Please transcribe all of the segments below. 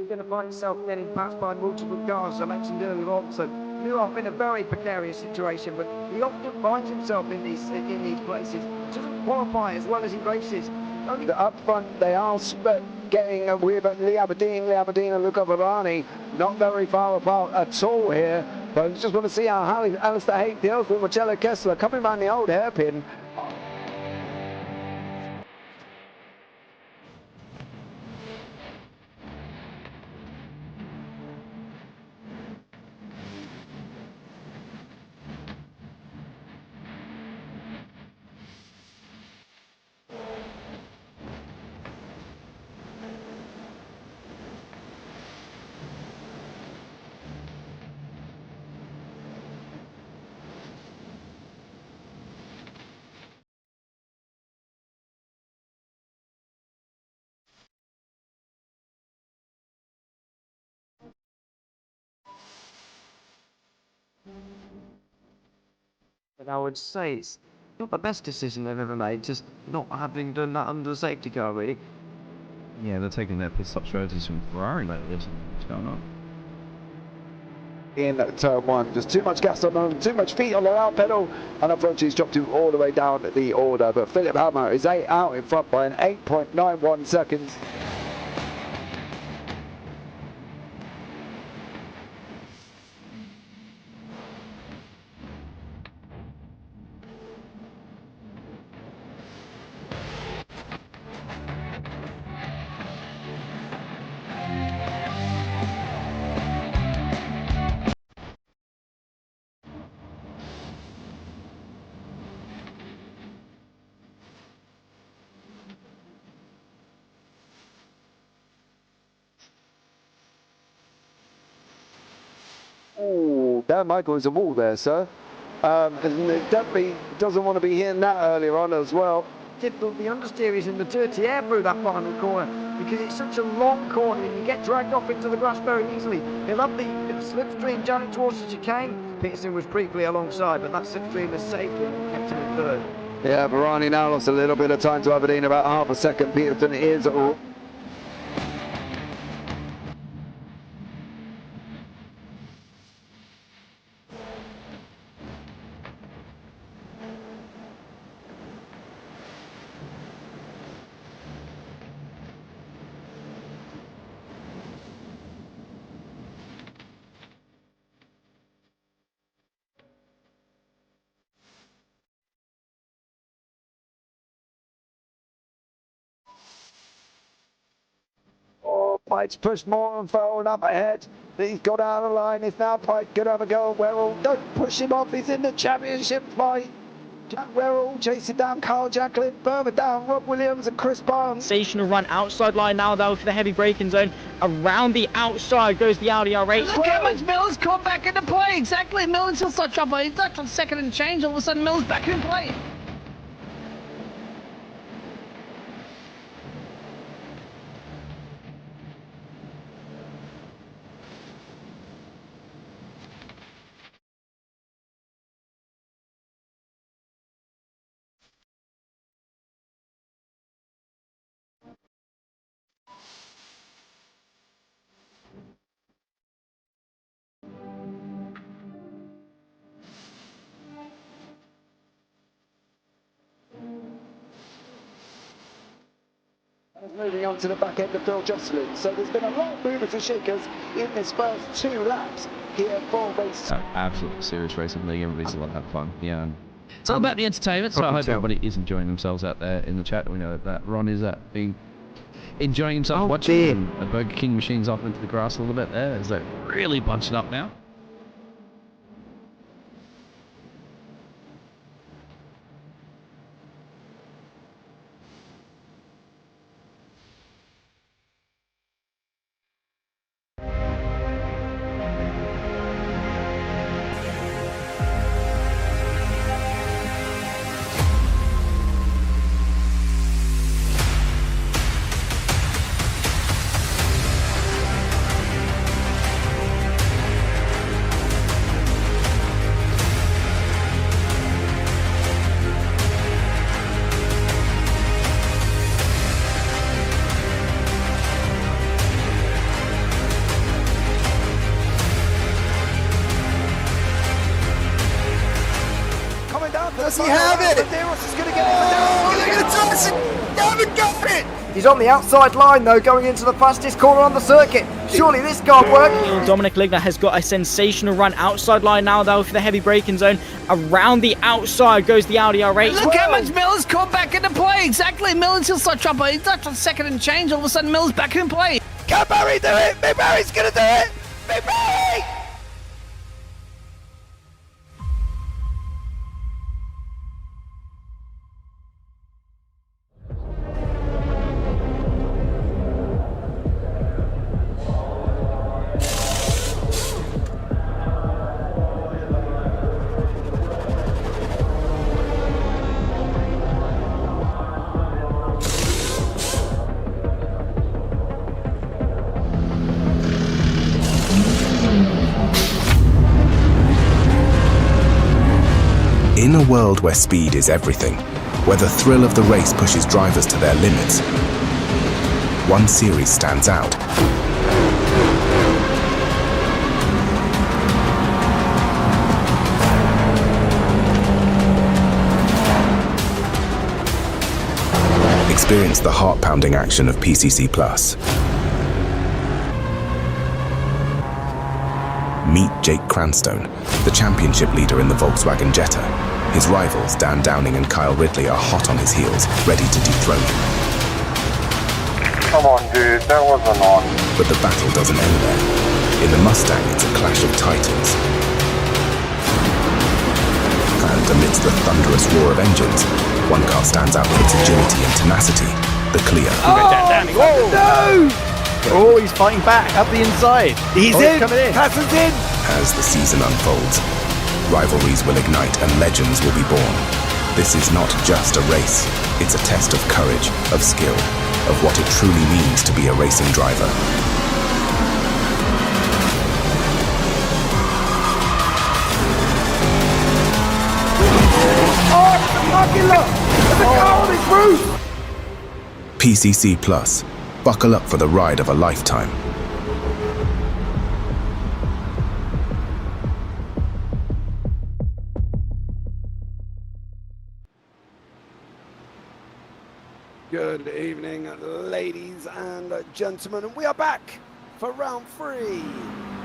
you're going to find yourself getting passed by multiple cars. I mentioned earlier on, so New York in a very precarious situation, but he often finds himself in these places. Doesn't qualify as well as he races. Only up front, they are getting a weird, but Lee Aberdeen and Luca Varani not very far apart at all here. But I just want to see how Alistair Haight deals with Marcello Kessler coming around the old hairpin. But I would say it's not the best decision they've ever made, just not having done that under the safety car, really. Yeah, they're taking their pit stop strategies from Ferrari lately, isn't it? What's going on? In turn one, just too much gas on them, too much feet on the out pedal, and unfortunately he's dropped all the way down the order. But Philip Hammer is out in front by an 8.91 seconds. Oh, Dan Michael is a wall there, sir. And it definitely doesn't want to be hitting that earlier on as well. Difficult, the understeer is in the dirty air through that final corner because it's such a long corner and you get dragged off into the grass very easily. He'll have the slipstream down towards the chicane. Peterson was briefly alongside, but that slipstream has saved him and kept him in third. Yeah, Varani now lost a little bit of time to Aberdeen, about half a second. Peterson is all. Pite's pushed more and forward up ahead. He's got out of the line. It's now Pite could have a go. Werrell, don't push him off. He's in the championship fight. Jack Werrell chasing down Carl Jacklin. Further down, Rob Williams and Chris Barnes. Sensational run outside line now though for the heavy braking zone. Around the outside goes the Audi R8. Look how much Miller's caught back into play. Exactly. Miller's still such trouble. He's left on second and change. All of a sudden, Miller's back in play. Moving on to the back end of Phil Jocelyn. So there's been a lot of movers and shakers in this first 2 laps here for race. Absolutely serious racing league. Everybody's a lot of fun. Yeah. It's all about the entertainment. So I hope everybody is enjoying themselves out there in the chat. We know that Ron is enjoying himself watching the Burger King machines off into the grass a little bit there. Is that really bunching up now? Does he have it? Medeiros is going to get it. Oh, they're going to toss it. They haven't got it. He's on the outside line though, going into the fastest corner on the circuit. Surely this can't work. Dominic Ligner has got a sensational run outside line now though for the heavy braking zone. Around the outside goes the Audi R8. Look how much Miller's caught back into play. Exactly. Miller's still such trouble. He's not on second and change. All of a sudden, Miller's back in play. Can Barry do it? Big Barry's going to do it. Big Barry. In a world where speed is everything, where the thrill of the race pushes drivers to their limits, one series stands out. Experience the heart-pounding action of PCC Plus. Meet Jake Cranstone, the championship leader in the Volkswagen Jetta. His rivals, Dan Downing and Kyle Ridley, are hot on his heels, ready to dethrone him. Come on, dude, that wasn't on. But the battle doesn't end there. In the Mustang, it's a clash of titans. And amidst the thunderous roar of engines, one car stands out for its agility and tenacity, the Clio. Oh, he's fighting back up the inside. He's in. Patton's in. As the season unfolds, rivalries will ignite and legends will be born. This is not just a race, it's a test of courage, of skill, of what it truly means to be a racing driver. PCC Plus. Buckle up for the ride of a lifetime. Good evening, ladies and gentlemen, and we are back for round 3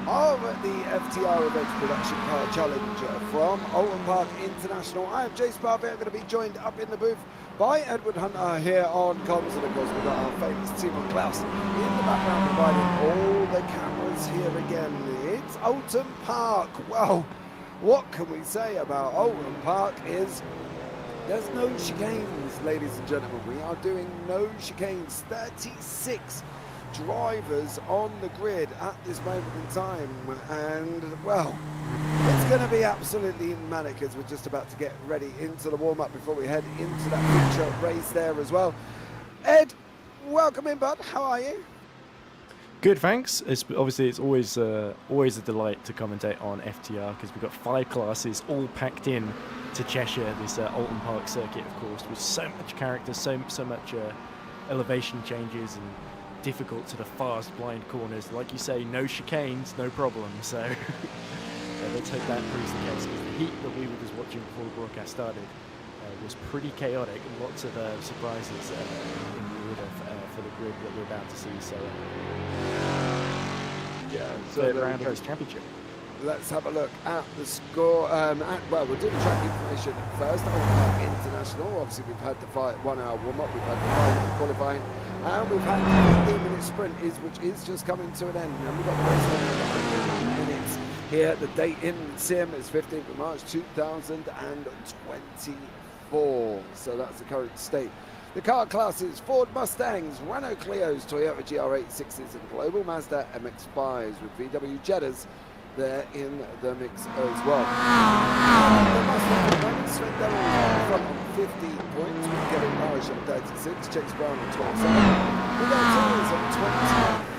of the FTR Events Production Car Challenge from Oulton Park International. I am Jace Parfitt. I'm going to be joined up in the booth by Edward Hunter here on comms, and of course we've got our famous Tiemen Claus in the background providing all the cameras here again. It's Oulton Park. Well, what can we say about Oulton Park is there's no chicanes, ladies and gentlemen. We are doing no chicanes. 36 drivers on the grid at this moment in time, and well, it's going to be absolutely manic as we're just about to get ready into the warm-up before we head into that feature race there as well. Ed, welcome in, bud. How are you? Good, thanks. It's always a delight to commentate on FTR because we've got 5 classes all packed in to Cheshire, this Oulton Park circuit, of course, with so much character, so much elevation changes and difficult sort of fast blind corners. Like you say, no chicanes, no problem. So let's hope that proves the case, because the heat that we were just watching before the broadcast started was pretty chaotic, and lots of surprises in the order for the grid that we're about to see. So so the round of this championship. Let's have a look at the score. Well, we'll do the track information first. Oulton Park International. Obviously, we've had the 1-hour warm-up, we've had the 5 qualifying, and we've had the 15-minute sprint, which is just coming to an end. And we've got the race on in 100 minutes here. The date in Sim is 15th of March 2024. So that's the current state. The car classes: Ford Mustangs, Renault Clios, Toyota GR86s, and Global Mazda MX-5s with VW Jettas there in the mix as well. The Mustang Sven Devil on front on 50 points, with Gary Marsh on 36, Chase Brown on 27, with Tears on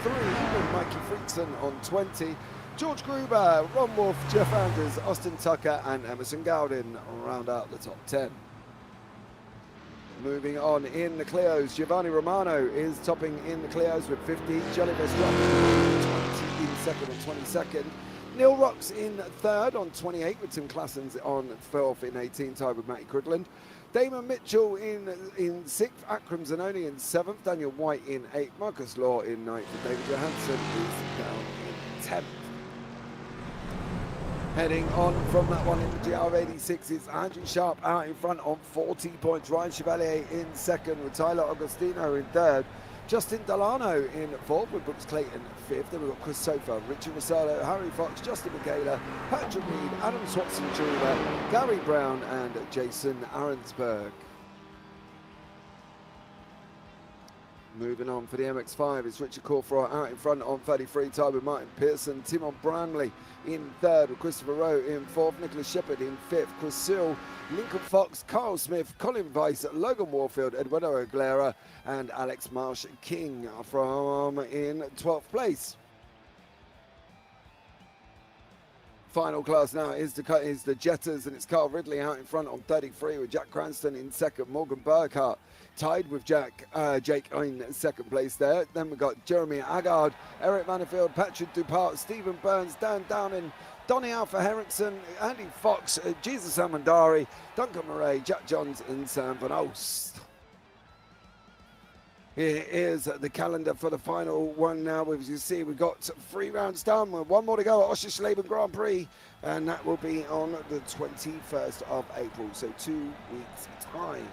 23, with Mikey Freakson on 20, George Gruber, Ron Wolf, Jeff Anders, Austin Tucker, and Emerson Gowden round out the top 10. Moving on in the Clios, Giovanni Romano is topping in the Clios with 50, Jelly Vestrap 20 in second and 22nd. Neil Rocks in third on 28 with Tim Classens on fourth in 18, tied with Matty Cridland. Damon Mitchell in sixth, Akram Zanoni in seventh, Daniel White in eighth, Marcus Law in ninth, and David Johansson is down in 10th. Heading on from that one in the GR86 is Andrew Sharp out in front on 40 points. Ryan Chevalier in second with Tyler Agostino in third. Justin Delano in fourth with Brooks Clayton fifth. Then we've got Chris Sofa, Richard Rosado, Harry Fox, Justin Michaela, Patrick Reed, Adam Swatson Jr., Gary Brown and Jason Arensberg. Moving on for the MX-5 is Richard Corfroy out in front on 33, tied with Martin Pearson. Timon Branley in third with Christopher Rowe in fourth. Nicholas Shepherd in fifth. Chris Sill, Lincoln Fox, Carl Smith, Colin Weiss, Logan Warfield, Eduardo Aguilera and Alex Marsh King from in 12th place. Final class now is the Jettas, and it's Carl Ridley out in front on 33 with Jack Cranston in second. Morgan Burkhart tied with Jake in second place there. Then we've got Jeremy Agard, Eric Manifield, Patrick Dupart, Stephen Burns, Dan Downing, Donny Alpha Henriksen, Andy Fox, Jesus Amandari, Duncan Murray, Jack Johns and Sam Van Oost. Here is the calendar for the final one now. As you see, we've got 3 rounds done. One more to go at Oschersleben Grand Prix, and that will be on the 21st of April, so 2 weeks' time.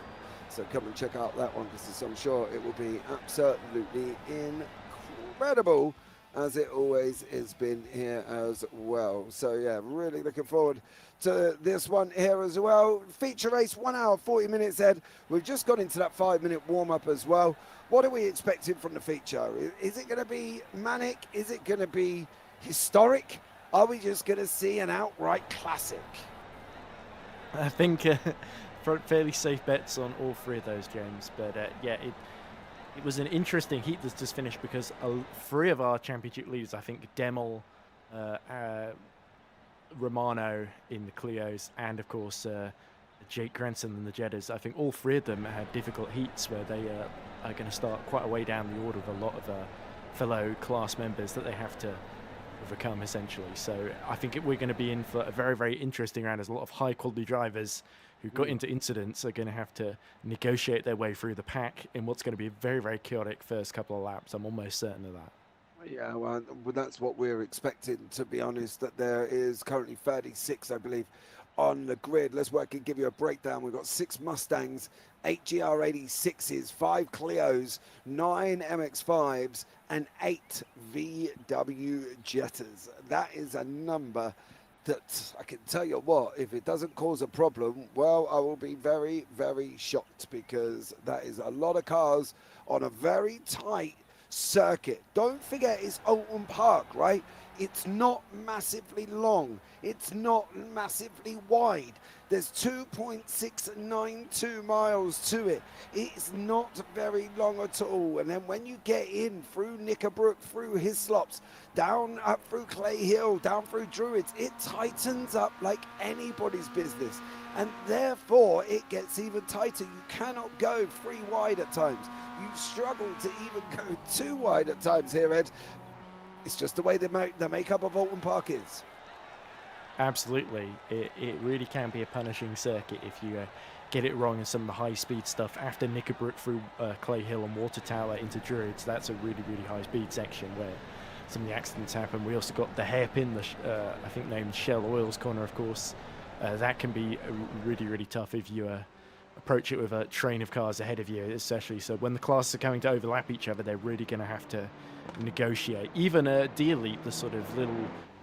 So come and check out that one, because I'm sure it will be absolutely incredible, as it always has been here as well. So yeah, really looking forward to this one here as well. Feature race, 1 hour 40 minutes, Ed. We've just got into that 5-minute warm-up as well. What are we expecting from the feature? Is it going to be manic? Is it going to be historic? Are we just going to see an outright classic? I think fairly safe bets on all 3 of those, James. But yeah, it was an interesting heat that's just finished, because 3 of our championship leaders, I think Demel, Romano in the Clios, and of course Jake Granson in the Jettas, I think all 3 of them had difficult heats where they are going to start quite a way down the order of a lot of fellow class members that they have to overcome, essentially. So I think we're going to be in for a very, very interesting round, as a lot of high quality drivers who got into incidents are going to have to negotiate their way through the pack in what's going to be a very, very chaotic first couple of laps. I'm almost certain of that. Yeah, well, that's what we're expecting, to be honest. That there is currently 36, I believe, on the grid. Let's work and give you a breakdown. We've got 6 Mustangs, 8 GR86s, 5 Clios, 9 MX-5s, and 8 VW Jettas. That is a number that I can tell you what, if it doesn't cause a problem, well, I will be very, very shocked, because that is a lot of cars on a very tight circuit. Don't forget, it's Oulton Park, right? It's not massively long. It's not massively wide. There's 2.692 miles to it. It's not very long at all. And then when you get in through Knickerbrook, through Hislops, down up through Clay Hill, down through Druids, it tightens up like anybody's business. And therefore, it gets even tighter. You cannot go 3 wide at times. You struggle to even go 2 wide at times here, Ed. It's just the way the makeup of Oulton Park is. Absolutely. It really can be a punishing circuit if you get it wrong in some of the high-speed stuff. After Knickerbrook through Clay Hill and Water Tower into Druids, that's a really, really high-speed section where some of the accidents happen. We also got the hairpin, I think named Shell Oil's corner, of course. That can be really, really tough if you approach it with a train of cars ahead of you, especially. So when the classes are coming to overlap each other, they're really going to have to negotiate. Even D-Elite, the sort of little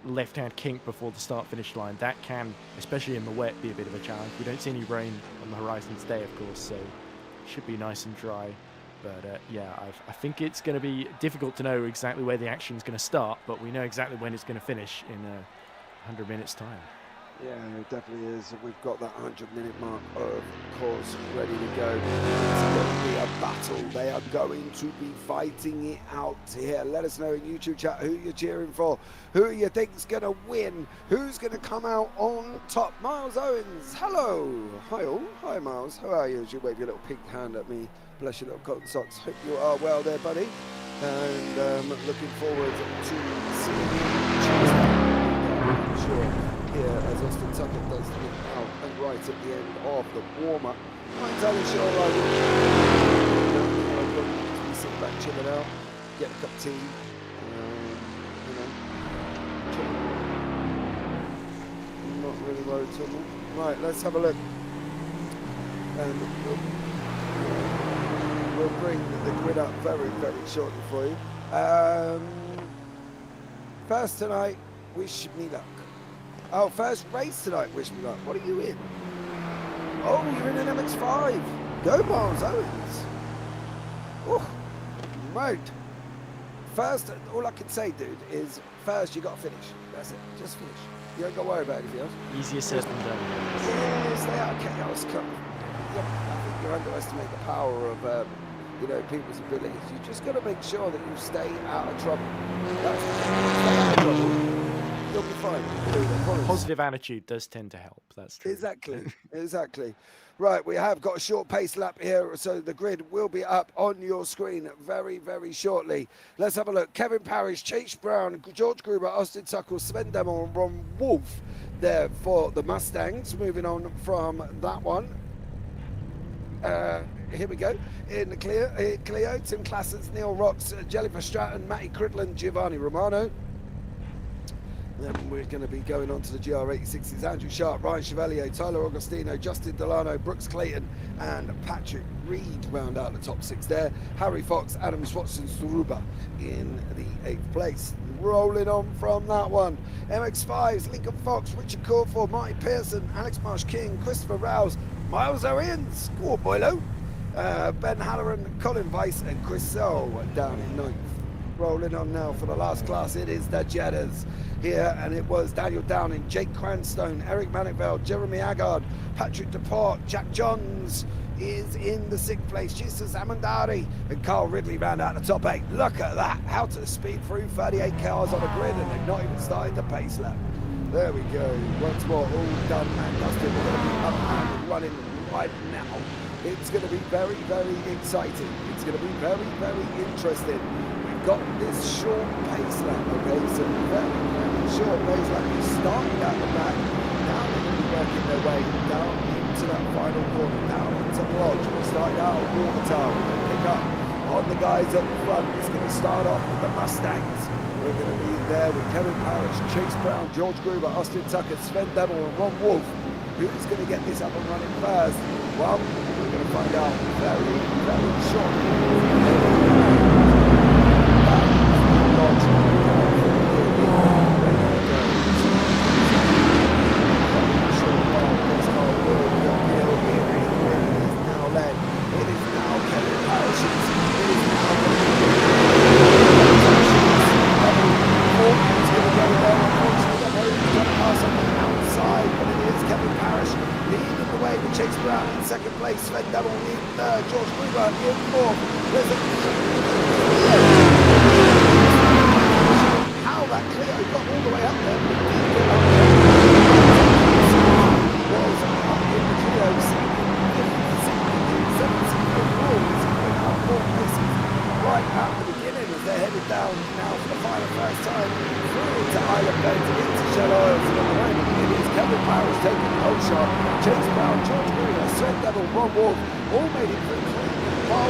left-hand kink before the start-finish line, that can, especially in the wet, be a bit of a challenge. We don't see any rain on the horizon today, of course, so it should be nice and dry. But yeah, I think it's going to be difficult to know exactly where the action is going to start, but we know exactly when it's going to finish in 100 minutes' time. Yeah, it definitely is. We've got that 100-minute mark, of course, ready to go. It's going to be a battle. They are going to be fighting it out here. Let us know in YouTube chat who you're cheering for, who you think's going to win, who's going to come out on top. Miles Owens, hello. Hi all. Hi Miles, how are you? As you wave your little pink hand at me. Bless your little cotton socks. Hope you are well there, buddy. And looking forward to seeing you Tuesday. close to the out and right at the end of the warm-up. Not entirely sure I would be sitting back chilling out, get a cup of tea, you know, chilling. Not really worried at all. Right, let's have a look. And we'll bring the grid up very, very shortly for you. First tonight, wish me luck. Oh, first race tonight, wish me luck. What are you in? Oh, you're in an MX-5. Go, Miles Owens. Oh, right. First, all I can say, dude, is first you got to finish. That's it. Just finish. You ain't got to worry about anything else. Easier said than done. Yeah, stay out of chaos. I think you underestimate the power of, you know, people's abilities. You just got to make sure that you stay out of trouble. That's it. Stay out of trouble. You'll be fine. Positive attitude does tend to help. That's true. Exactly. Exactly. Right, we have got a short pace lap here, so the grid will be up on your screen very, very shortly. Let's have a look. Kevin Parrish, Chase Brown, George Gruber, Austin Tuckle, Sven Demel, and Ron Wolf there for the Mustangs. Moving on from that one. Here we go. In the Clio, Tim Classens, Neil Rocks, Jellifer Stratton, Matty Cridland, Giovanni Romano. Then we're going to be going on to the GR86s. Andrew Sharp, Ryan Chevalier, Tyler Augustino, Justin Delano, Brooks Clayton, and Patrick Reed round out the top 6 there. Harry Fox, Adam Swatson, Suruba in the 8th place. Rolling on from that one. MX-5s, Lincoln Fox, Richard Corford, Marty Pearson, Alex Marsh King, Christopher Rouse, Miles Owens, Score Boilo, Ben Halloran, Colin Weiss, and Chris Sell down in 9th. Rolling on now for the last class, it is the Jettas here, and it was Daniel Downing, Jake Cranstone, Eric Manicveld, Jeremy Agard, Patrick DePort, Jack Johns is in the 6th place, Jesus Amandari, and Carl Ridley round out the top 8. Look at that, out to the speed through 38 cars on the grid, and they've not even started the pace lap. There we go, once more, all done and dusted. We're going to be up and running right now. It's going to be very, very exciting. It's going to be very, very interesting. Got this short pace lap, okay, so very, very short pace lap. You started at the back, now they're going to be working their way down into that final corner, down into Lodge. We started out at Watertown, pick up on the guys up front. It's going to start off with the Mustangs. We're going to be there with Kevin Parrish, Chase Brown, George Gruber, Austin Tucker, Sven Demel, and Ron Wolf. Who's going to get this up and running first? Well, we're going to find out very, very shortly. Chase Brown in 2nd place, Sven Demel in 3rd, George Gruber in 4th. How that Clio got all the way up there. Was up in the Clio, 4 places right at the beginning as they're headed down now for the final first time through into Island Bend into Shell Oils, and at the moment it is Kevin Powers taking the whole shot. Chase Brown, George Gruber, Sven Demel, Ron Wolf all made it through clean. Far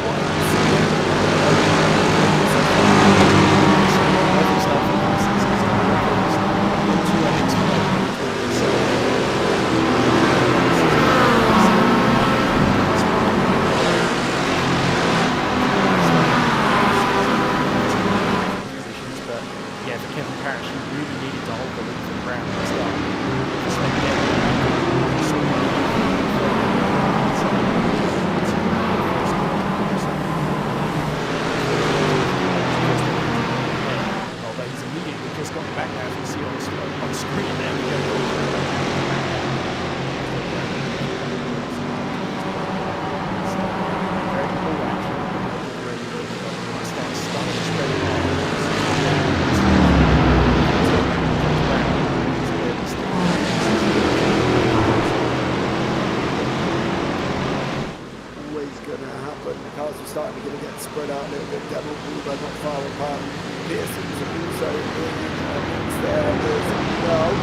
spread out a little bit. Demel, Gruber not far apart. Pearson's also in amongst there as well.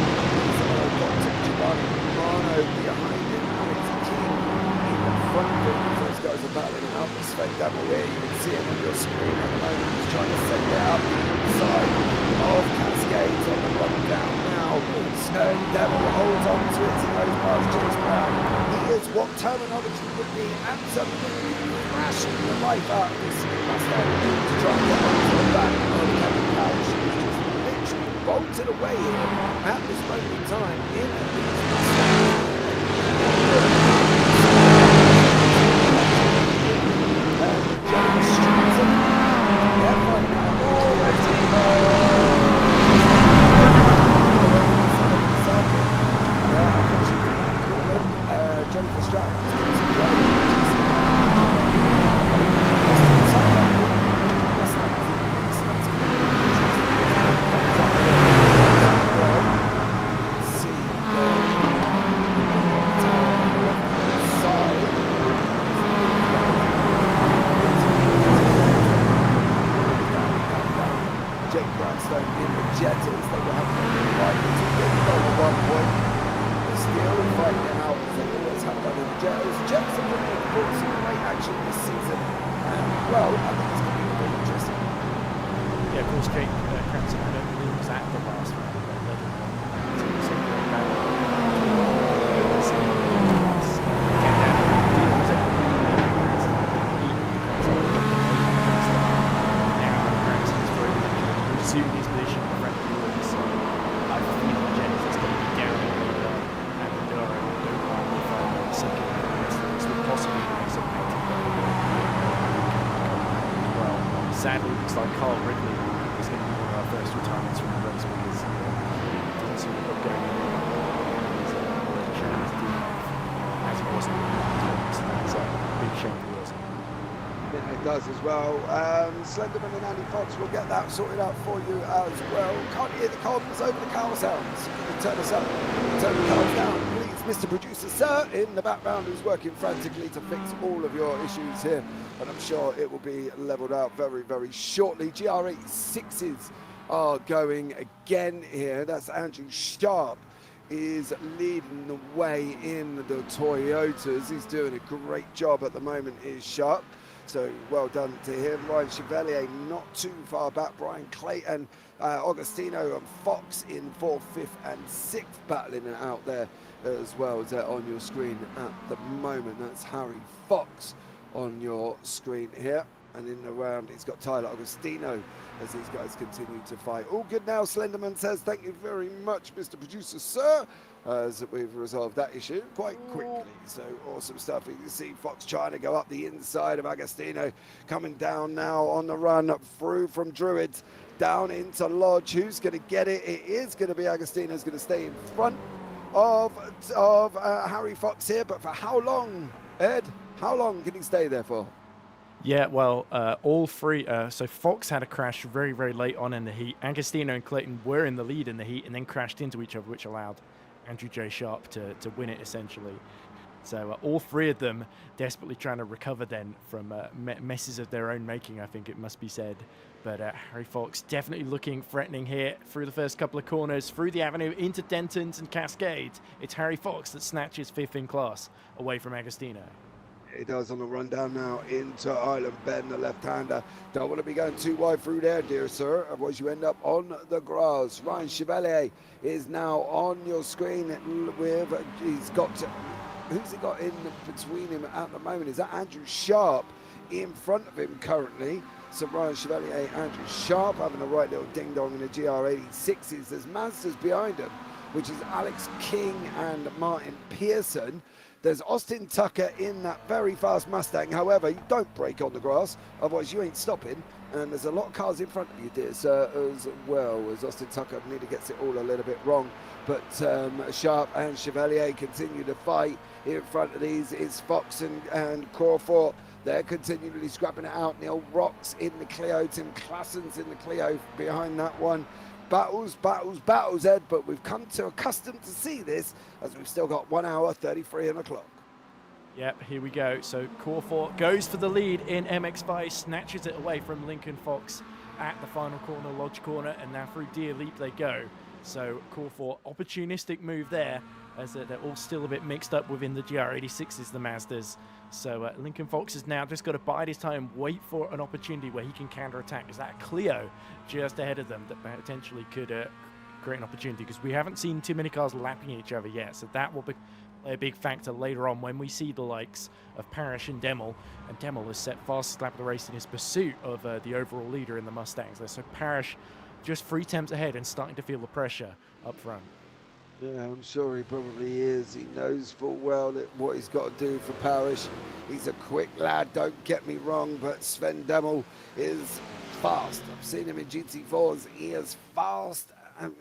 Got Giovanni Romano screen at the moment. He's trying to send it out the inside of Cascades on the run down now. Snow Devil holds on to it, he goes past James Brown. He is what terminology would be absolutely crashing the life out of this Mustang to try and get onto the back of Kevin Couch. He's literally bolted away here at this moment in time in this Mustang. Jettas, they were having a fight to get over 1 point. Still fighting it out as they always have done in the Jettas. Jettas have been able to some great action this season. And, well, I think it's going to be very interesting. Yeah, of course, Jake Crampton, I don't believe was at the last round, but led in one. It's a great battle. Assuming his position in the front of the order, so I feel that Jennings is going to be down in the order, and Maduro don't mind the final second wrestlers would possibly be some active as well. Sadly, it looks like Carl Ridley is going to be one of our first retirements from the race because he doesn't seem to be going anywhere. He's already shown his team as he was in the so that's a big shame for us. It does as well. Slenderman and Andy Fox will get that sorted out for you as well. Can't hear the comms over the cow sounds. You can turn us up, turn the cows down, please, Mr. Producer Sir, in the background, who's working frantically to fix all of your issues here. And I'm sure it will be leveled out very, very shortly. GR86s are going again here. That's Andrew Sharp is leading the way in the Toyotas. He's doing a great job at the moment, is Sharp. So well done to him. Ryan Chevalier not too far back. Brian Clayton, Augustino and Fox in 4th, 5th and 6th, battling it out there as well as on your screen at the moment. That's Harry Fox on your screen here. And in the round, he's got Tyler Augustino as these guys continue to fight. All good now, Slenderman says, thank you very much, Mr. Producer, sir, as we've resolved that issue quite quickly. So awesome stuff. You can see Fox trying to go up the inside of Agostino, coming down now on the run through from Druids down into Lodge. Who's going to get it? It is going to be Agostino's going to stay in front of Harry Fox here, but for how long, Ed? How long can he stay there for? Yeah, well, all three. So Fox had a crash very, very late on in the heat. Agostino and Clayton were in the lead in the heat and then crashed into each other, which allowed Andrew J. Sharp to win it, essentially. So all three of them desperately trying to recover then from messes of their own making, I think it must be said. But Harry Fox definitely looking threatening here through the first couple of corners, through the avenue, into Denton's and Cascades. It's Harry Fox that snatches 5th in class away from Agostino. He does on the run down now into Island Bend, the left-hander. Don't want to be going too wide through there, dear sir, otherwise you end up on the grass. Ryan Chevalier is now on your screen with, he's got, who's he got in between him at the moment? Is that Andrew Sharp in front of him currently? So Ryan Chevalier, Andrew Sharp having a right little ding-dong in the GR86s. There's Mazdas behind him, which is Alex King and Martin Pearson. There's Austin Tucker in that very fast Mustang. However, you don't brake on the grass, otherwise you ain't stopping. And there's a lot of cars in front of you, dear sir, as well, as Austin Tucker nearly gets it all a little bit wrong. But Sharp and Chevalier continue to fight. In front of these is Fox and Crawford. They're continually scrapping it out. Neil Rocks in the Clio, Tim Klassen's in the Clio behind that one. Battles, battles, battles, Ed, but we've come to accustomed to see this as we've still got 1 hour, 33 on the clock. Yep, here we go. So Crawford goes for the lead in MX-5, snatches it away from Lincoln Fox at the final corner, Lodge corner, and now through Deer Leap they go. So Crawford, opportunistic move there, as they're all still a bit mixed up within the GR86s, the Mazdas. So Lincoln Fox has now just got to bide his time, wait for an opportunity where he can counter-attack. Is that Clio just ahead of them that potentially could create an opportunity? Because we haven't seen too many cars lapping each other yet, so that will be a big factor later on when we see the likes of Parrish and Demel. And Demel has set fastest lap of the race in his pursuit of the overall leader in the Mustangs. So Parrish just 3 temps ahead and starting to feel the pressure up front. Yeah, I'm sure he probably is. He knows full well that what he's got to do for Parrish. He's a quick lad, don't get me wrong, but Sven Demel is fast. I've seen him in GT4s. He is fast,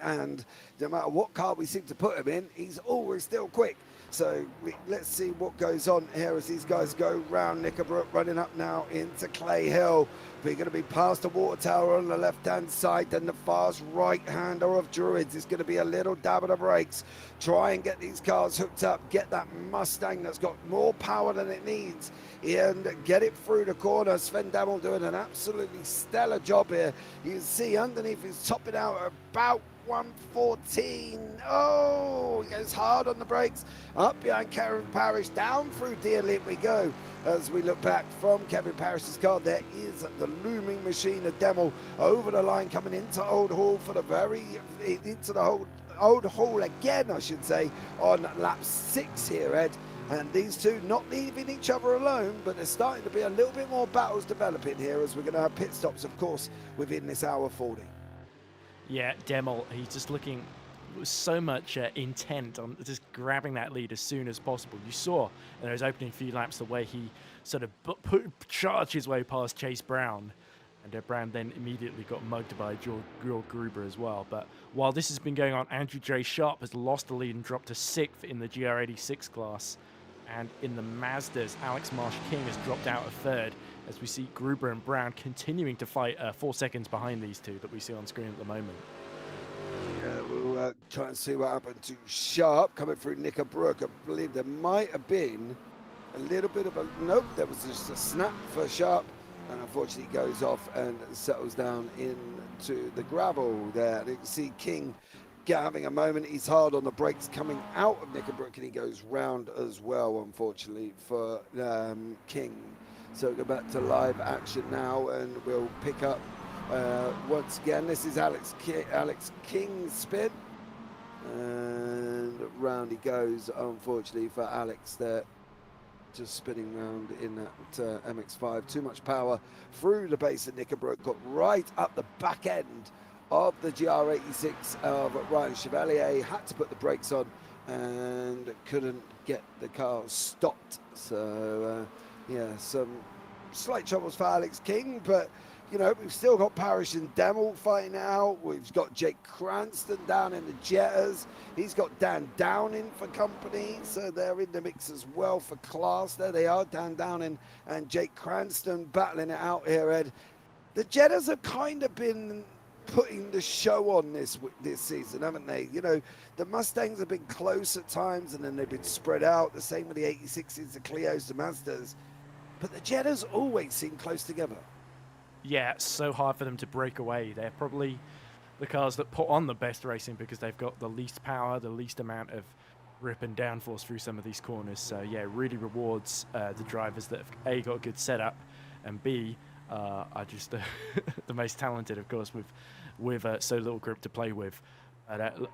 and no matter what car we seem to put him in, he's always still quick. So let's see what goes on here as these guys go round Knickerbrook, running up now into Clay Hill. We're going to be past the water tower on the left-hand side, then the fast right-hander of Druids is going to be a little dab of the brakes. Try and get these cars hooked up, get that Mustang that's got more power than it needs, and get it through the corner. Sven Dammel doing an absolutely stellar job here. You can see underneath he's topping out about 114. Oh, he goes hard on the brakes. Up behind Kevin Parrish, down through Deerlit we go. As we look back from Kevin Parrish's car, there is the looming machine of Demel over the line coming into Old Hall for into the Old Hall again, I should say, on lap 6 here, Ed. And these two not leaving each other alone, but there's starting to be a little bit more battles developing here as we're going to have pit stops, of course, within this hour 40. Yeah, Demel, he's just looking with so much intent on just grabbing that lead as soon as possible. You saw in those opening few laps the way he sort of charged his way past Chase Brown, and Brown then immediately got mugged by Joel Gruber as well. But while this has been going on, Andrew J. Sharp has lost the lead and dropped to 6th in the GR86 class. And in the Mazdas, Alex Marsh King has dropped out of 3rd as we see Gruber and Brown continuing to fight 4 seconds behind these two that we see on screen at the moment. Yeah, we'll try and see what happened to Sharp coming through Knickerbrook. I believe there might have been a little bit of a... Nope, there was just a snap for Sharp, and unfortunately goes off and settles down into the gravel there. And you can see King having a moment. He's hard on the brakes coming out of Knickerbrook, and he goes round as well, unfortunately, for King. So we'll go back to live action now, and we'll pick up once again. This is Alex King's spin, and round he goes, unfortunately for Alex there, just spinning round in that MX-5. Too much power through the base of Knickerbrook, got right up the back end of the GR86 of Ryan Chevalier, had to put the brakes on and couldn't get the car stopped. So yeah, some slight troubles for Alex King, but you know, we've still got Parrish and Demel fighting out. We've got Jake Cranston down in the Jettas. He's got Dan Downing for company, so they're in the mix as well for class. There they are, Dan Downing and Jake Cranston battling it out here, Ed. The Jettas have kind of been putting the show on this season, haven't they? You know, the Mustangs have been close at times, and then they've been spread out. The same with the 86s, the Clios, the Mazdas. But the Jettas always seem close together. Yeah, it's so hard for them to break away. They're probably the cars that put on the best racing because they've got the least power, the least amount of rip and downforce through some of these corners. So yeah, really rewards the drivers that have A, got a good setup, and B, are just the most talented, of course, with so little grip to play with.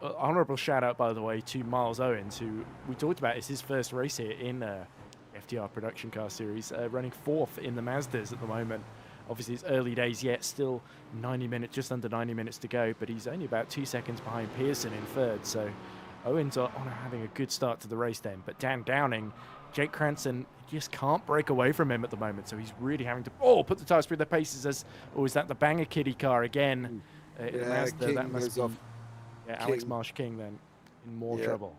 Honourable shout out, by the way, to Miles Owens, who we talked about. It's his first race here in FTR Production Car Series, running 4th in the Mazdas at the moment. Obviously, it's early days yet, still 90 minutes, just under 90 minutes to go, but he's only about 2 seconds behind Pearson in 3rd. So Owens on having a good start to the race then. But Dan Downing, Jake Cranston just can't break away from him at the moment, so he's really having to put the tyres through their paces. Is that the Banger Kiddie car again? In Mazda, King that must be off. Yeah, Alex Marsh King then in more trouble.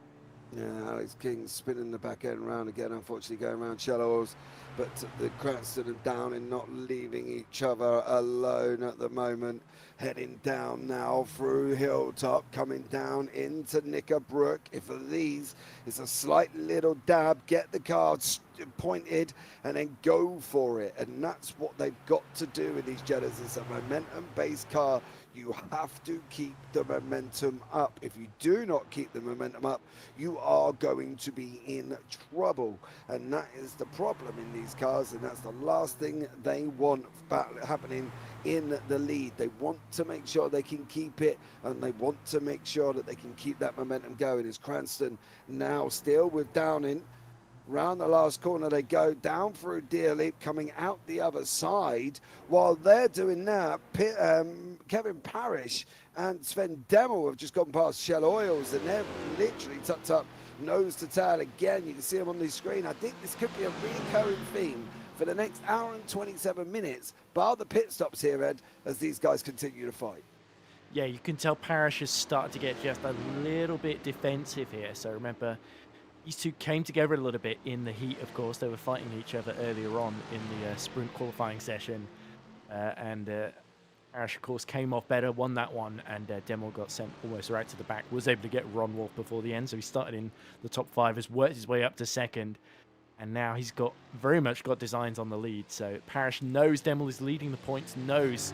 Yeah, Alex King spinning the back end round again, unfortunately going around shallows, but the Cranston and Downing not leaving each other alone at the moment. Heading down now through Hilltop, coming down into Knickerbrook. If of these is a slight little dab, get the car pointed and then go for it. And that's what they've got to do with these Jettas. It's a momentum-based car. You have to keep the momentum up. If you do not keep the momentum up, you are going to be in trouble. And that is the problem in these cars, and that's the last thing they want happening in the lead. They want to make sure they can keep it, and they want to make sure that they can keep that momentum going. Is Cranston now still with Downing? Round the last corner they go, down through Deer Leap, coming out the other side. While they're doing that, Kevin Parrish and Sven Demmel have just gone past Shell Oils, and they're literally tucked up nose to tail again. You can see them on the screen. I think this could be a recurring theme for the next hour and 27 minutes, bar the pit stops here, Ed, as these guys continue to fight. Yeah, you can tell Parrish has started to get just a little bit defensive here. So remember, these two came together a little bit in the heat, of course. They were fighting each other earlier on in the sprint qualifying session. Parrish, of course, came off better, won that one, and Demmel got sent almost right to the back. Was able to get Ron Wolf before the end, so he started in the top 5, has worked his way up to second, and now he's got very much got designs on the lead. So Parrish knows Demmel is leading the points, knows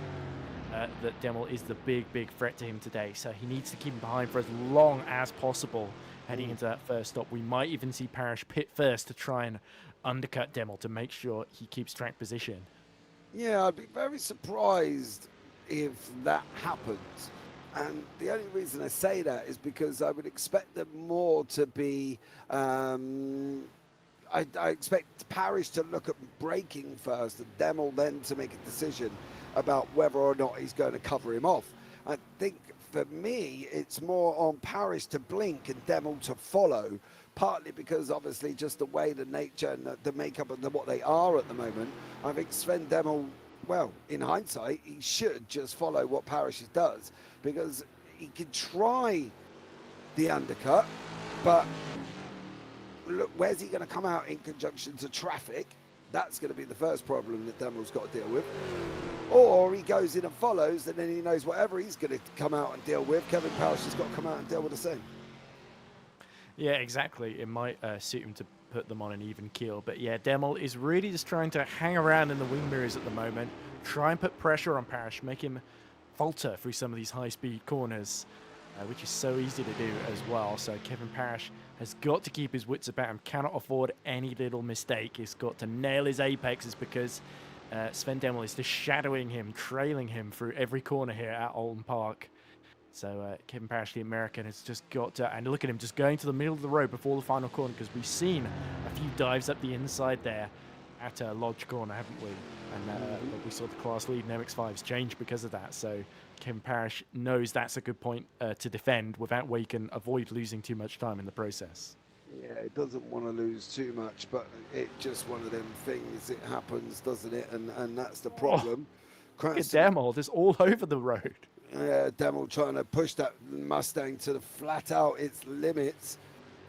that Demmel is the big threat to him today, so he needs to keep him behind for as long as possible heading into that first stop. We might even see Parrish pit first to try and undercut Demmel to make sure he keeps track position. Yeah, I'd be very surprised if that happens. And the only reason I say that is because I would expect them more to be... I expect Parrish to look at braking first and Demmel then to make a decision about whether or not he's going to cover him off. I think for me, it's more on Parrish to blink and Demmel to follow, partly because obviously just the way the nature and the makeup of what they are at the moment. I think Sven Demmel, well, in hindsight, he should just follow what Parrish does, because he can try the undercut, but look, where's he going to come out in conjunction to traffic? That's going to be the first problem that Demmel's got to deal with. Or he goes in and follows, and then he knows whatever he's going to come out and deal with, Kevin Parrish has got to come out and deal with the same. Yeah, exactly. It might suit him to put them on an even keel. But yeah, Demmel is really just trying to hang around in the wing mirrors at the moment, try and put pressure on Parrish, make him falter through some of these high-speed corners, which is so easy to do as well. So Kevin Parrish has got to keep his wits about him, cannot afford any little mistake. He's got to nail his apexes, because Sven Demmel is just shadowing him, trailing him through every corner here at Oulton Park. So Kevin Parrish, the American, has just got to, and look at him just going to the middle of the road before the final corner, because we've seen a few dives up the inside there at Lodge Corner, haven't we? And we saw the class lead in MX-5s change because of that. So Kevin Parrish knows that's a good point to defend without where he can avoid losing too much time in the process. Yeah, it doesn't want to lose too much, but it's just one of them things. It happens, doesn't it? And that's the problem. Look at Demmel, just all over the road. Yeah, Demmel trying to push that Mustang to the flat out its limits.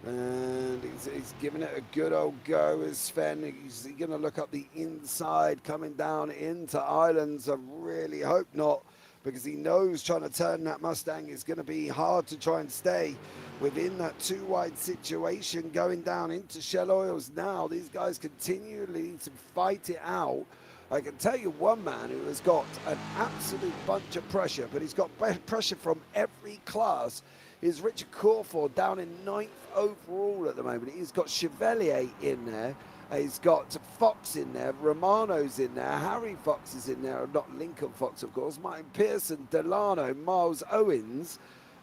And he's giving it a good old go as Sven. He's going to look up the inside coming down into Islands. I really hope not, because he knows trying to turn that Mustang is going to be hard to try and stay within that too wide situation going down into Shell Oils now. These guys continually to fight it out. I can tell you one man who has got an absolute bunch of pressure, but he's got pressure from every class, is Richard Corford, down in 9th overall at the moment. He's got Chevalier in there. He's got Fox in there, Romano's in there, Harry Fox is in there, not Lincoln Fox, of course, Martin Pearson, Delano, Miles Owens,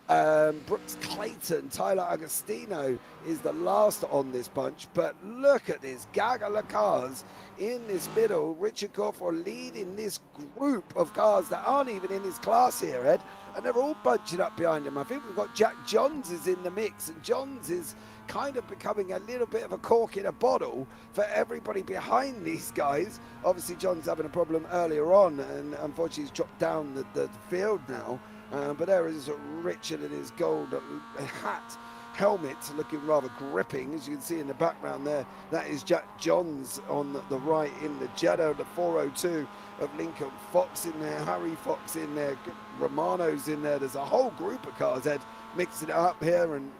Brooks Clayton, Tyler Agostino is the last on this bunch. But look at this gaggle of cars in this middle. Richard Corford leading this group of cars that aren't even in his class here, Ed, and they're all bunching up behind him. I think we've got Jack Johns is in the mix, and Johns is kind of becoming a little bit of a cork in a bottle for everybody behind these guys. Obviously John's having a problem earlier on, and unfortunately he's dropped down the field now. But there is Richard in his gold hat, helmet, looking rather gripping, as you can see in the background there. That is Jack Johns on the right in the Jetta, the 402 of Lincoln Fox in there, Harry Fox in there, Romano's in there. There's a whole group of cars, Ed, mixing it up here, and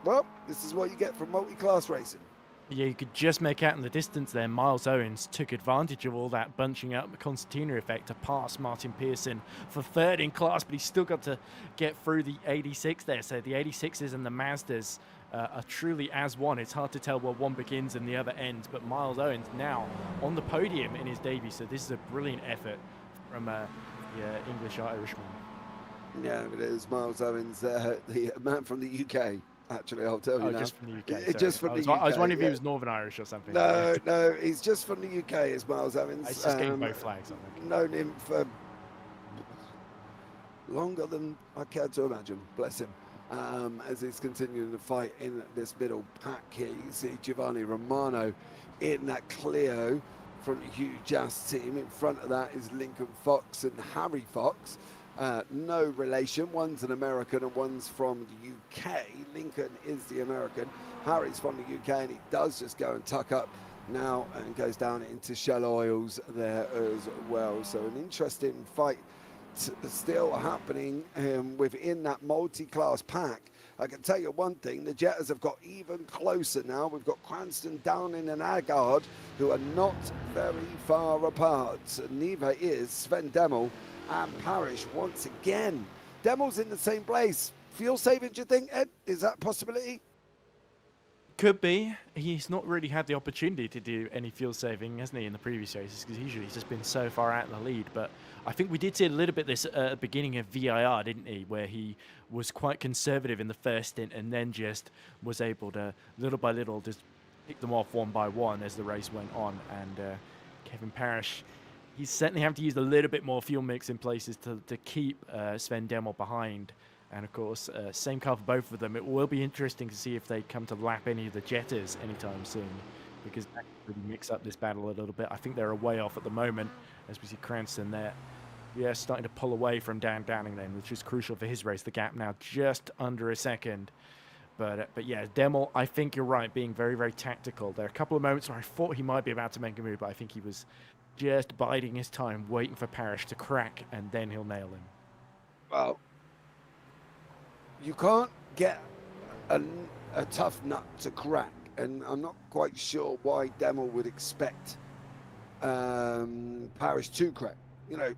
well, this is what you get from multi-class racing. Yeah, you could just make out in the distance there. Miles Owens took advantage of all that bunching up the concertina effect to pass Martin Pearson for third in class, but he's still got to get through the 86 there. So the 86s and the Mazdas are truly as one. It's hard to tell where one begins and the other ends, but Miles Owens now on the podium in his debut. So this is a brilliant effort from the English Irishman. Yeah, it is Miles Owens, the man from the UK. Actually, I'll tell you now. Just from the UK. Just from the UK. I was wondering if he was Northern Irish or something. No, no, he's just from the UK. Is Miles Owens? He's just getting both flags, I think. Known him for longer than I care to imagine. Bless him. As he's continuing to fight in this middle pack here, you see Giovanni Romano in that Clio from the Hugh Just team. In front of that is Lincoln Fox and Harry Fox. No relation. One's an American and one's from the UK. Lincoln is the American. Harry's from the UK, and he does just go and tuck up now and goes down into Shell Oils there as well. So an interesting fight still happening within that multi-class pack. I can tell you one thing, the Jettas have got even closer now. We've got Cranston, Downing and Agard, who are not very far apart. Neither is Sven Demmel and Parrish once again. Demmel's in the same place. Fuel saving, do you think, Ed? Is that a possibility? Could be. He's not really had the opportunity to do any fuel saving, hasn't he, in the previous races, because usually he's just been so far out in the lead. But I think we did see a little bit this at the beginning of VIR, didn't he, where he was quite conservative in the first stint and then just was able to, little by little, just pick them off one by one as the race went on. And Kevin Parrish, he's certainly having to use a little bit more fuel mix in places to keep Sven Demmel behind. And of course, same car for both of them. It will be interesting to see if they come to lap any of the Jettas anytime soon, because that could really mix up this battle a little bit. I think they're a way off at the moment, as we see Cranston there. Yeah, starting to pull away from Dan Downing then, which is crucial for his race. The gap now just under a second. But yeah, Demmel, I think you're right, being very, very tactical. There are a couple of moments where I thought he might be about to make a move, but I think he was just biding his time, waiting for Parrish to crack, and then he'll nail him. Well, you can't get a tough nut to crack, and I'm not quite sure why Demmel would expect Parrish to crack. You know,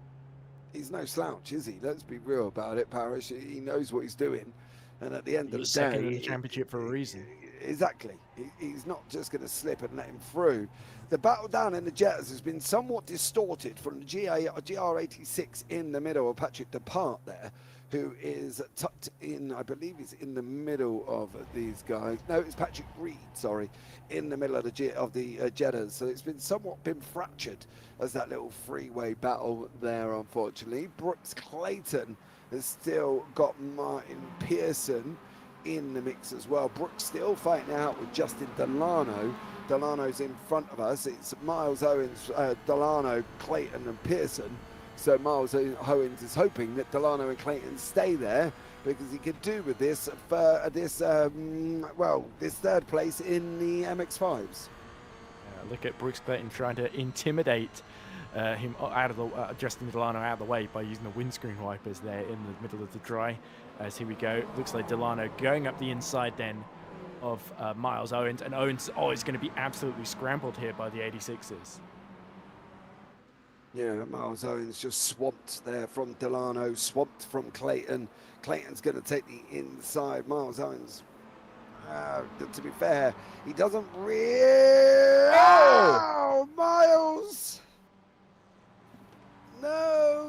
he's no slouch, is he? Let's be real about it, Parrish. He knows what he's doing, and at the end of the day, second in the championship for a reason. Exactly. He's not just going to slip and let him through. The battle down in the Jettas has been somewhat distorted from the GR86 in the middle of Patrick Depart there, who is tucked in, I believe he's in the middle of these guys. No, it's Patrick Reed, sorry, in the middle of the Jettas. So it's been somewhat fractured as that little freeway battle there, unfortunately. Brooks Clayton has still got Martin Pearson in the mix as well. Brooks still fighting out with Justin Delano. Delano's in front of us. It's Miles Owens, Delano, Clayton and Pearson. So Miles Owens is hoping that Delano and Clayton stay there, because he could do with this this third place in the MX-5s. Look at Brooks Clayton trying to intimidate him out of the Justin Delano out of the way by using the windscreen wipers there in the middle of the dry. As here we go, looks like Delano going up the inside then of Miles Owens, and Owens is going to be absolutely scrambled here by the 86s. Yeah, Miles Owens just swamped there from Delano, swamped from Clayton. Clayton's going to take the inside. Miles Owens, to be fair, he doesn't really... Oh, Miles! No!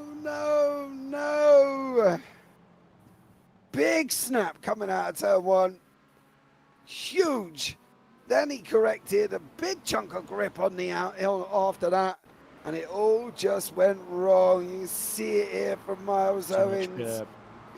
Big snap coming out of turn one. Huge. Then he corrected a big chunk of grip on the outhill after that. And it all just went wrong. You see it here from Miles Owens.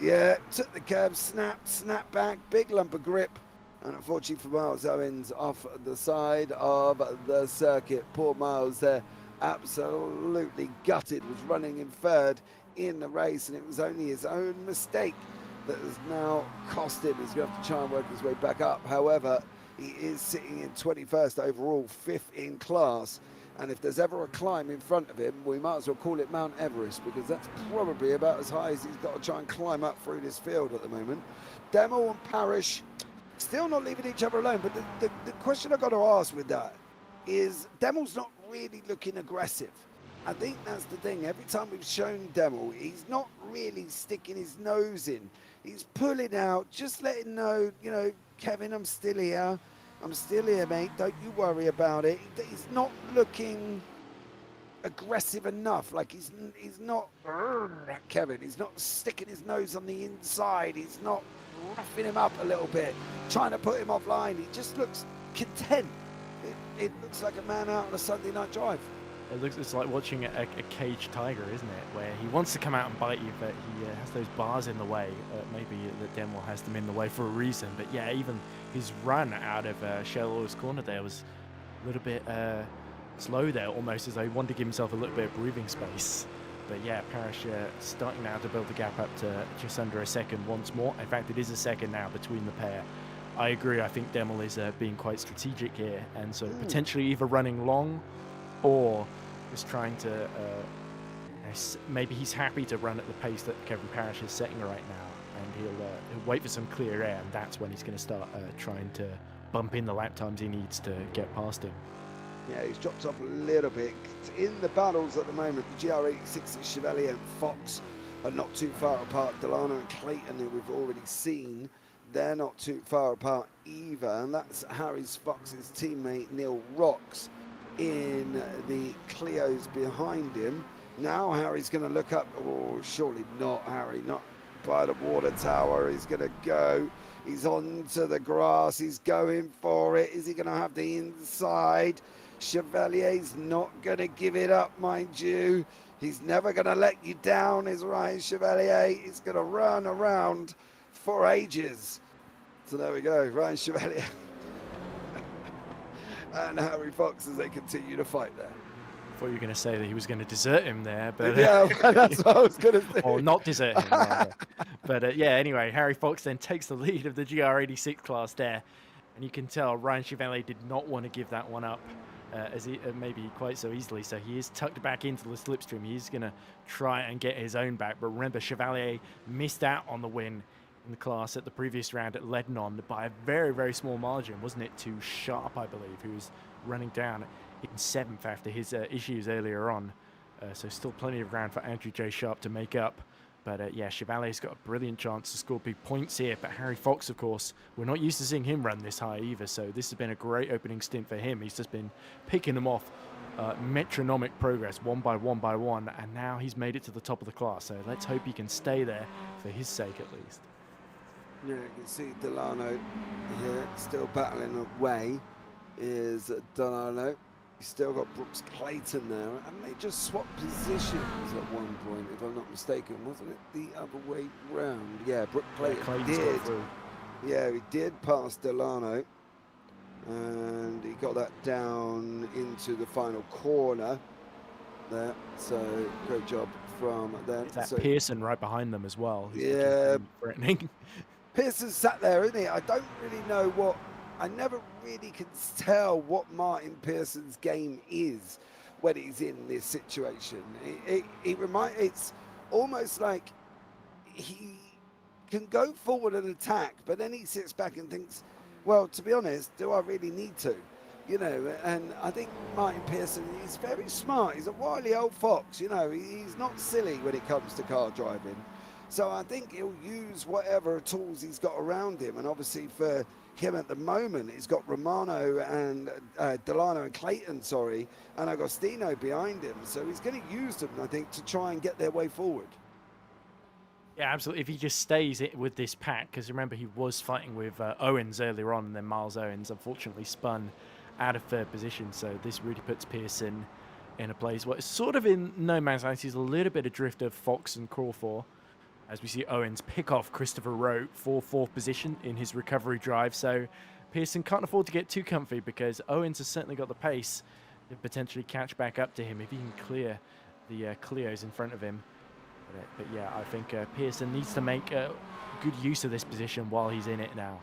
Yeah, took the curb, snap back, big lump of grip. And unfortunately for Miles Owens, off the side of the circuit. Poor Miles there, absolutely gutted, was running in third in the race, and it was only his own mistake that has now cost him. He's going to have to try and work his way back up. However, he is sitting in 21st overall, 5th in class. And if there's ever a climb in front of him, we might as well call it Mount Everest, because that's probably about as high as he's got to try and climb up through this field at the moment. Demmel and Parrish still not leaving each other alone. But the question I've got to ask with that is Demel's not really looking aggressive. I think that's the thing. Every time we've shown Demel, he's not really sticking his nose in. He's pulling out, just letting know, you know, Kevin, I'm still here. I'm still here, mate. Don't you worry about it. He's not looking aggressive enough. Like he's not Kevin. He's not sticking his nose on the inside. He's not roughing him up a little bit, trying to put him offline. He just looks content. It looks like a man out on a Sunday night drive. It's like watching a caged tiger, isn't it? Where he wants to come out and bite you, but he has those bars in the way. Maybe that Demel has them in the way for a reason. But yeah, even his run out of Shell Oil's corner there was a little bit slow there, almost as though he wanted to give himself a little bit of breathing space. But yeah, Parrish starting now to build the gap up to just under a second once more. In fact, it is a second now between the pair. I agree. I think Demel is being quite strategic here, and so potentially either running long or just trying to maybe he's happy to run at the pace that Kevin Parrish is setting right now, and he'll wait for some clear air, and that's when he's going to start trying to bump in the lap times he needs to get past him. Yeah, he's dropped off a little bit. In the battles at the moment, the GR86 Chevalier and Fox are not too far apart. Delano and Clayton, who we've already seen, they're not too far apart either, and that's Harry's Fox's teammate Neil Rocks in the Clios behind him. Now Harry's going to look up. Oh, surely not, Harry, not by the water tower. He's going to go. He's onto the grass. He's going for it. Is he going to have the inside? Chevalier's not going to give it up, mind you. He's never going to let you down, is Ryan Chevalier. He's going to run around for ages. So there we go, Ryan Chevalier and Harry Fox as they continue to fight there. I thought you were going to say that he was going to desert him there, but yeah, that's what I was going to say. Or not desert him, rather. But yeah, anyway, Harry Fox then takes the lead of the GR86 class there, and you can tell Ryan Chevalier did not want to give that one up, as he maybe quite so easily. So he is tucked back into the slipstream. He's going to try and get his own back. But remember, Chevalier missed out on the win in the class at the previous round at Lebanon by a very, very small margin, wasn't it, to Sharp, I believe, who was running down in 7th after his issues earlier on. So still plenty of ground for Andrew J. Sharp to make up. But yeah, Chevalier's got a brilliant chance to score big points here. But Harry Fox, of course, we're not used to seeing him run this high either. So this has been a great opening stint for him. He's just been picking them off. Metronomic progress, one by one, and now he's made it to the top of the class. So let's hope he can stay there for his sake at least. Yeah, you can see Delano here still battling away. Is Delano. He's still got Brooks Clayton there, and they just swapped positions at one point, if I'm not mistaken, wasn't it the other way round? Yeah, Brooks Clayton did. Yeah, he did pass Delano, and he got that down into the final corner there. So great job from them. That Pearson right behind them as well. Yeah, threatening. Pearson sat there, isn't he? I don't really know what. I never really can tell what Martin Pearson's game is when he's in this situation. It's almost like he can go forward and attack, but then he sits back and thinks, well, to be honest, do I really need to? You know, and I think Martin Pearson is very smart. He's a wily old fox, you know. He's not silly when it comes to car driving. So I think he'll use whatever tools he's got around him. And obviously for him at the moment, he's got Romano and Delano and Clayton, and Agostino behind him. So he's going to use them, I think, to try and get their way forward. Yeah, absolutely. If he just stays with this pack, because remember he was fighting with Owens earlier on, and then Miles Owens unfortunately spun out of third position. So this really puts Pearson in a place where it's sort of in no man's land. He's a little bit adrift of Fox and Crawford, as we see Owens pick off Christopher Rowe for fourth position in his recovery drive. So Pearson can't afford to get too comfy, because Owens has certainly got the pace to potentially catch back up to him if he can clear the Clios in front of him. But yeah, I think Pearson needs to make good use of this position while he's in it now,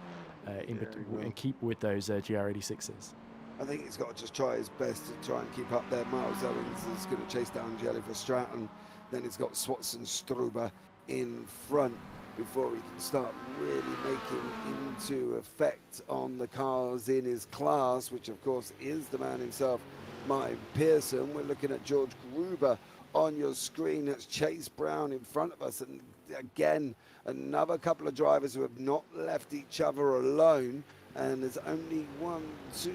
and keep with those GR86s. I think he's got to just try his best to try and keep up there. Miles Owens is going to chase down Jelly for Stratton. Then he's got Swatson Struber in front, before he can start really making into effect on the cars in his class, which of course is the man himself, Martin Pearson. We're looking at George Gruber on your screen. That's Chase Brown in front of us, and again another couple of drivers who have not left each other alone, and there's only 1, 2,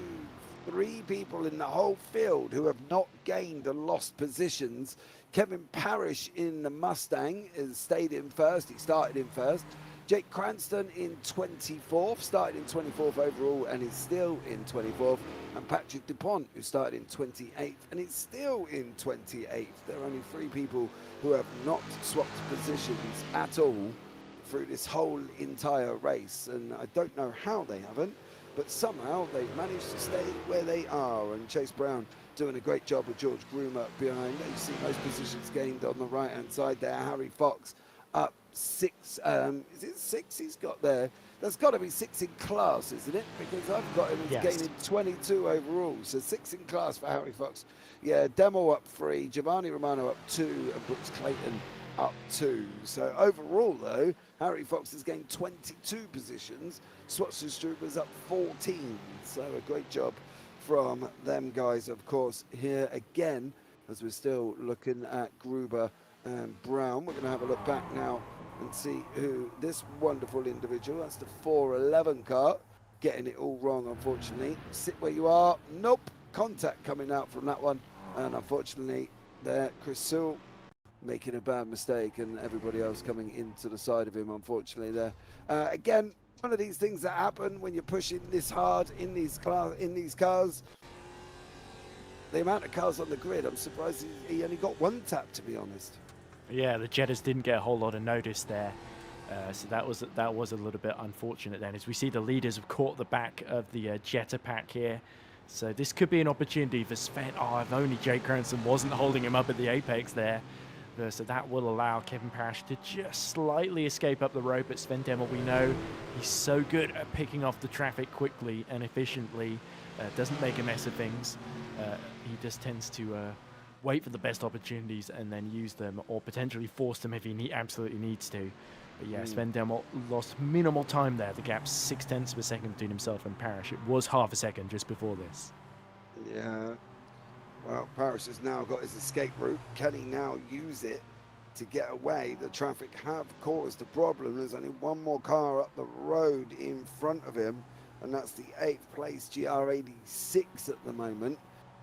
3 people in the whole field who have not gained or lost positions. Kevin Parrish in the Mustang has stayed in first. He started in first. Jake Cranston in 24th, started in 24th overall and is still in 24th. And Patrick DuPont, who started in 28th and is still in 28th. There are only 3 people who have not swapped positions at all through this whole entire race. And I don't know how they haven't, but somehow they've managed to stay where they are. And Chase Brown doing a great job with George Grumer behind. You see most positions gained on the right-hand side there. Harry Fox up 6. Is it 6 he's got there? That's got to be 6 in class, isn't it? Because I've got him as gaining 22 overall. So 6 in class for Harry Fox. Yeah, Demo up 3, Giovanni Romano up 2, and Brooks Clayton up 2. So overall, though, Harry Fox has gained 22 positions. Swatson Struber's up 14. So a great job from them guys, of course, here again, as we're still looking at Gruber and Brown. We're going to have a look back now and see who this wonderful individual, that's the 411 car, getting it all wrong, unfortunately. Sit where you are. Nope. Contact coming out from that one. And unfortunately, there, Chris Sewell making a bad mistake, and everybody else coming into the side of him, unfortunately, there. Again, one of these things that happen when you're pushing this hard in these cars. The amount of cars on the grid, I'm surprised he only got 1 tap, to be honest. Yeah, the Jettas didn't get a whole lot of notice there. So that was a little bit unfortunate then, as we see the leaders have caught the back of the Jetta pack here. So this could be an opportunity for Sven. Oh, if only Jake Cranston wasn't holding him up at the apex there. So that will allow Kevin Parrish to just slightly escape up the road. But Sven Demmel, we know he's so good at picking off the traffic quickly and efficiently. Doesn't make a mess of things. He just tends to wait for the best opportunities and then use them, or potentially force them if he absolutely needs to. But yeah, Sven Demmel lost minimal time there. The gap's 0.6 of a second between himself and Parrish. It was half a second just before this. Yeah. Well, Parrish has now got his escape route. Can he now use it to get away? The traffic have caused a problem. There's only 1 more car up the road in front of him, and that's the 8th place GR86 at the moment.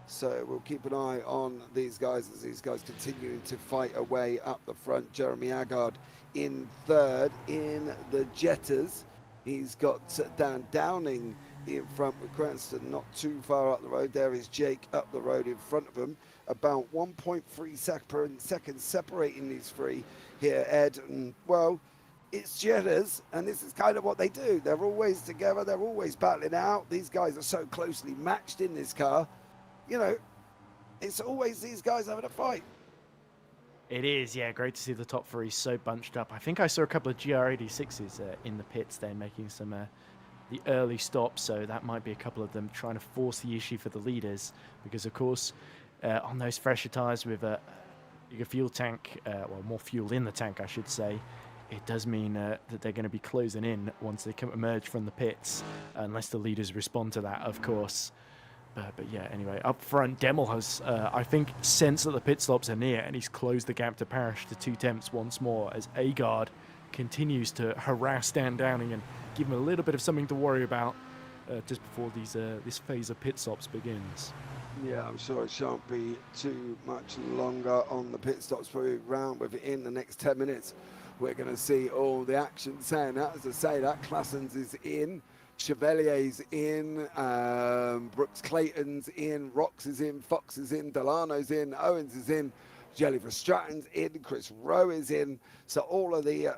So we'll keep an eye on these guys as these guys continuing to fight away up the front. Jeremy Agard in 3rd in the Jettas. He's got Dan Downing in front with Cranston not too far up the road. There is Jake up the road in front of him. About 1.3 seconds separating these 3 here, Ed. And, well, it's Jettas, and this is kind of what they do. They're always together. They're always battling out. These guys are so closely matched in this car. You know, it's always these guys having a fight. It is, yeah. Great to see the top 3 so bunched up. I think I saw a couple of GR86s in the pits there making some the early stops, so that might be a couple of them trying to force the issue for the leaders, because of course on those fresher tyres with a bigger fuel tank, well, more fuel in the tank I should say, it does mean that they're going to be closing in once they emerge from the pits, unless the leaders respond to that, of course. But yeah, anyway, up front, Demmel has, I think, sensed that the pit stops are near, and he's closed the gap to Parrish to 2 tenths once more, as Agard continues to harass Dan Downing and give him a little bit of something to worry about just before this phase of pit stops begins. Yeah, I'm sure it shan't be too much longer on the pit stops for round. Within the next 10 minutes, we're going to see all the action. Saying that, as I say that, Classens is in. Chevalier's in, Brooks Clayton's in, Rox is in, Fox is in, Delano's in, Owens is in, Jellifer Stratton's in, Chris Rowe is in. So all of the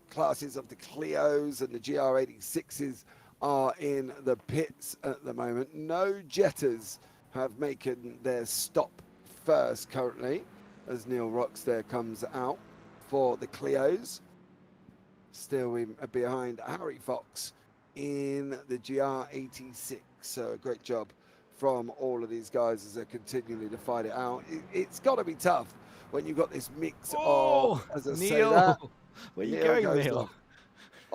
classes of the Clios and the GR86s are in the pits at the moment. No Jettas have making their stop first currently, as Neil Rox there comes out for the Clios. Still in, behind Harry Fox in the GR86. So a great job from all of these guys as they're continually to fight it out. It's got to be tough when you've got this mix of, as I say that, Where are you Neil going, goes Neil?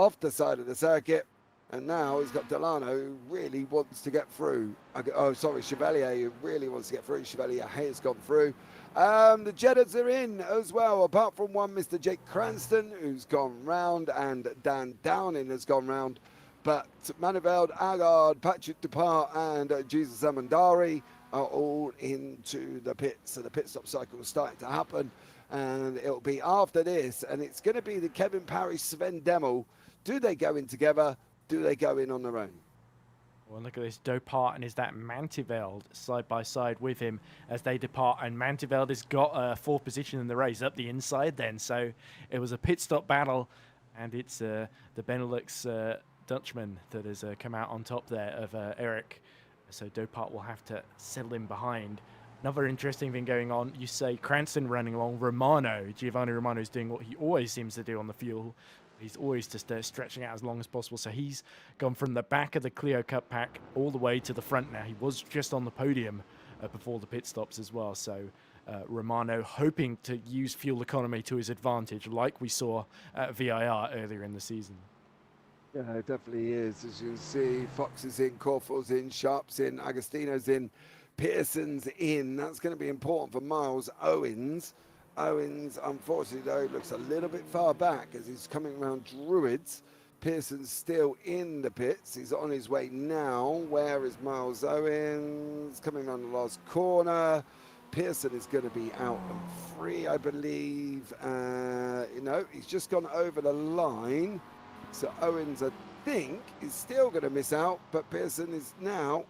off the side of the circuit, and now he's got Delano, who really wants to get through. Oh, sorry, Chevalier, who really wants to get through. Chevalier has gone through. The Jettas are in as well, apart from one Mr. Jake Cranston, who's gone round, and Dan Downing has gone round. But Maniveld, Agard, Patrick Dupart, and Jesus Amandari are all into the pits. So the pit stop cycle is starting to happen, and it'll be after this, and it's going to be the Kevin Parrish, Sven Demmel. Do they go in together? Do they go in on their own? Well, look at this. Dopart and is that Mantiveld side by side with him as they depart. And Mantiveld has got fourth position in the race up the inside then. So it was a pit stop battle. And it's the Benelux Dutchman that has come out on top there of Eric. So Dopart will have to settle in behind. Another interesting thing going on, you say Cranston running along. Giovanni Romano is doing what he always seems to do on the fuel. He's always just stretching out as long as possible. So he's gone from the back of the Clio Cup pack all the way to the front now. He was just on the podium before the pit stops as well. So Romano hoping to use fuel economy to his advantage, like we saw at VIR earlier in the season. Yeah, it definitely is. As you see, Fox is in, Corfell's in, Sharp's in, Agostino's in, Pearson's in. That's going to be important for Miles Owens. Owens, unfortunately, though, looks a little bit far back as he's coming around Druids. Pearson's still in the pits. He's on his way now. Where is Miles Owens? Coming around the last corner. Pearson is going to be out and free, I believe. He's just gone over the line. So Owens, I think, is still going to miss out, but Pearson is now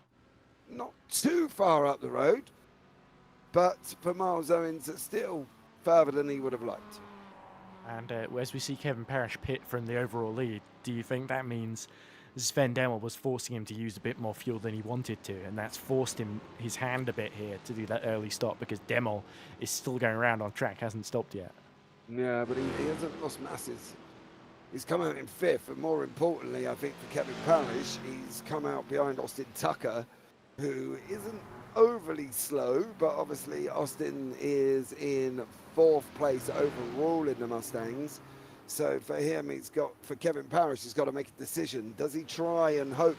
not too far up the road. But for Miles Owens, it's still further than he would have liked. And as we see Kevin Parrish pit from the overall lead, do you think that means Sven Demmel was forcing him to use a bit more fuel than he wanted to, and that's forced him his hand a bit here to do that early stop because Demmel is still going around on track, hasn't stopped yet? Yeah, but he hasn't lost masses. He's come out in fifth, and more importantly, I think for Kevin Parrish, he's come out behind Austin Tucker, who isn't overly slow, but obviously Austin is in fourth place overall in the Mustangs. So for him, for Kevin Parrish, he's got to make a decision. Does he try and hope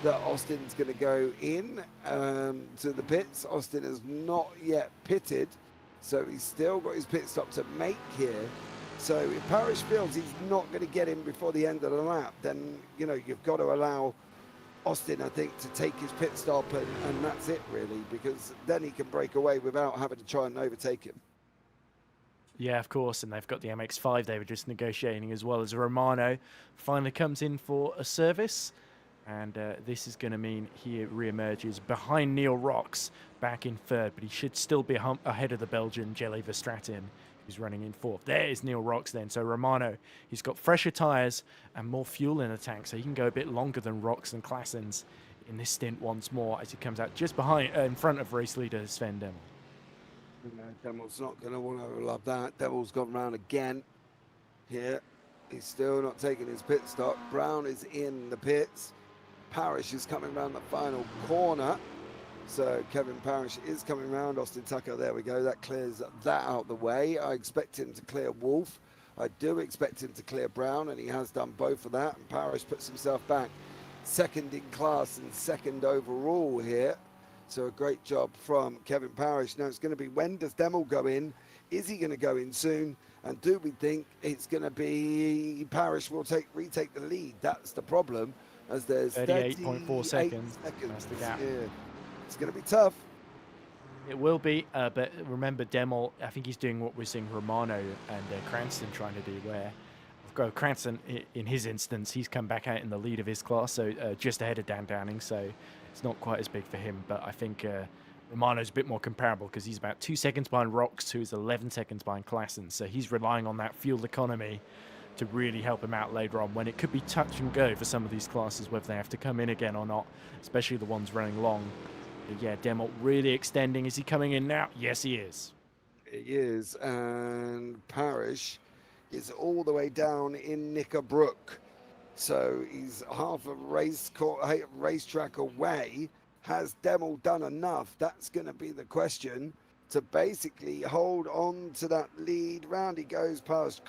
that Austin's going to go in to the pits? Austin has not yet pitted, so he's still got his pit stop to make here. So if Parrish feels he's not going to get in before the end of the lap, then, you've got to allow Austin, I think, to take his pit stop, and that's it, really, because then he can break away without having to try and overtake him. Yeah, of course, and they've got the MX-5 they were just negotiating, as well as Romano finally comes in for a service. And this is going to mean he re-emerges behind Neil Rocks, back in third, but he should still be ahead of the Belgian Jelle Verstraeten, who's running in fourth. There is Neil Rocks then. So Romano, he's got fresher tyres and more fuel in the tank, so he can go a bit longer than Rocks and Claessens in this stint once more as he comes out just behind, in front of race leader Sven Demmel. Demmel's not going to want to love that. Demmel's gone round again here. He's still not taking his pit stop. Brown is in the pits. Parrish is coming around the final corner. So Kevin Parrish is coming round. Austin Tucker, there we go. That clears that out the way. I expect him to clear Wolf. I do expect him to clear Brown, and he has done both of that. And Parrish puts himself back second in class and second overall here. So a great job from Kevin Parrish. Now it's going to be, when does Demmel go in? Is he going to go in soon? And do we think it's going to be Parrish will retake the lead? That's the problem, as there's 38.4 seconds. That's the gap. Yeah. It's going to be tough. It will be, but remember Demmel, I think he's doing what we're seeing Romano and Cranston trying to do, where Cranston, in his instance, he's come back out in the lead of his class, so just ahead of Dan Downing, so it's not quite as big for him, but I think Romano's a bit more comparable because he's about 2 seconds behind Rocks, who is 11 seconds behind Claessens, so he's relying on that fuel economy to really help him out later on when it could be touch and go for some of these classes, whether they have to come in again or not, especially the ones running long. But yeah, Demmel really extending. Is he coming in now? Yes, he is. He is, and Parrish is all the way down in Knickerbrook. So he's half a racetrack away. Has Demmel done enough? That's going to be the question to basically hold on to that lead. Round he goes past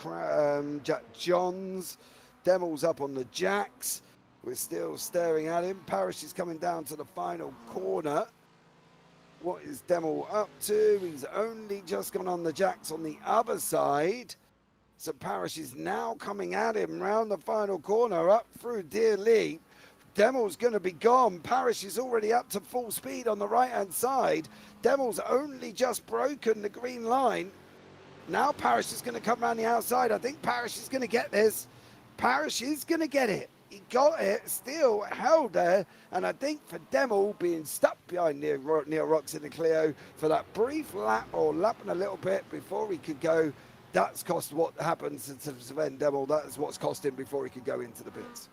Jack Johns. Demel's up on the jacks. We're still staring at him. Parrish is coming down to the final corner. What is Demel up to? He's only just gone on the jacks on the other side. So Parrish is now coming at him round the final corner, up through Deer Lee. Demel's going to be gone. Parrish is already up to full speed on the right-hand side. Demel's only just broken the green line. Now Parrish is going to come around the outside. I think Parrish is going to get this. Parrish is going to get it. He got it, still held there, and I think for Demel being stuck behind Neil Rocks in the Clio for that brief lap, or lapping a little bit before he could go, that's cost what happens to Sven Demel. That's what's cost him before he could go into the pits.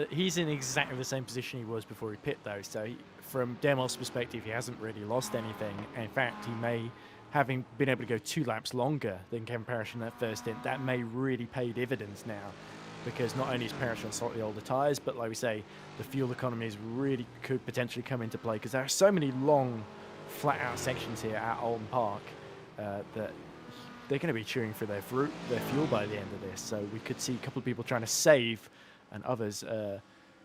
He's in exactly the same position he was before he pit, though, so from Demel's perspective, he hasn't really lost anything. In fact, he may, having been able to go 2 laps longer than Kevin Parrish in that first stint, that may really pay dividends now. Because not only is Parrish on slightly older tyres, but like we say, the fuel economy really could potentially come into play because there are so many long, flat-out sections here at Oulton Park that they're going to be chewing through their fuel by the end of this. So we could see a couple of people trying to save, and others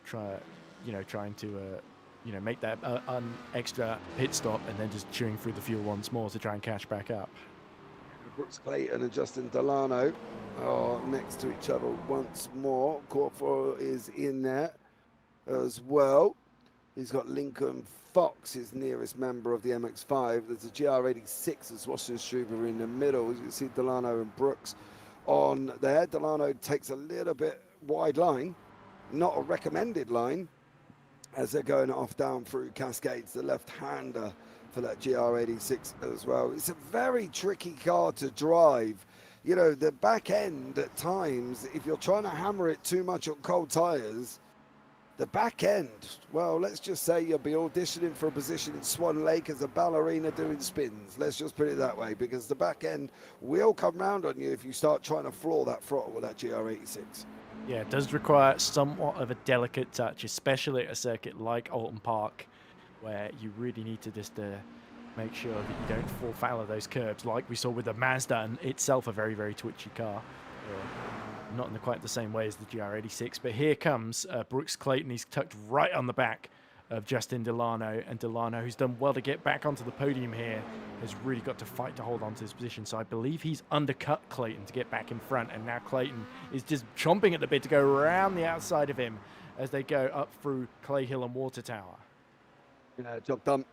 trying to make that an extra pit stop and then just chewing through the fuel once more to try and catch back up. Brooks Clayton and Justin Delano are next to each other once more. Corfor is in there as well. He's got Lincoln Fox, his nearest member of the MX-5. There's a GR86 as Wasserstruber in the middle. As you can see Delano and Brooks on there. Delano takes a little bit wide line, not a recommended line, as they're going off down through Cascades, the left-hander for that GR86 as well. It's a very tricky car to drive. You know, the back end at times, if you're trying to hammer it too much on cold tyres, the back end, well, let's just say you'll be auditioning for a position in Swan Lake as a ballerina doing spins. Let's just put it that way, because the back end will come round on you if you start trying to floor that throttle with that GR86. Yeah, it does require somewhat of a delicate touch, especially at a circuit like Oulton Park, where you really need to just make sure that you don't fall foul of those curbs, like we saw with the Mazda, and itself a very, very twitchy car. Not in quite the same way as the GR86, but here comes Brooks Clayton. He's tucked right on the back of Justin Delano, and Delano, who's done well to get back onto the podium here, has really got to fight to hold on to his position. So I believe he's undercut Clayton to get back in front, and now Clayton is just chomping at the bit to go around the outside of him as they go up through Clay Hill and Water Tower. Job done.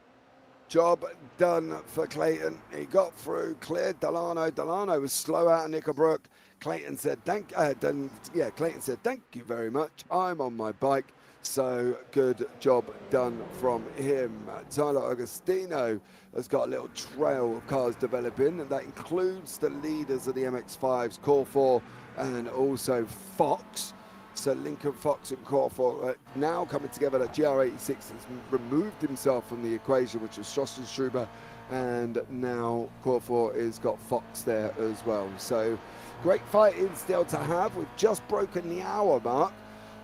Job done for Clayton. He got through, cleared Delano. Delano was slow out of Nickelbrook. Clayton said, Clayton said, thank you very much. I'm on my bike. So good job done from him. Tyler Agostino has got a little trail of cars developing, and that includes the leaders of the MX-5s, Corfor and also Fox. So Lincoln Fox and Corfor now coming together. That GR86 has removed himself from the equation, which was Schossenstruber, and now Corfor has got Fox there as well. So great fighting still to have. We've just broken the hour mark.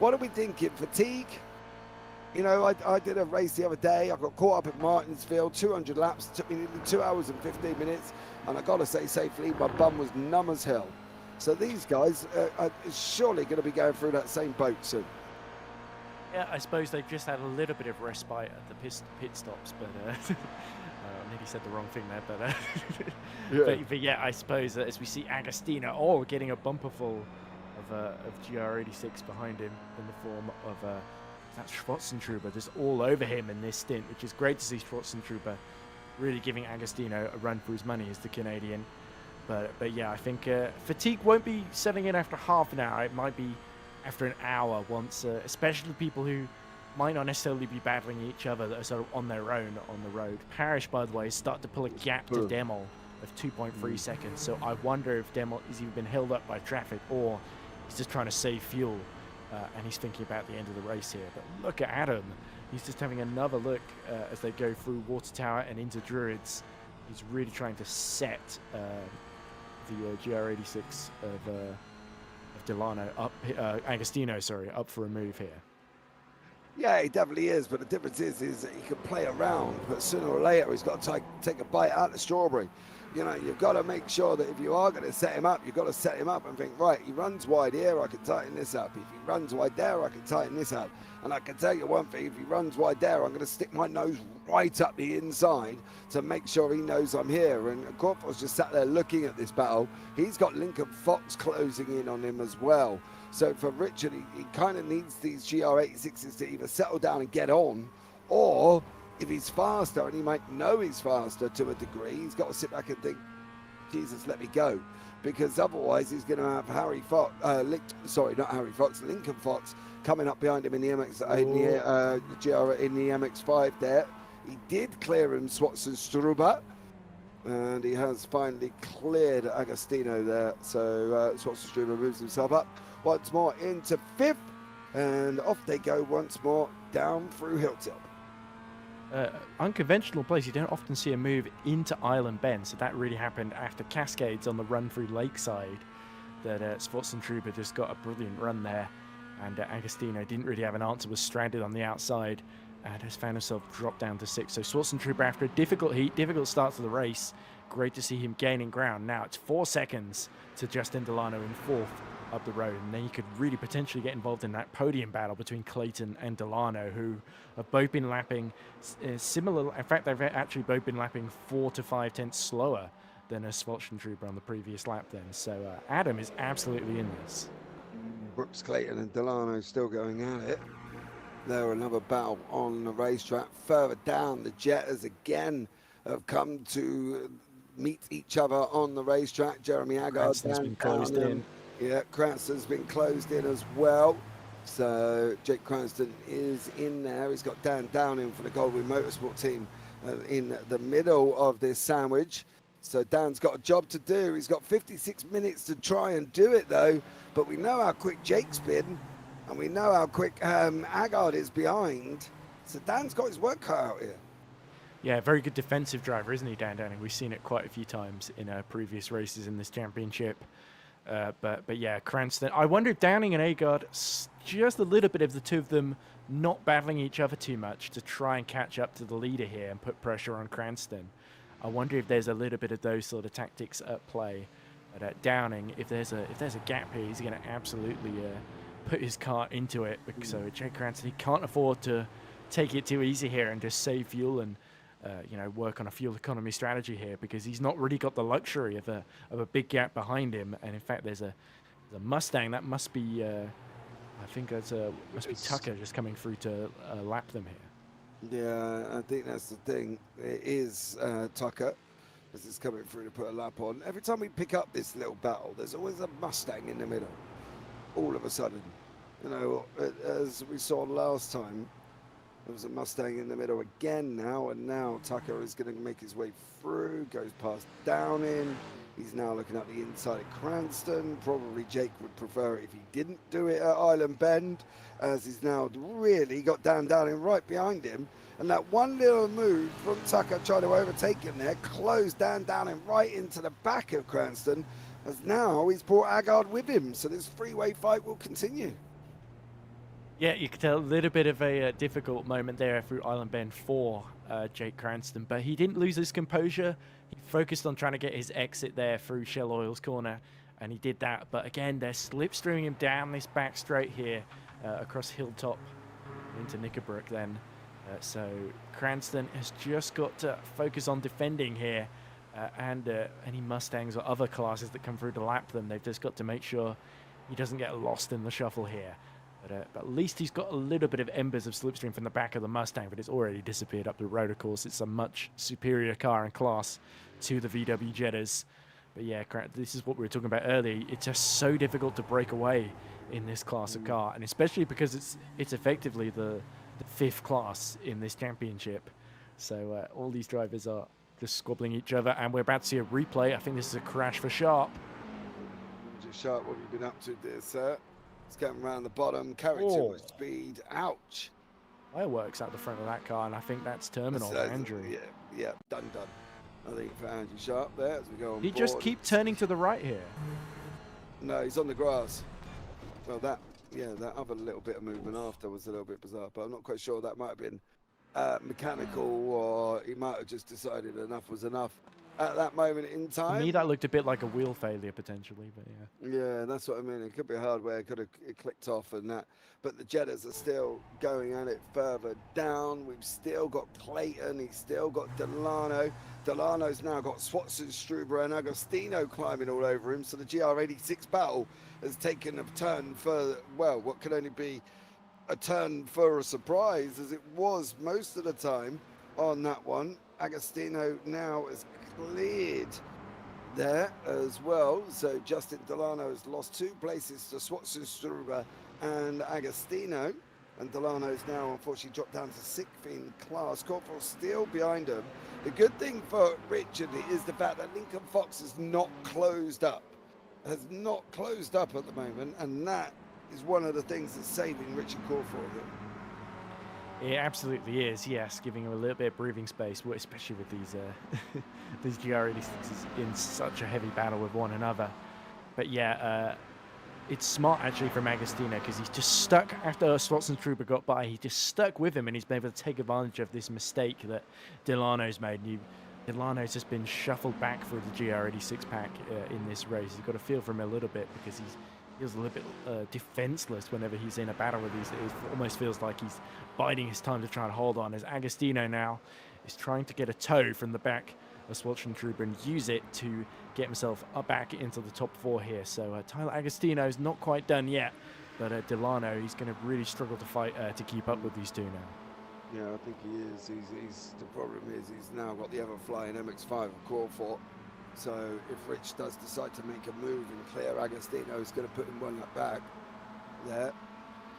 What are we thinking? Fatigue? You know, I did a race the other day. I got caught up at Martinsfield, 200 laps. It took me nearly 2 hours and 15 minutes. And I got to say safely, my bum was numb as hell. So these guys are surely going to be going through that same boat soon. Yeah, I suppose they've just had a little bit of respite at the pit stops, but I nearly said the wrong thing there. But, but yeah, I suppose that as we see Agostino, getting a bumper full of GR86 behind him in the form of that Schwarzentrooper just all over him in this stint, which is great to see Schwarzentrooper really giving Agostino a run for his money as the Canadian. But yeah, I think fatigue won't be setting in after half an hour. It might be after an hour once, especially people who might not necessarily be battling each other that are sort of on their own on the road. Parrish, by the way, is starting to pull a gap to Demel of 2.3 seconds. So I wonder if Demel has either been held up by traffic or he's just trying to save fuel and he's thinking about the end of the race here. But look at Adam. He's just having another look as they go through Water Tower and into Druids. He's really trying to set the GR86 of Delano up, Agostino, sorry, up for a move here. Yeah, he definitely is, but the difference is that he can play around, but sooner or later he's got to take a bite out of the strawberry. You know, you've got to make sure that if you are going to set him up, you've got to set him up and think, right, he runs wide here, I can tighten this up. If he runs wide there, I can tighten this up. And I can tell you one thing, if he runs wide there, I'm going to stick my nose right up the inside to make sure he knows I'm here. And Corporal's just sat there looking at this battle. He's got Lincoln Fox closing in on him as well. So for Richard, he kind of needs these GR86s to either settle down and get on, or if he's faster, and he might know he's faster to a degree, he's got to sit back and think, Jesus, let me go. Because otherwise he's going to have Lincoln Fox coming up behind him in the MX-5 there. He did clear him, Schwarzenstruber, and he has finally cleared Agostino there. So Schwarzenstruber moves himself up once more into 5th, and off they go once more down through Hilltop. Unconventional place. You don't often see a move into Island Bend, so that really happened after Cascades on the run through Lakeside. That Schwarzenstruber just got a brilliant run there, and Agostino didn't really have an answer, was stranded on the outside and has found himself dropped down to 6th. So Schwarzenstruber, after a difficult heat, difficult start to the race, great to see him gaining ground. Now it's 4 seconds to Justin Delano in 4th up the road, and then you could really potentially get involved in that podium battle between Clayton and Delano, who have both been lapping similar. In fact, they've actually both been lapping 4 to 5 tenths slower than a Schwarzenstruber on the previous lap then. So Adam is absolutely in this. Brooks, Clayton and Delano still going at it. There another battle on the racetrack. Further down, the Jettas again have come to meet each other on the racetrack. Jeremy Aggard has been closed in. Yeah, Cranston's been closed in as well. So Jake Cranston is in there. He's got Dan Downing for the Goldwyn Motorsport team in the middle of this sandwich. So Dan's got a job to do. He's got 56 minutes to try and do it though. But we know how quick Jake's been, and we know how quick Aggard is behind. So Dan's got his work cut out here. Yeah, very good defensive driver, isn't he, Dan Downing? We've seen it quite a few times in previous races in this championship. But yeah, Cranston. I wonder if Downing and Aggard, just a little bit of the two of them not battling each other too much to try and catch up to the leader here and put pressure on Cranston. I wonder if there's a little bit of those sort of tactics at play. But Downing, if there's a gap here, he's going to absolutely put his car into it. So Jake Cranston, he can't afford to take it too easy here and just save fuel and work on a fuel economy strategy here, because he's not really got the luxury of a big gap behind him. And in fact, there's a Mustang that must be I think that's must be Tucker just coming through to lap them here. Yeah, I think that's the thing. It is Tucker, as it's coming through to put a lap on. Every time we pick up this little battle, there's always a Mustang in the middle. All of a sudden, as we saw last time. There was a Mustang in the middle again now, and now Tucker is going to make his way through, goes past Downing. He's now looking at the inside of Cranston. Probably Jake would prefer it if he didn't do it at Island Bend, as he's now really got Dan Downing right behind him. And that one little move from Tucker trying to overtake him there closed Dan Downing right into the back of Cranston, as now he's brought Aggard with him. So this three-way fight will continue. Yeah, you could tell a little bit of a difficult moment there through Island Bend for Jake Cranston, but he didn't lose his composure. He focused on trying to get his exit there through Shell Oil's corner, and he did that. But again, they're slipstreaming him down this back straight here across Hilltop into Knickerbrook then. So Cranston has just got to focus on defending here, and any Mustangs or other classes that come through to lap them, they've just got to make sure he doesn't get lost in the shuffle here. But at least he's got a little bit of embers of slipstream from the back of the Mustang, but it's already disappeared up the road, of course. It's a much superior car and class to the VW Jettas. But yeah, this is what we were talking about earlier. It's just so difficult to break away in this class of car, and especially because it's effectively the fifth class in this championship. So all these drivers are just squabbling each other, and we're about to see a replay. I think this is a crash for Sharp. Sharp, what have you been up to, dear sir? It's going around the bottom, carried too much speed. Ouch. Fireworks out the front of that car, and I think that's terminal for Andrew. Yeah, done. I think for Andrew Sharp there as we go on Just keep turning to the right here. No, he's on the grass. Well, that yeah, that other little bit of movement after was a little bit bizarre, but I'm not quite sure. That might have been mechanical, or he might have just decided enough was enough at that moment in To time. me, that looked a bit like a wheel failure potentially, but yeah. Yeah, that's what I mean. It could be hardware, it clicked off and that. But the Jettas are still going at it further down. We've still got Clayton. He's still got Delano. Delano's now got Swatson, Struber, and Agostino climbing all over him. So the GR86 battle has taken a turn for, well, what could only be a turn for a surprise, as it was most of the time on that one. Agostino now has cleared there as well. So Justin Delano has lost 2 places to Swatson, Struber, and Agostino. And Delano's now unfortunately dropped down to 6th in class. Corporal still behind him. The good thing for Richard is the fact that Lincoln Fox has not closed up. Has not closed up at the moment, and that is one of the things that's saving Richard Corporal here. It absolutely is, yes, giving him a little bit of breathing space, especially with these these GR86s in such a heavy battle with one another. But yeah, it's smart actually from Agostino, because he's just stuck after Swatson Trooper got by. He's just stuck with him, and he's been able to take advantage of this mistake that Delano's made. Delano's just been shuffled back for the GR86 pack in this race. You've got to feel for him a little bit, because he feels a little bit defenseless whenever he's in a battle with these. It almost feels like he's biding his time to try and hold on, as Agostino now is trying to get a tow from the back of Swatson Trooper and use it to get himself back into the top 4 here. So Tyler Agostino is not quite done yet, but Delano, he's going to really struggle to fight to keep up with these two now. Yeah, I think he is. The problem is he's now got the ever flying MX-5 of Crawford. So if Rich does decide to make a move and clear, Agostino is going to put him 1 lap back there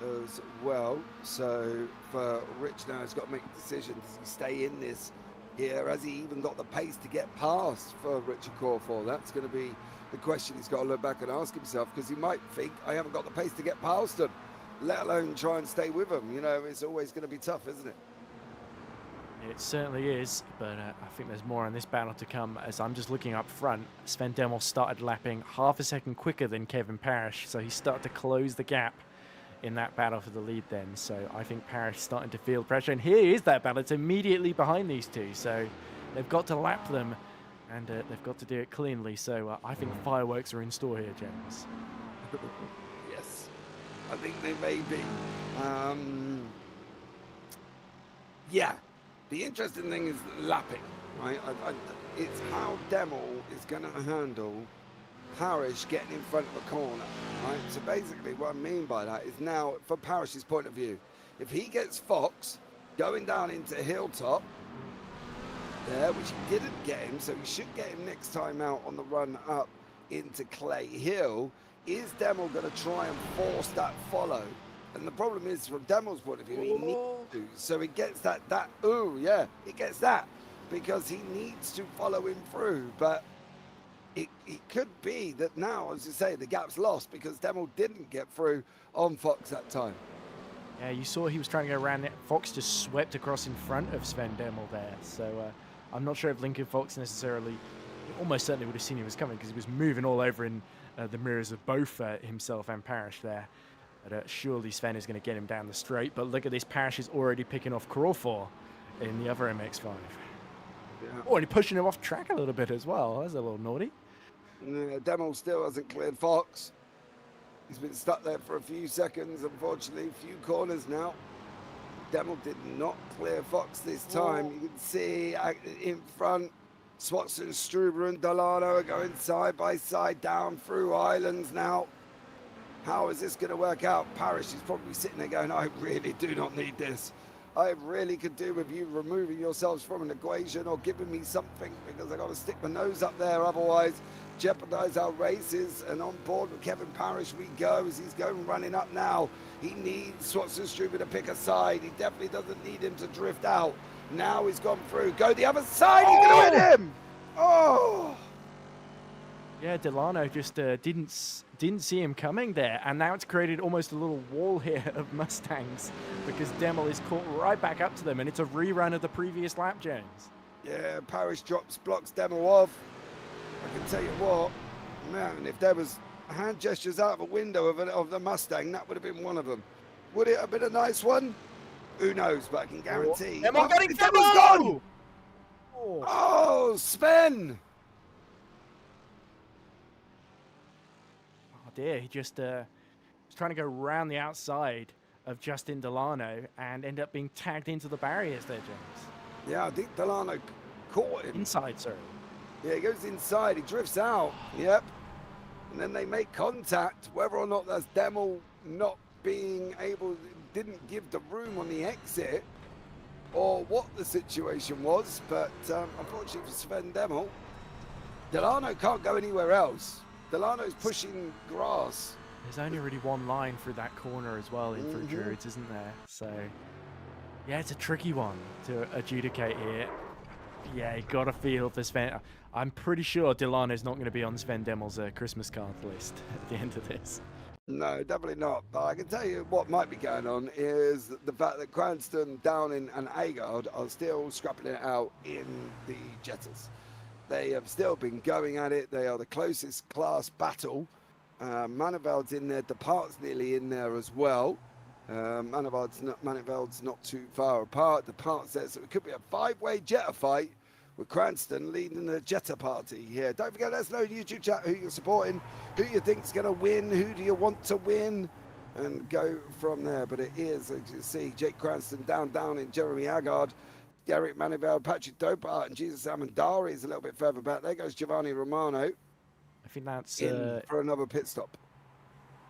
as well. So for Rich now, he's got to make a decision. Does he stay in this here? Has he even got the pace to get past for Richard Crawford? That's going to be the question he's got to look back and ask himself, because he might think, I haven't got the pace to get past him, let alone try and stay with him. You know, it's always going to be tough, isn't it? It certainly is, but I think there's more on this battle to come. As I'm just looking up front, Sven Demel started lapping half a second quicker than Kevin Parrish, so he started to close the gap in that battle for the lead then. So I think Parrish starting to feel pressure, and here is that battle. It's immediately behind these two, so they've got to lap them, and they've got to do it cleanly. So I think fireworks are in store here, James. Yes, I think they may be. Yeah. The interesting thing is lapping, right? It's how Demel is going to handle Parrish getting in front of a corner, right? So basically what I mean by that is, now from Parrish's point of view, if he gets Fox going down into Hilltop there, which he didn't get him, so he should get him next time out on the run up into Clay Hill, is Demel going to try and force that follow? And the problem is, from Demel's point of view, he needs to. So he gets he gets that, because he needs to follow him through. But it could be that now, as you say, the gap's lost because Demel didn't get through on Fox that time. Yeah, you saw he was trying to go around it. Fox just swept across in front of Sven Demel there. So I'm not sure if Lincoln Fox necessarily, almost certainly would have seen he was coming, because he was moving all over in the mirrors of both himself and Parrish there. But surely Sven is going to get him down the straight. But look at this, Parrish is already picking off Crawford in the other MX-5. Yeah. Already pushing him off track a little bit as well. That's a little naughty. Demel still hasn't cleared Fox. He's been stuck there for a few seconds, unfortunately. A few corners now. Demel did not clear Fox this time. You can see in front, Swatson, Struber and Delano are going side by side down through islands now. How is this going to work out? Parrish is probably sitting there going, I really do not need this. I really could do with you removing yourselves from an equation or giving me something, because I've got to stick my nose up there, otherwise jeopardize our races. And on board with Kevin Parrish we go, as he's going running up now. He needs Swatson Struber to pick a side. He definitely doesn't need him to drift out. Now he's gone through. Go the other side. He's going to hit him. Oh! Yeah, Delano just didn't see him coming there, and now it's created almost a little wall here of Mustangs, because Demel is caught right back up to them, and it's a rerun of the previous lap, James. Yeah, Parrish blocks Demel off. I can tell you what, man, if there was hand gestures out of a window of the Mustang, that would have been one of them. Would it have been a nice one? Who knows, but I can guarantee. Demo getting the demo's gone! Oh. Oh, Sven! Oh dear, he just was trying to go round the outside of Justin Delano and end up being tagged into the barriers there, James. Yeah, I think Delano caught him. Inside, sorry. Yeah, he goes inside, he drifts out, yep. And then they make contact, whether or not that's Demel not being able, didn't give the room on the exit, or what the situation was, but unfortunately for Sven Demel, Delano can't go anywhere else. Delano's pushing grass. There's only really one line through that corner as well in through Druids, isn't there? So, yeah, it's a tricky one to adjudicate here. Yeah, you got to feel for Sven. I'm pretty sure Delano's not going to be on Sven Demel's Christmas card list at the end of this. No, definitely not. But I can tell you what might be going on is the fact that Cranston, Downing and Agard are still scrapping it out in the Jettas. They have still been going at it. They are the closest class battle. Maniveld's in there, Depart's nearly in there as well. Maniveld's not too far apart. Depart's there, so it could be a 5-way Jetta fight with Cranston leading the Jetta party here. Don't forget, let us know in YouTube chat who you're supporting, who you think's going to win, who do you want to win, and go from there. But it is, as you see, Jake Cranston, Downing, Jeremy Agard, Derek Maniveld, Patrick Dopart, and Jesus Amandari is a little bit further back. There goes Giovanni Romano. I think that's in for another pit stop.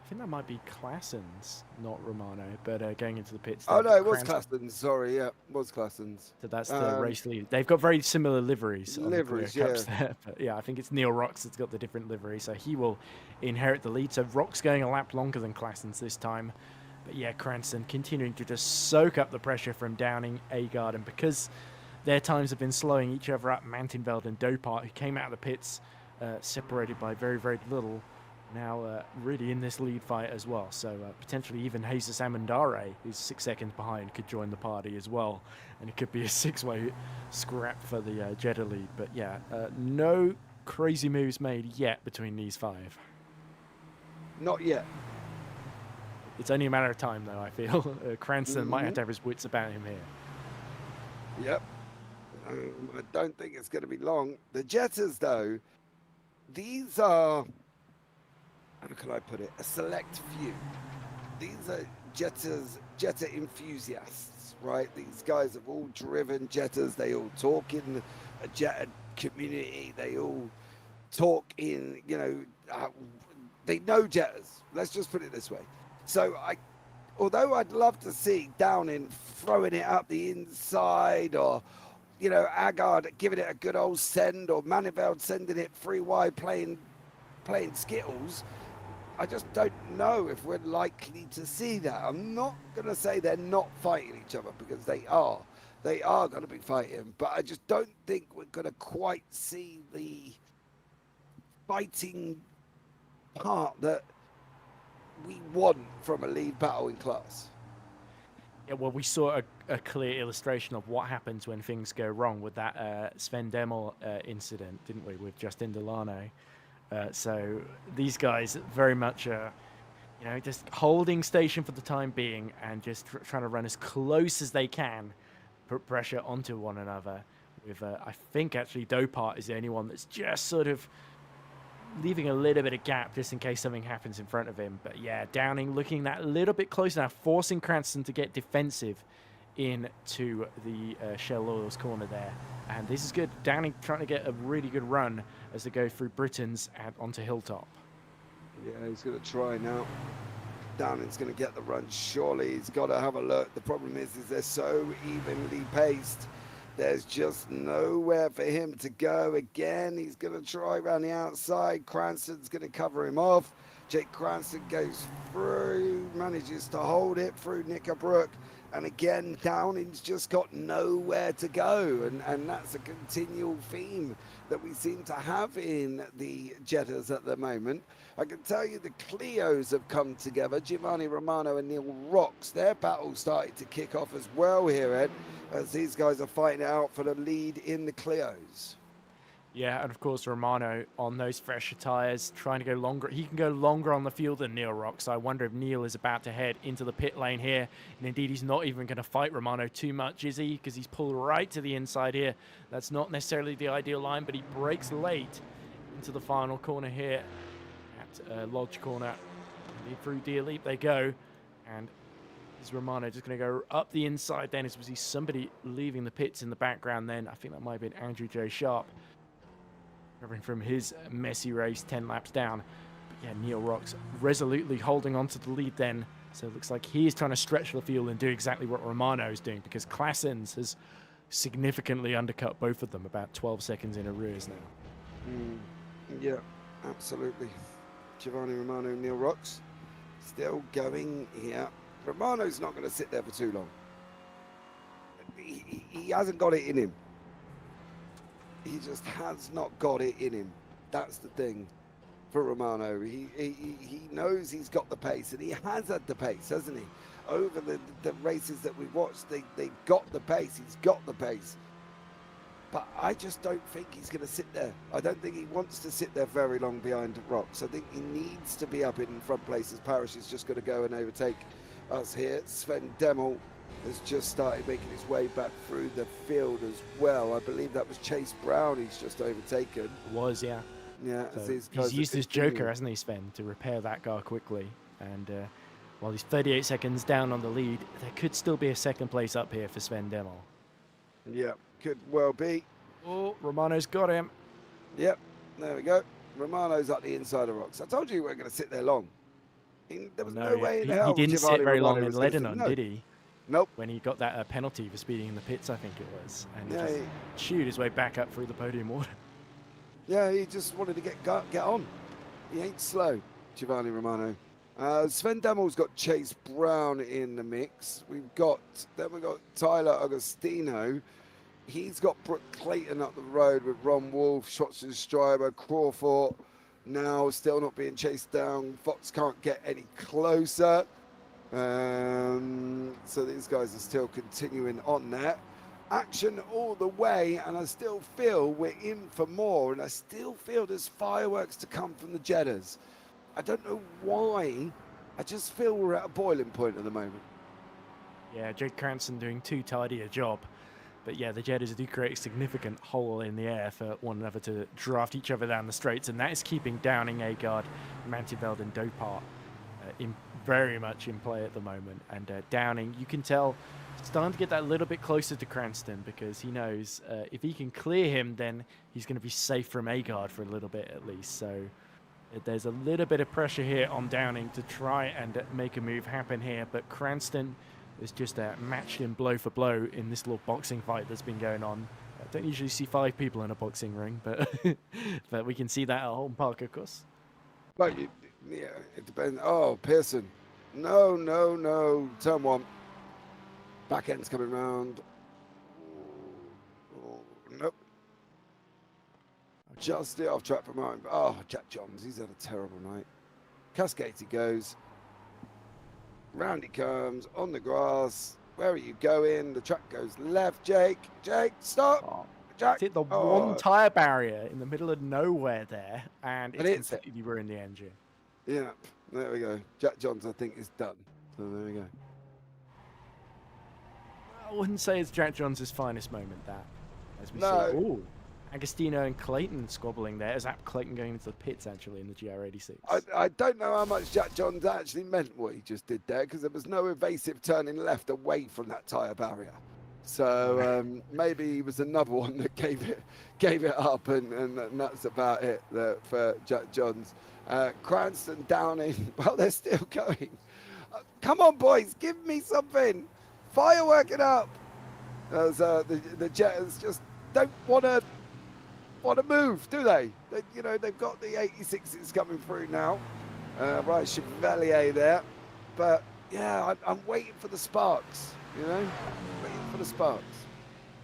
I think that might be Claessen's, not Romano, but going into the pits. Oh no, it was Claessen's. Sorry, yeah, it was Claessen's. So that's the race lead. They've got very similar liveries. Liveries, on the Cups there. But yeah, I think it's Neil Rocks that's got the different livery, so he will inherit the lead. So Rocks going a lap longer than Claessen's this time. But yeah, Cranston continuing to just soak up the pressure from Downing, Agard, and because their times have been slowing each other up, Mantenveld and Dopart, who came out of the pits separated by very, very little, now really in this lead fight as well. So potentially even Jesus Amandare, who's 6 seconds behind, could join the party as well. And it could be a 6-way scrap for the Jetta lead. But yeah, no crazy moves made yet between these 5. Not yet. It's only a matter of time, though, I feel. Cranston might have to have his wits about him here. Yep. I don't think it's going to be long. The Jettas, though, these are, how can I put it, a select few. These are Jetta enthusiasts, right? These guys have all driven Jettas. They all talk in a Jetta community. They all talk in, you know, they know Jettas. Let's just put it this way. So although I'd love to see Downing throwing it up the inside, or, you know, Agard giving it a good old send, or Maniveld sending it 3 wide playing Skittles, I just don't know if we're likely to see that. I'm not going to say they're not fighting each other, because they are. They are going to be fighting, but I just don't think we're going to quite see the fighting part that we want from a lead battle in class. Yeah, well, we saw a clear illustration of what happens when things go wrong with that Sven Demel incident, didn't we, with Justin Delano? So these guys very much, you know, just holding station for the time being and just trying to run as close as they can, put pressure onto one another. With I think actually Dopart is the only one that's just sort of leaving a little bit of gap just in case something happens in front of him. But yeah, Downing looking that little bit closer now, forcing Cranston to get defensive into the Shell Oils corner there. And this is good. Downing trying to get a really good run as they go through Britain's and onto Hilltop. Yeah, he's going to try now. Downing's going to get the run, surely. He's got to have a look. The problem is they're so evenly paced. There's just nowhere for him to go. Again, he's going to try around the outside. Cranston's going to cover him off. Jake Cranston goes through, manages to hold it through Knickerbrook. And again, Downing's just got nowhere to go. And that's a continual theme that we seem to have in the Jettas at the moment. I can tell you the Clios have come together. Giovanni Romano and Neil Rocks, their battle started to kick off as well here, Ed, as these guys are fighting out for the lead in the Clios. Yeah, and of course Romano on those fresher tyres, trying to go longer. He can go longer on the field than Neil Rock, so I wonder if Neil is about to head into the pit lane here. And indeed, he's not even going to fight Romano too much, is he? Because he's pulled right to the inside here. That's not necessarily the ideal line, but he breaks late into the final corner here at Lodge Corner. And through Deer Leap they go, and is Romano just going to go up the inside then? As we see somebody leaving the pits in the background then. I think that might have been Andrew J. Sharp, recovering from his messy race 10 laps down. But yeah, Neil Rock's resolutely holding on to the lead then. So it looks like he is trying to stretch the field and do exactly what Romano is doing, because Claessens has significantly undercut both of them, about 12 seconds in arrears now. Yeah, absolutely. Giovanni Romano, Neil Rocks still going here. Romano's not going to sit there for too long. He hasn't got it in him. He just has not got it in him. That's the thing for Romano. He knows he's got the pace, and he has had the pace, hasn't he? Over the races that we've watched, they got the pace. He's got the pace. But I just don't think he's going to sit there. I don't think he wants to sit there very long behind Rocks. I think he needs to be up in front places. Parrish is just going to go and overtake us here. Sven Demel has just started making his way back through the field as well. I believe that was Chase Brown he's just overtaken. It was, yeah. Yeah. So he's used his joker, hasn't he, Sven, to repair that car quickly. And while he's 38 seconds down on the lead, there could still be a second place up here for Sven Demel. Yeah, could well be. Oh, Romano's got him. Yep, there we go. Romano's up the inside of Rocks. I told you we weren't going to sit there long. There was no way in hell. He didn't sit very long in Lebanon, no. did he? Nope. When he got that penalty for speeding in the pits, I think it was. And Yeah, he just chewed his way back up through the podium order. Yeah, he just wanted to get on. He ain't slow, Giovanni Romano. Sven Demel's got Chase Brown in the mix. We've got Tyler Agostino. He's got Brooke Clayton up the road with Ron Wolf, Schwarzenstreiber, Crawford. Now still not being chased down. Fox can't get any closer. So these guys are still continuing on there. Action all the way, and I still feel we're in for more, and I still feel there's fireworks to come from the Jettas. I don't know why. I just feel we're at a boiling point at the moment. Yeah, Jake Cranston doing too tidy a job. But yeah, the Jettas do create a significant hole in the air for one another to draft each other down the straights, and that is keeping Downing, Agard, Mantiveld and Dopart very much in play at the moment. And Downing, you can tell, starting to get that little bit closer to Cranston, because he knows if he can clear him, then he's going to be safe from Agard for a little bit at least. So there's a little bit of pressure here on Downing to try and make a move happen here, but Cranston is just matched him blow for blow in this little boxing fight that's been going on. I don't usually see 5 people in a boxing ring, but but we can see that at Oulton Park, of course. But yeah, it depends. Oh, Pearson. No. Turn 1. Back end's coming round. Oh, nope. Just off track from mine. Oh, Jack Johns, he's had a terrible night. Cascades he goes. Round he comes, on the grass. Where are you going? The track goes left, Jake. Jake, stop. Oh, Jack. Hit the one tyre barrier in the middle of nowhere there, and it's completely ruined the engine. Yeah, there we go. Jack Johns, I think, is done. So there we go. I wouldn't say it's Jack Johns' finest moment, that. As we see. Ooh. Agostino and Clayton squabbling there. Is that Clayton going into the pits, actually, in the GR86? I don't know how much Jack Johns actually meant what he just did there, because there was no evasive turning left away from that tyre barrier. So maybe he was another one that gave it up, and that's about it for Jack Johns. Cranston, Downing, well, they're still going. Come on, boys, give me something. Firework it up. As the Jettas just don't want to move, do they? They've got the 86s coming through now. Right, Chevalier there. But yeah, I'm waiting for the sparks. Waiting for the sparks.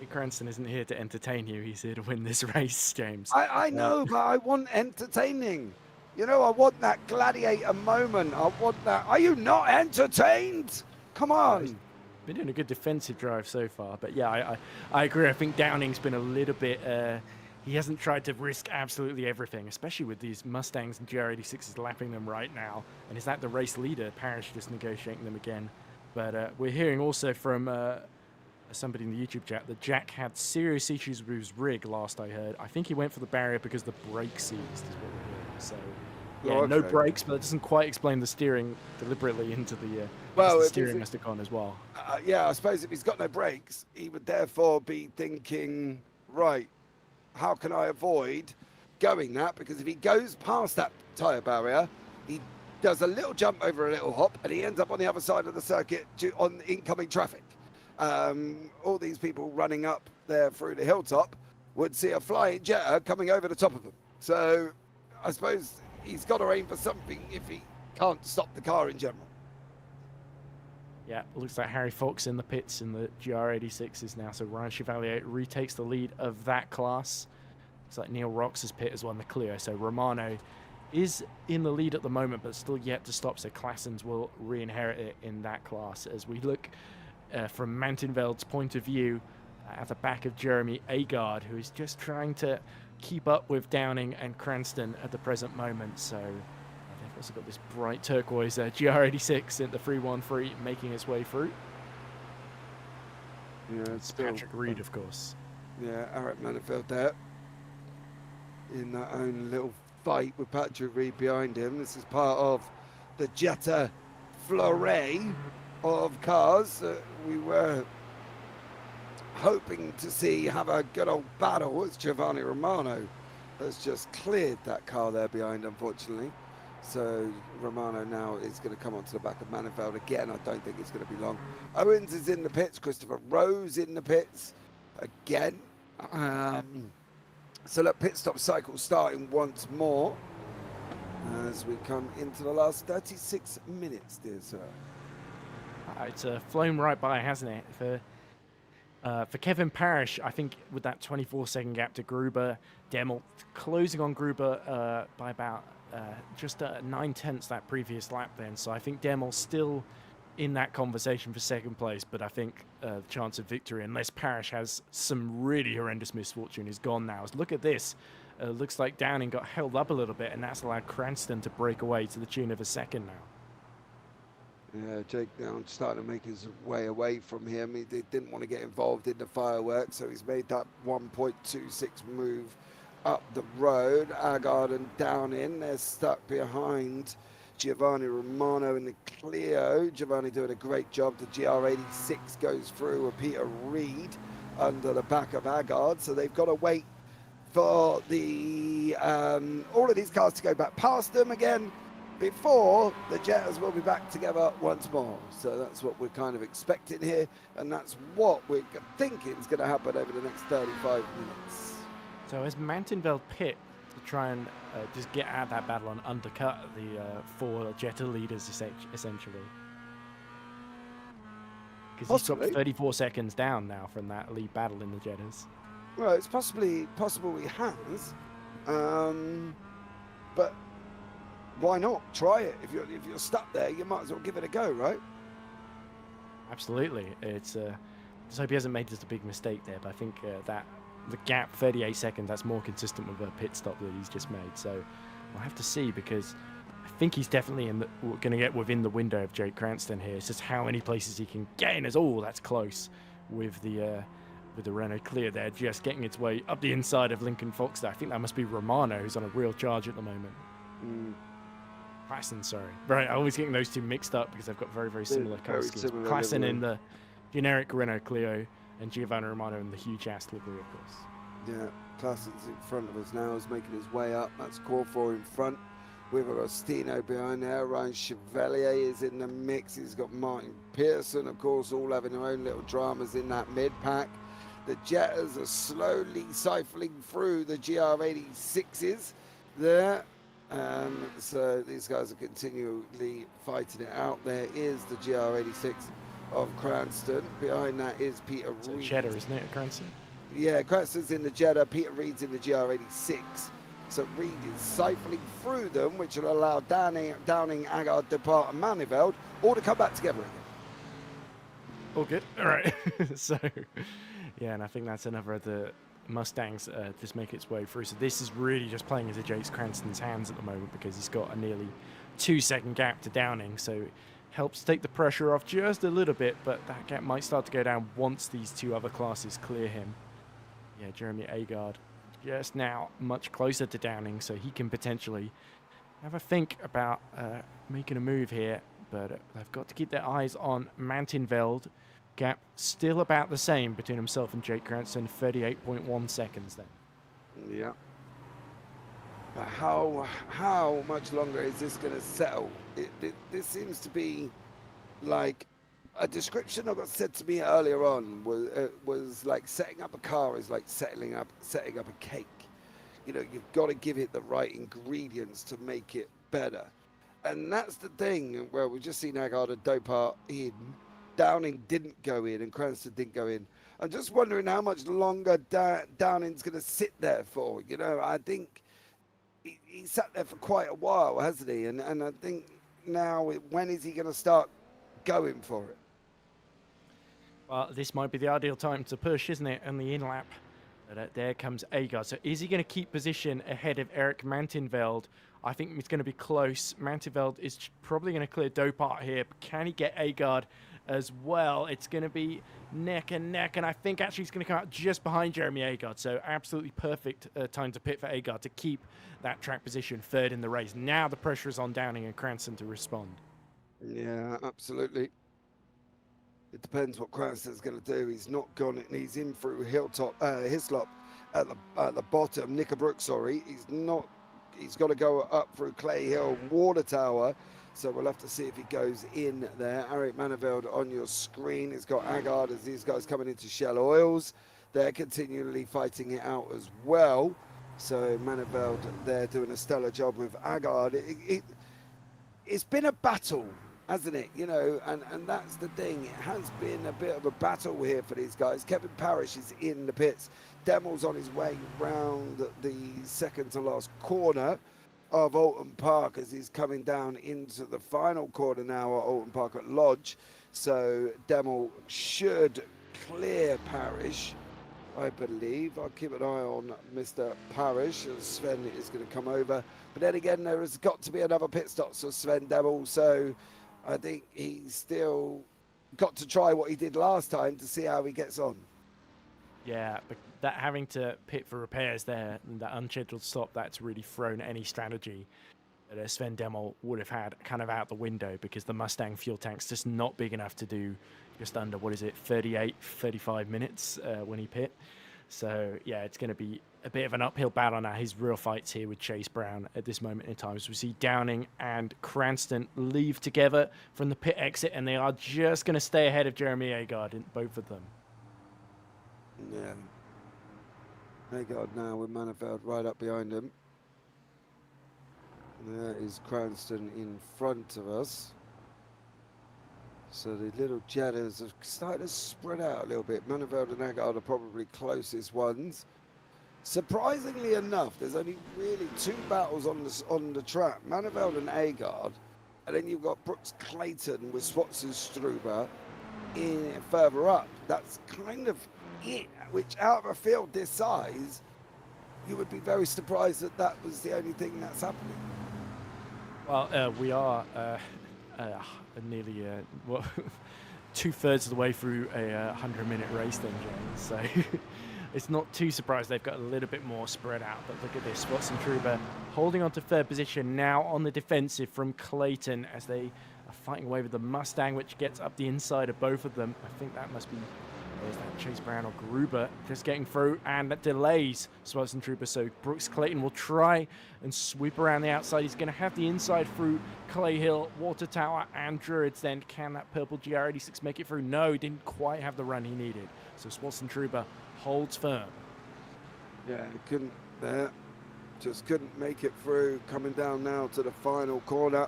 Cranston isn't here to entertain you. He's here to win this race, James. I know, but I want entertaining. I want that gladiator moment. I want that. Are you not entertained? Come on. Been doing a good defensive drive so far, but yeah, I agree. I think Downing's been a little bit he hasn't tried to risk absolutely everything, especially with these Mustangs and GR86s lapping them right now. And is that the race leader, Parrish, just negotiating them again? But we're hearing also from somebody in the YouTube chat that Jack had serious issues with his rig last I heard. I think he went for the barrier because the brake seized is what we're hearing. So, yeah, Oh, no okay. brakes, but it doesn't quite explain the steering deliberately into the, Well, the if steering it's- must have gone as well. Yeah, I suppose if he's got no brakes, he would therefore be thinking, right, how can I avoid going that? Because if he goes past that tyre barrier, he does a little jump over a little hop, and he ends up on the other side of the circuit on incoming traffic. All these people running up there through the hilltop would see a flying Jetta coming over the top of them. So I suppose he's got to aim for something if he can't stop the car in general. Yeah, looks like Harry Fox in the pits in the GR86s now. So Ryan Chevalier retakes the lead of that class. Looks like Neil Rox's pit as well in the Clio. So Romano is in the lead at the moment, but still yet to stop. So Claessens will re-inherit it in that class. As we look from Mantenveld's point of view at the back of Jeremy Agard, who is just trying to keep up with Downing and Cranston at the present moment. So they've also got this bright turquoise GR86 in the 313 making its way through. Yeah, It's Patrick Reed, of course. Yeah, Eric Manifeld there in that own little fight with Patrick Reed behind him. This is part of the Jetta flurry of cars that we were hoping to see have a good old battle as Giovanni Romano has just cleared that car there behind, unfortunately. So Romano now is going to come onto the back of Manifeld again. I don't think it's going to be long. Owens is in the pits. Christopher Rose in the pits again. So look, pit stop cycle starting once more as we come into the last 36 minutes, dear sir. It's flown right by, hasn't it? For Kevin Parrish, I think with that 24-second gap to Gruber, Demel closing on Gruber by about just 9/10 that previous lap then. So I think Demel's still in that conversation for second place, but I think the chance of victory, unless Parrish has some really horrendous misfortune, is gone now. Look at this. Looks like Downing got held up a little bit, and that's allowed Cranston to break away to the tune of a second now. Yeah, Jake Down starting to make his way away from him. He didn't want to get involved in the fireworks, so he's made that 1.26 move up the road. Agard and Downing, they're stuck behind Giovanni Romano in the Clio. Giovanni doing a great job. The GR86 goes through with Peter Reed under the back of Agard, so they've got to wait for the all of these cars to go back past them again before the Jettas will be back together once more. So that's what we're kind of expecting here, and that's what we're thinking is going to happen over the next 35 minutes. So as Mantenveld pit to try and just get out of that battle and undercut the four Jetta leaders, essentially. Because he's dropped 34 seconds down now from that lead battle in the Jettas. Well, it's possible he has, but why not try it? If you're stuck there, you might as well give it a go, right? Absolutely. It's just hope he hasn't made just a big mistake there, but I think that the gap 38 seconds, that's more consistent with a pit stop that he's just made. So we'll have to see, because I think he's definitely going to get within the window of Jake Cranston here. It's just how many places he can get in. That's close with the Renault Clio there, just getting its way up the inside of Lincoln Fox there. I think that must be Romano, who's on a real charge at the moment. Classen, sorry. Right, I'm always getting those two mixed up because they've got very, very similar car skills. Classen in the generic Renault Clio and Giovanni Romano in the huge ass livery, of course. Yeah, Classen's in front of us now, is making his way up. That's core 4 in front. We've got Agostino behind there. Ryan Chevalier is in the mix. He's got Martin Pearson, of course, all having their own little dramas in that mid-pack. The Jettas are slowly siphoning through the GR86s there. So these guys are continually fighting it out. There is the GR86 of Cranston. Behind that is Peter Reed. Jetta, isn't it, Cranston? Yeah, Cranston's in the Jetta. Peter Reed's in the GR86. So Reed is siphoning through them, which will allow Downing, Agard, Depart, and Maniveld all to come back together again. All good. All right. So, yeah, and I think that's another of the Mustangs just make its way through. So this is really just playing into Jace Cranston's hands at the moment because he's got a nearly 2-second gap to Downing. So helps take the pressure off just a little bit, but that gap might start to go down once these two other classes clear him. Yeah, Jeremy Agard just now much closer to Downing, so he can potentially have a think about making a move here, but they've got to keep their eyes on Mantinveld. Gap still about the same between himself and Jake Cranston, 38.1 seconds then. Yeah. But how much longer is this going to settle? This seems to be like a description that got said to me earlier on was like setting up a car is like setting up a cake. You know, you've got to give it the right ingredients to make it better. And that's the thing. Well, we've just seen Agard and Dopart in. Downing didn't go in and Cranston didn't go in. I'm just wondering how much longer Downing's going to sit there for. You know, I think he sat there for quite a while, hasn't he? And I think now, when is he going to start going for it? Well, this might be the ideal time to push, isn't it, on the in-lap? But there comes Agard. So is he going to keep position ahead of Eric Mantinveld? I think it's going to be close. Mantinveld is probably going to clear Dopart here, but can he get Agard as well? It's going to be neck and neck, and I think actually he's going to come out just behind Jeremy Agard. So absolutely perfect time to pit for Agard to keep that track position third in the race. Now the pressure is on Downing and Cranston to respond. Yeah, absolutely. It depends what Cranston's going to do. He's not gone, and he's in through Hislop at the bottom. Knickerbrook, sorry. He's got to go up through Clay Hill, Water Tower. So we'll have to see if he goes in there. Eric Maniveld on your screen. It's got Agard as these guys coming into Shell Oils. They're continually fighting it out as well. So Maniveld, they're doing a stellar job with Agard. It's been a battle, hasn't it? You know, and that's the thing. It has been a bit of a battle here for these guys. Kevin Parrish is in the pits. Demel's on his way round the second to last corner of Oulton Park as he's coming down into the final corner now at Oulton Park at Lodge. So Demel should clear Parrish, I believe. I'll keep an eye on Mr. Parrish as Sven is going to come over. But then again, there has got to be another pit stop for Sven Demel. So I think he's still got to try what he did last time to see how he gets on. Yeah, but that having to pit for repairs there, and that unscheduled stop, that's really thrown any strategy that Sven Demel would have had kind of out the window, because the Mustang fuel tank's just not big enough to do just under, 35 minutes when he pit. So, yeah, it's going to be a bit of an uphill battle now. His real fight's here with Chase Brown at this moment in time. So we see Downing and Cranston leave together from the pit exit, and they are just going to stay ahead of Jeremy Agard, both of them. Yeah. Agard now with Maniveld right up behind him. There is Cranston in front of us. So the little Jettas have started to spread out a little bit. Maniveld and Agard are probably closest ones. Surprisingly enough, there's only really two battles on the track. Maniveld and Agard. And then you've got Brooks Clayton with Swatzenstruber in further up. That's kind of it, which out of a field this size, you would be very surprised that was the only thing that's happening. Well, we are nearly 2/3 of the way through a 100-minute race then, James. So it's not too surprised they've got a little bit more spread out. But look at this, Swatzenstruber holding on to third position now on the defensive from Clayton as they are fighting away with the Mustang, which gets up the inside of both of them. I think that must be... There's that Chase Brown or Gruber just getting through, and that delays Swatzenstruber. So Brooks Clayton will try and sweep around the outside. He's going to have the inside through Clay Hill, Water Tower, and Druids. Then can that purple GR86 make it through? No, didn't quite have the run he needed. So Swatzenstruber holds firm. Yeah, he couldn't there. Just couldn't make it through. Coming down now to the final corner.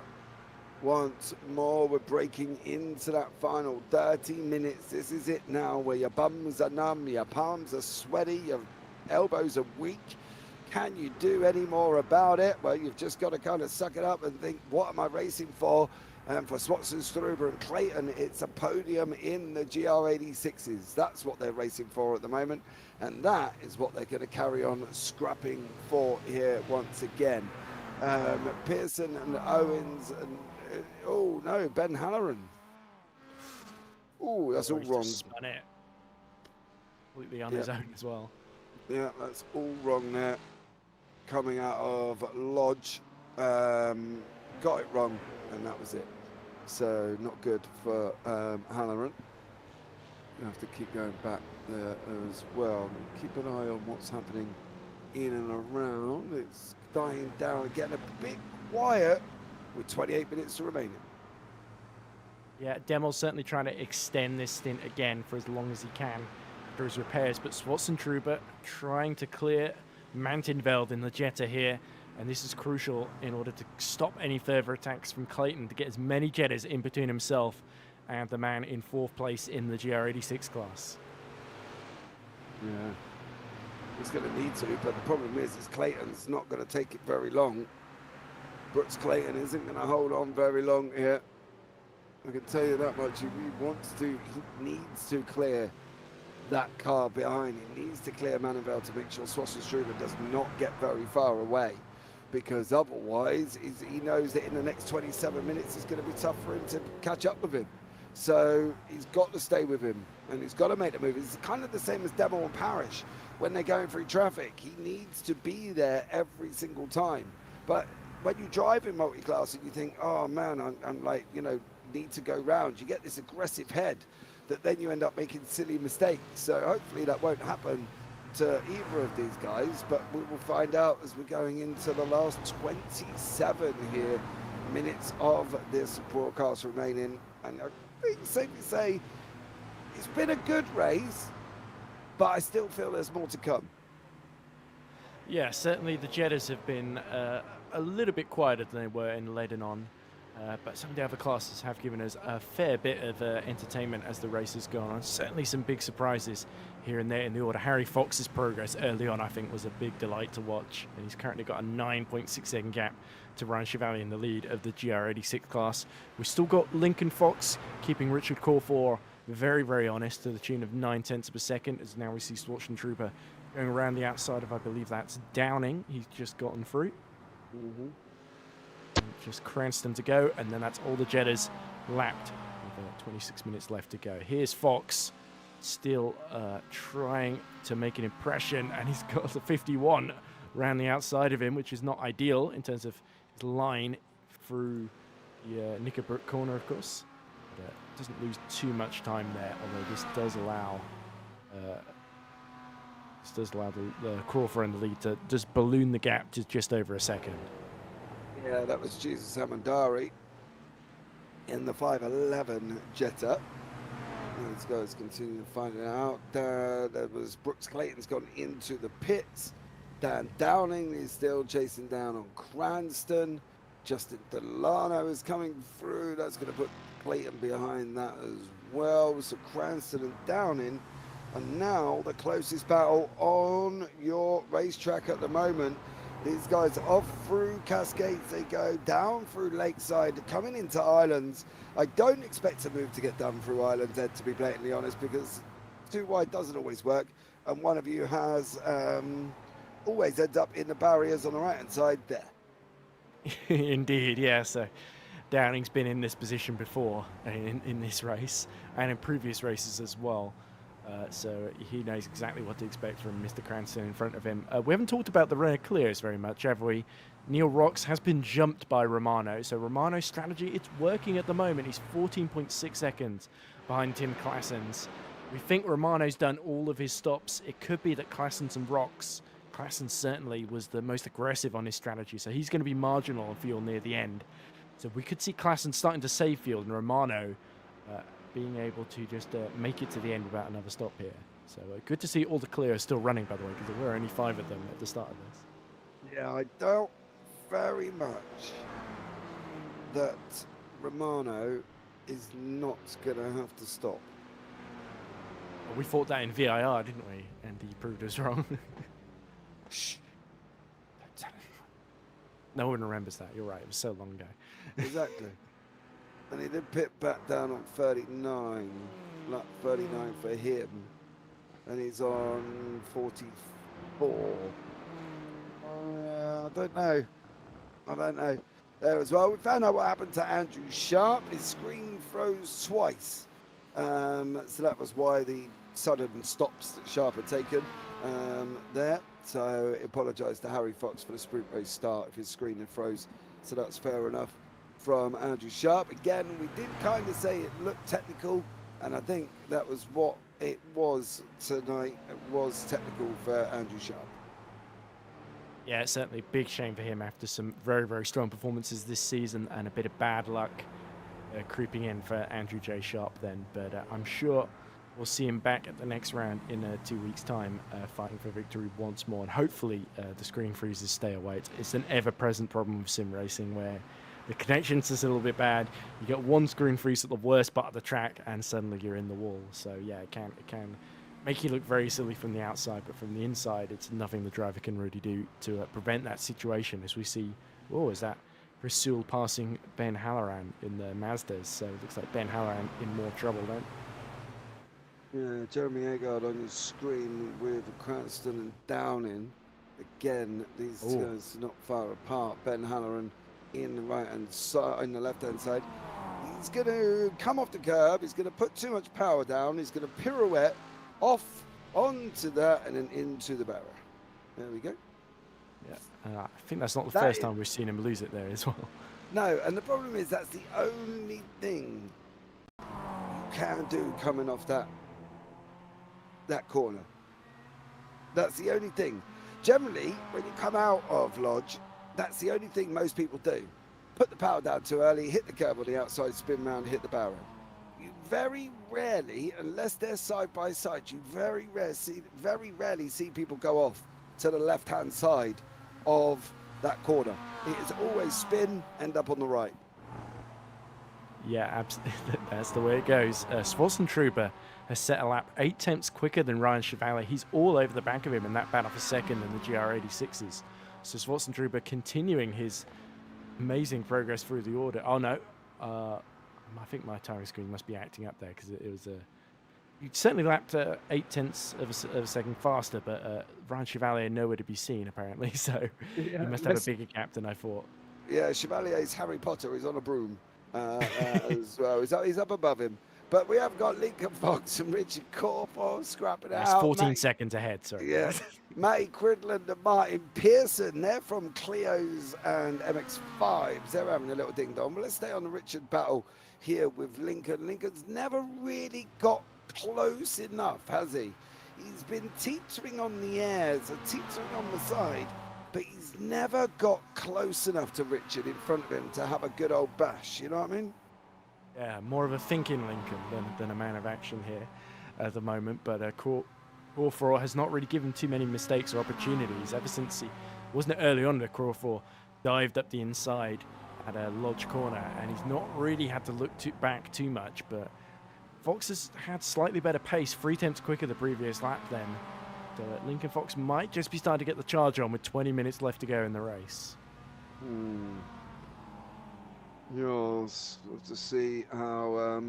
Once more, we're breaking into that final 30 minutes. This is it now, where your bums are numb, your palms are sweaty, your elbows are weak. Can you do any more about it? Well, you've just got to kind of suck it up and think, what am I racing for? And for Swatson, Struber and Clayton, it's a podium in the GR86s. That's what they're racing for at the moment. And that is what they're going to carry on scrapping for here once again. Pearson and Owens and, oh no, Ben Halloran. Oh, that's all He's wrong. just spun it completely on his own as well. Yeah, that's all wrong there. Coming out of Lodge, got it wrong, and that was it. So not good for Halloran. You have to keep going back there as well. Keep an eye on what's happening in and around. It's dying down, getting a bit quiet with 28 minutes remaining. Yeah, Demel's certainly trying to extend this stint again for as long as he can after his repairs, but Swatson Truber trying to clear Mantenveld in the Jetta here, and this is crucial in order to stop any further attacks from Clayton to get as many Jettas in between himself and the man in 4th place in the GR86 class. Yeah, he's going to need to, but the problem is Clayton's not going to take it very long. Brooks Clayton isn't going to hold on very long here. I can tell you that much. If he wants to, he needs to clear that car behind. He needs to clear Manivelle to make sure Swatson Struber does not get very far away, because otherwise he knows that in the next 27 minutes it's going to be tough for him to catch up with him. So he's got to stay with him, and he's got to make the move. It's kind of the same as Demo and Parrish when they're going through traffic. He needs to be there every single time. But when you drive in multi-class and you think, oh man, I'm like, you know, need to go round, you get this aggressive head that then you end up making silly mistakes. So hopefully that won't happen to either of these guys, but we will find out as we're going into the last 27 here minutes of this broadcast remaining. And I think it's safe to say it's been a good race, but I still feel there's more to come. Yeah, certainly the Jettas have been a little bit quieter than they were in Lebanon. But some of the other classes have given us a fair bit of entertainment as the race has gone on. Certainly some big surprises here and there in the order. Harry Fox's progress early on, I think, was a big delight to watch. And he's currently got a 9.6 second gap to Ryan Chevalier in the lead of the GR86 class. We've still got Lincoln Fox keeping Richard Corfor very, very honest to the tune of 9/10 of a second, as now we see Swatson Trooper going around the outside of, I believe that's Downing. He's just gotten through. Just Cranston to go, and then that's all the Jettas lapped with 26 minutes left to go. Here's Fox still trying to make an impression, and he's got a 51 around the outside of him, which is not ideal in terms of his line through the Knickerbrook corner, of course. But doesn't lose too much time there, although this does allow the Crawford and the lead to just balloon the gap to just over a second. Yeah, that was Jesus Amandari in the 511 Jetta. These guys continue to find it out. There was Brooks Clayton's gone into the pits. Dan Downing is still chasing down on Cranston. Justin Delano is coming through. That's going to put Clayton behind that as well. So Cranston and Downing are now the closest battle on your racetrack at the moment. These guys off through Cascades, they go down through Lakeside, coming into Islands. I don't expect a move to get done through Islands, Ed, to be blatantly honest, because too wide doesn't always work, and one of you has always ends up in the barriers on the right-hand side there. Indeed, yeah, so Downing's been in this position before in this race, and in previous races as well. So he knows exactly what to expect from Mr. Cranston in front of him. We haven't talked about the Renault Clios very much, have we? Neil Rocks has been jumped by Romano. So Romano's strategy, it's working at the moment. He's 14.6 seconds behind Tim Claessens. We think Romano's done all of his stops. It could be that Claessens and Rocks, Claessens certainly was the most aggressive on his strategy. So he's going to be marginal on fuel near the end. So we could see Claessens starting to save fuel and Romano being able to just make it to the end without another stop here. So good to see all the Clios still running, by the way, because there were only 5 of them at the start of this. Yeah, I doubt very much that Romano is not going to have to stop. Well, we thought that in VIR, didn't we? And he proved us wrong. Shh. Don't tell anyone. No one remembers that. You're right. It was so long ago. Exactly. And he did pit back down on 39. Like 39 for him. And he's on 44. I don't know. There as well. We found out what happened to Andrew Sharp. His screen froze twice. So that was why the sudden stops that Sharp had taken there. So I apologise to Harry Fox for the sprint race start if his screen had froze. So that's fair enough from Andrew Sharp. Again, we did kind of say it looked technical, and I think that was what it was tonight. It was technical for Andrew Sharp. Yeah, it's certainly a big shame for him after some very, very strong performances this season and a bit of bad luck creeping in for Andrew J. Sharp then. But I'm sure we'll see him back at the next round in 2 weeks' time, fighting for victory once more. And hopefully the screen freezes stay away. It's an ever-present problem with sim racing where the connection's just a little bit bad. You get one screen freeze at the worst part of the track and suddenly you're in the wall. So yeah, it can make you look very silly from the outside, but from the inside, it's nothing the driver can really do to prevent that situation. As we see, is that Chris Sewell passing Ben Halloran in the Mazdas? So it looks like Ben Halloran in more trouble then. Yeah, Jeremy Agard on your screen with Cranston and Downing. Again, these guys not far apart. Ben Halloran in the right-hand side, in the left-hand side. He's going to come off the curb. He's going to put too much power down. He's going to pirouette off onto that and then into the barrier. There we go. Yeah, I think that's not the first time we've seen him lose it there as well. No, and the problem is that's the only thing you can do coming off that corner. That's the only thing. Generally, when you come out of Lodge, that's the only thing most people do. Put the power down too early, hit the curb on the outside, spin round, hit the barrier. You very rarely, unless they're side by side, you very rarely see people go off to the left-hand side of that corner. It is always spin, end up on the right. Yeah, absolutely. That's the way it goes. Schwarzentrooper has set a lap 8 tenths quicker than Ryan Chevalier. He's all over the back of him, and that battle for second in the GR86s. So Schwarzentrooper continuing his amazing progress through the order. Oh no, I think my timing screen must be acting up there because it was a. You certainly lapped 8 tenths of a second faster, but Ryan Chevalier nowhere to be seen apparently. So he must have a bigger gap than I thought. Yeah, Chevalier's Harry Potter. He's on a broom as well. He's up above him. But we have got Lincoln Fox and Richard Corpo scrapping it out. It's 14 seconds ahead, sorry. Yeah. Matty Cridland and Martin Pearson, they're from Clios and MX-5s. They're having a little ding-dong. But let's stay on the Richard battle here with Lincoln. Lincoln's never really got close enough, has he? He's been teetering on the airs and teetering on the side, but he's never got close enough to Richard in front of him to have a good old bash, you know what I mean? Yeah, more of a thinking Lincoln than a man of action here at the moment. But Crawford has not really given too many mistakes or opportunities ever since he wasn't it early on that Crawford dived up the inside at a Lodge corner, and he's not really had to look back too much. But Fox has had slightly better pace, 3 tenths quicker the previous lap then. So Lincoln Fox might just be starting to get the charge on with 20 minutes left to go in the race. Yes, we'll have to see how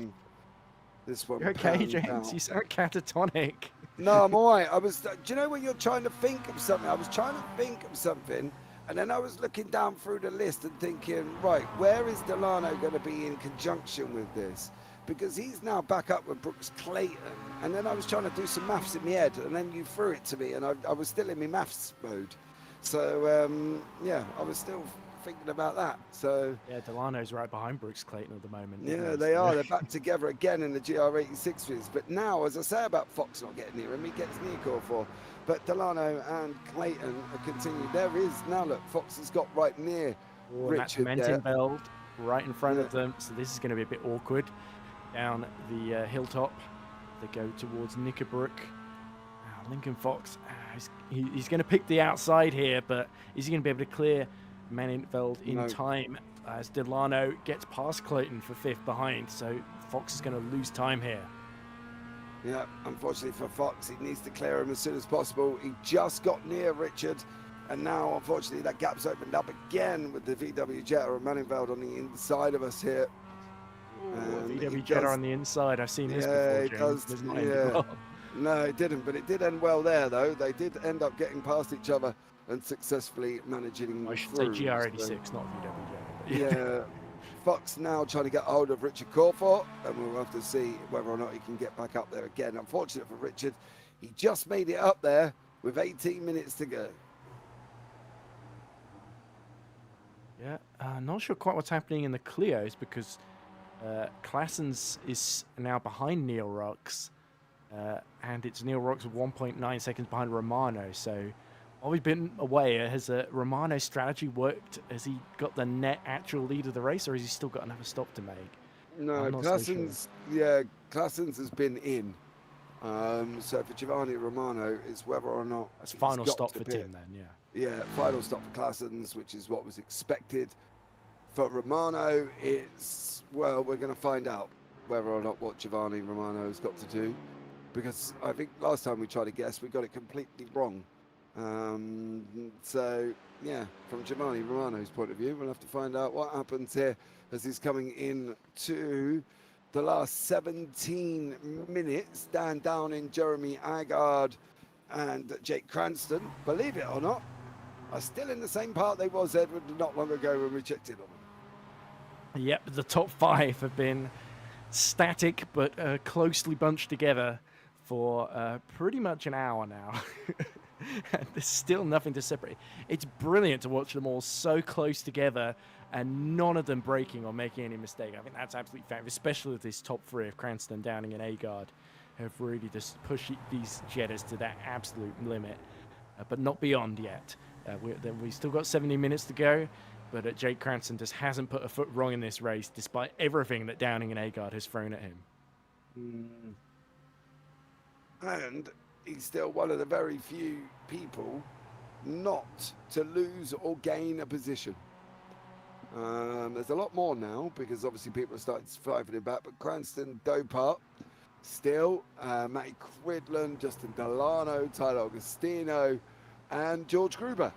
this one. Okay, James, you sound catatonic. No, I'm all right. Do you know when you're trying to think of something? I was trying to think of something, and then I was looking down through the list and thinking, right, where is Delano going to be in conjunction with this? Because he's now back up with Brooks Clayton, and then I was trying to do some maths in my head, and then you threw it to me, and I was still in my maths mode. So, yeah, I was still thinking about that. So yeah, Delano's right behind Brooks Clayton at the moment. Yeah, they are. They're back together again in the GR86s. But now, as I say about Fox not getting near him, he gets near Corfor. But Delano and Clayton are continuing. There is now. Look, Fox has got right near Richard. That's Belt right in front of them. So this is going to be a bit awkward down the hilltop. They go towards Knickerbrook. Lincoln Fox, he's going to pick the outside here, but is he going to be able to clear Maninfeld in time as Delano gets past Clayton for 5th behind? So Fox is going to lose time here. Yeah, unfortunately for Fox, he needs to clear him as soon as possible. He just got near Richard, and now unfortunately that gap's opened up again with the VW Jetta and Maninfeld on the inside of us here. VW he Jetta does- on the inside. I've seen this Yeah, before, it James. does, Does not end yeah. well. No, it didn't, but it did end well there, though. They did end up getting past each other and successfully managing I should through. say GR86, not VW Jetta. But Yeah. Fox now trying to get hold of Richard Corfort, and we'll have to see whether or not he can get back up there again. Unfortunate for Richard, he just made it up there with 18 minutes to go. Yeah, not sure quite what's happening in the Clios because Claessens is now behind Neil Rocks, and it's Neil Rocks with 1.9 seconds behind Romano. So while we've been away, has Romano's strategy worked? Has he got the net actual lead of the race, or has he still got another stop to make? No, I'm not so sure. Claessens has been in. So for Giovanni Romano, it's whether or not That's he's final got stop to for pit. Tim then, yeah. Yeah, final stop for Claessens, which is what was expected. For Romano, it's, well, we're going to find out whether or not what Giovanni Romano has got to do, because I think last time we tried to guess, we got it completely wrong. So, yeah, from Giovanni Romano's point of view, we'll have to find out what happens here as he's coming in to the last 17 minutes. Dan Downing, Jeremy Agard, and Jake Cranston, believe it or not, are still in the same part they was, Edward, not long ago when we checked in on them. Yep, the top five have been static but closely bunched together for pretty much an hour now. And there's still nothing to separate. It's brilliant to watch them all so close together and none of them breaking or making any mistake. I think that's absolutely fair, especially with this top three of Cranston, Downing and Agard have really just pushed these Jettas to that absolute limit, but not beyond yet. We still got 70 minutes to go, but Jake Cranston just hasn't put a foot wrong in this race despite everything that Downing and Agard has thrown at him. And he's still one of the very few people not to lose or gain a position. There's a lot more now because obviously people are starting to fight him back, but Cranston, Dopart, still, Matty Quidlan, Justin Delano, Tyler Augustino, and George Gruber.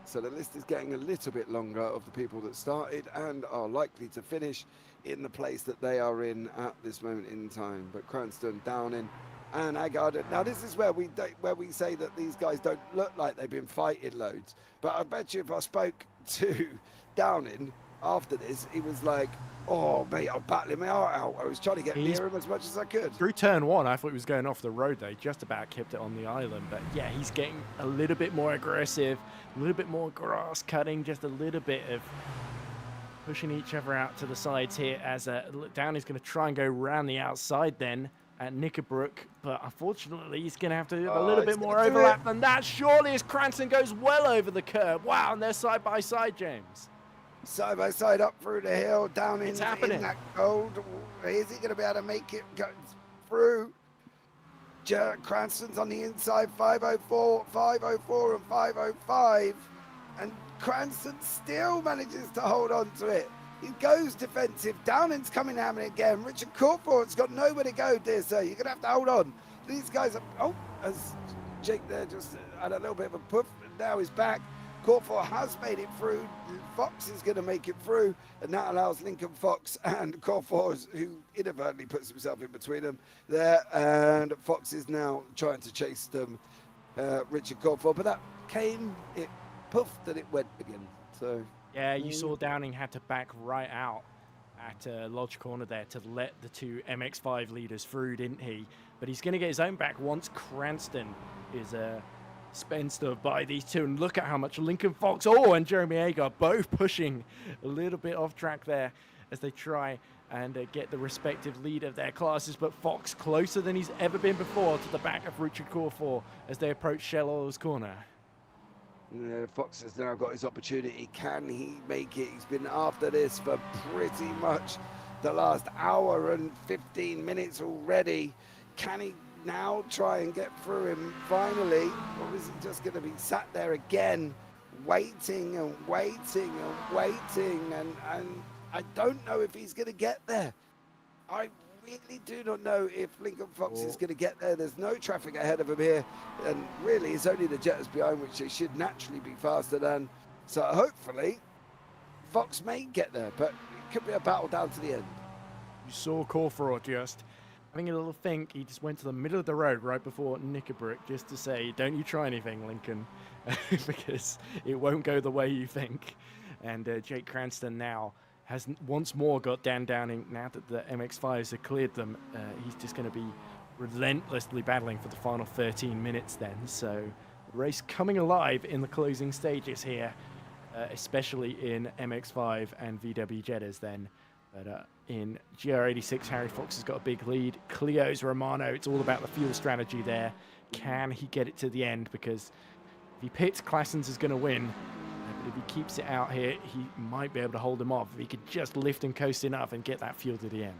So the list is getting a little bit longer of the people that started and are likely to finish in the place that they are in at this moment in time. But Cranston, Downing, and Agard. Now this is where we say that these guys don't look like they've been fighting loads. But I bet you if I spoke to Downing after this, he was like, "Oh mate, I'm battling my heart out. I was trying to get near him as much as I could." Through turn one, I thought he was going off the road. They just about kept it on the island. But yeah, he's getting a little bit more aggressive, a little bit more grass cutting, just a little bit of pushing each other out to the sides here as Downey's going to try and go around the outside then at Knickerbrook. But unfortunately, he's going to have to do a little bit more overlap than that. Surely as Cranston goes well over the curb. Wow, and they're side by side, James. Side by side up through the hill, down in that gold. Is he going to be able to make it go through? Cranston's on the inside, 504, 504 and 505. And Cranston still manages to hold on to it. He goes defensive. Downing's coming at him again. Richard Corfort's got nowhere to go, dear sir. You're going to have to hold on. These guys are... Oh, as Jake there just had a little bit of a puff. Now he's back. Corfort has made it through. Fox is going to make it through, and that allows Lincoln Fox and Corfort, who inadvertently puts himself in between them there, and Fox is now trying to chase them, Richard Corfort, but that came, it puffed and it went again. So yeah, you saw Downing had to back right out at Lodge Corner there to let the two MX-5 leaders through, didn't he? But he's going to get his own back once Cranston is Spencer by these two, and look at how much Lincoln Fox and Jeremy Agar both pushing a little bit off track there as they try and get the respective lead of their classes, but Fox closer than he's ever been before to the back of Richard Corfort as they approach Shell Oil's corner. Yeah, Fox has now got his opportunity. Can he make it? He's been after this for pretty much the last hour and 15 minutes already. Can he now try and get through him finally, or is he just going to be sat there again waiting and waiting and waiting, and I don't know if he's going to get there. I really do not know if Lincoln Fox is going to get there. There's no traffic ahead of him here, and really it's only the Jettas behind, which they should naturally be faster than, so hopefully Fox may get there, but it could be a battle down to the end. You saw Corfraw just having a little think. He just went to the middle of the road right before Knickerbrook just to say, don't you try anything, Lincoln, because it won't go the way you think. And Jake Cranston now has once more got Dan Downing. Now that the MX-5s have cleared them, he's just going to be relentlessly battling for the final 13 minutes then. So the race coming alive in the closing stages here, especially in MX-5 and VW Jettas then. But in GR86, Harry Fox has got a big lead. Clio's Romano, it's all about the fuel strategy there. Can he get it to the end? Because if he pits, Claessens is going to win. But if he keeps it out here, he might be able to hold him off. If he could just lift and coast enough and get that fuel to the end.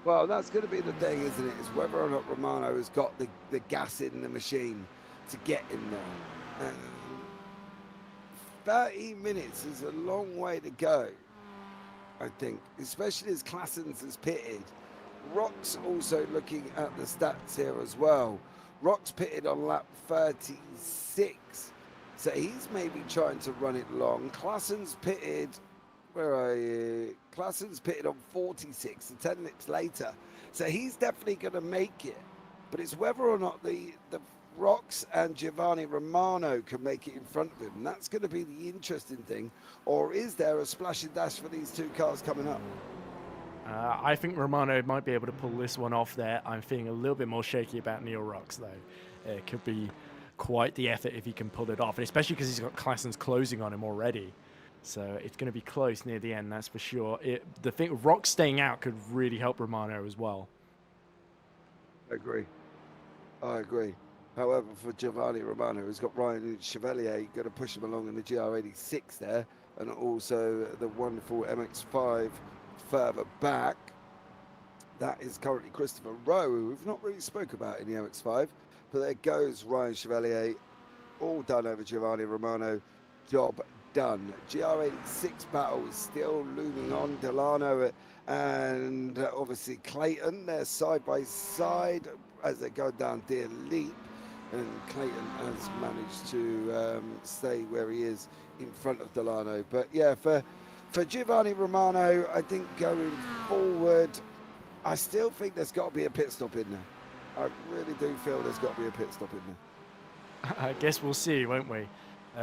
Well, that's going to be the thing, isn't it? Is whether or not Romano has got the gas in the machine to get in there. 30 minutes is a long way to go, I think, especially as Claessens has pitted. Rock's also looking at the stats here as well. Rock's pitted on lap 36, so he's maybe trying to run it long. Claessen's pitted, where are you? Claessen's pitted on 46, so 10 laps later. So he's definitely going to make it. But it's whether or not the Rox and Giovanni Romano can make it in front of him. And that's going to be the interesting thing. Or is there a splash and dash for these two cars coming up? I think Romano might be able to pull this one off there. I'm feeling a little bit more shaky about Neil Rox, though. It could be quite the effort if he can pull it off, and especially because he's got Claessens closing on him already. So it's going to be close near the end, that's for sure. The thing, Rox staying out could really help Romano as well. I agree. However, for Giovanni Romano, who's got Ryan Chevalier, going to push him along in the GR86 there, and also the wonderful MX-5 further back. That is currently Christopher Rowe, who we've not really spoke about in the MX-5, but there goes Ryan Chevalier, all done over Giovanni Romano. Job done. GR86 battle is still looming on. Delano and obviously Clayton, they're side by side as they go down Deer Leap, and Clayton has managed to stay where he is in front of Delano. But yeah, for Giovanni Romano, I think going forward, I still think there's got to be a pit stop in there. I really do feel there's got to be a pit stop in there. I guess we'll see, won't we?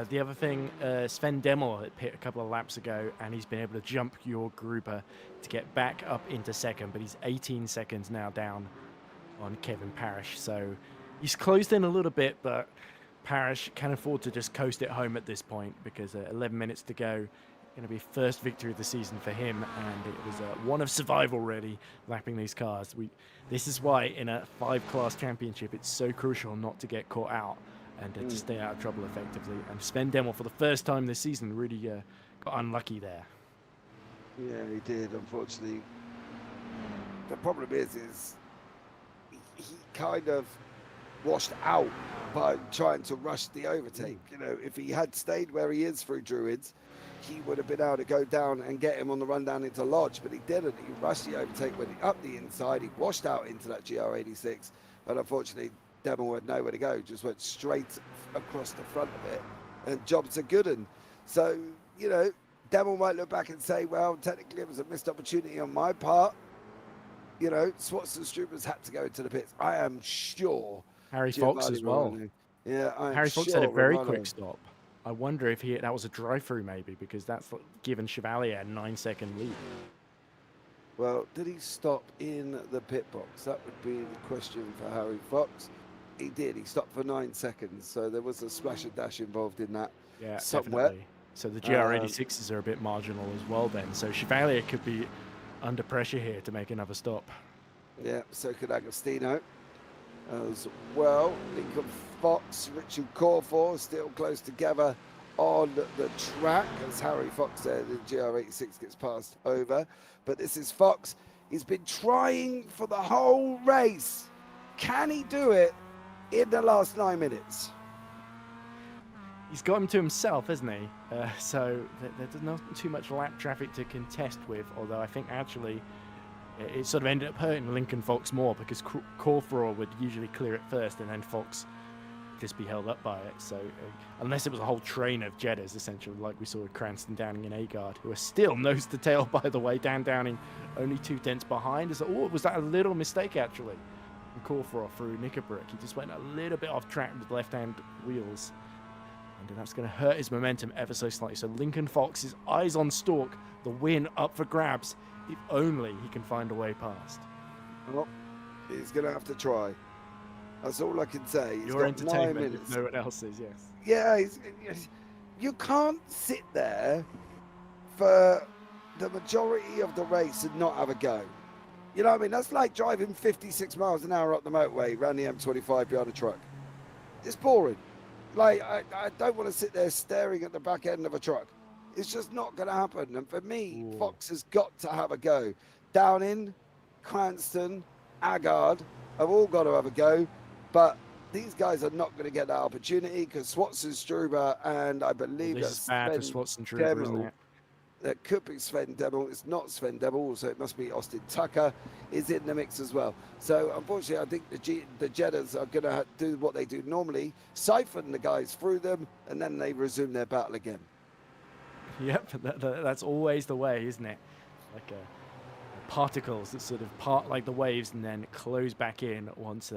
The other thing, Sven Demel had pit a couple of laps ago, and he's been able to jump your Gruber to get back up into second, but he's 18 seconds now down on Kevin Parrish. So he's closed in a little bit, but Parrish can afford to just coast it home at this point, because 11 minutes to go. Going to be first victory of the season for him, and it was one of survival really, lapping these cars. This is why in a 5-class championship it's so crucial not to get caught out and to stay out of trouble effectively. And Sven Demel, for the first time this season, really got unlucky there. Yeah, he did, unfortunately. The problem is he kind of washed out by trying to rush the overtake. You know, if he had stayed where he is through Druids, he would have been able to go down and get him on the run down into Lodge, but he didn't. He rushed the overtake, went up the inside, he washed out into that GR86, and unfortunately Demel had nowhere to go, just went straight across the front of it, and job's a good one. So, you know, Demel might look back and say, well, technically it was a missed opportunity on my part. You know, Swats and Stroopers had to go into the pits. I am sure. Harry Fox as well. Yeah, Harry Fox had a very quick stop. I wonder if that was a drive-through maybe, because that's given Chevalier a 9-second lead. Well, did he stop in the pit box? That would be the question for Harry Fox. He did. He stopped for 9 seconds, so there was a splash and dash involved in that. Yeah, somewhere. Definitely. So the GR86s are a bit marginal as well then. So Chevalier could be under pressure here to make another stop. Yeah, so could Agostino as well. Lincoln Fox, Richard Corfor still close together on the track as Harry Fox there, the GR86 gets passed over. But this is Fox. He's been trying for the whole race. Can he do it in the last 9 minutes? He's got him to himself, hasn't he? So there's not too much lap traffic to contest with, although I think actually it sort of ended up hurting Lincoln Fox more, because Corfraw would usually clear it first, and then Fox just be held up by it. So unless it was a whole train of Jettas, essentially, like we saw with Cranston, Downing, and Agard, who are still nose to tail, by the way. Dan Downing only 2 tenths behind. Was that a little mistake, actually, from Corforoff through Knickerbrook? He just went a little bit off track with left-hand wheels. And that's going to hurt his momentum ever so slightly. So Lincoln Fox is eyes on stalk. The win up for grabs, if only he can find a way past. Well, he's going to have to try. That's all I can say. He's Your got 9 entertainment, minutes. if no one else is, yes. Yeah, you can't sit there for the majority of the race and not have a go. You know what I mean? That's like driving 56 miles an hour up the motorway around the M25 behind a truck. It's boring. Like, I don't want to sit there staring at the back end of a truck. It's just not going to happen. And for me, Fox has got to have a go. Downing, Cranston, Agard have all got to have a go. But these guys are not going to get that opportunity because Swatson, Struber, and I believe This that's is bad for Sven Swatson, Struber, isn't Demmel. it? That could be Sven Demmel. It's not Sven Demmel, so it must be Austin Tucker is in the mix as well. So unfortunately, I think the Jettas are going to do what they do normally, siphon the guys through them, and then they resume their battle again. Yep, that's always the way, isn't it? Like particles that sort of part like the waves and then close back in once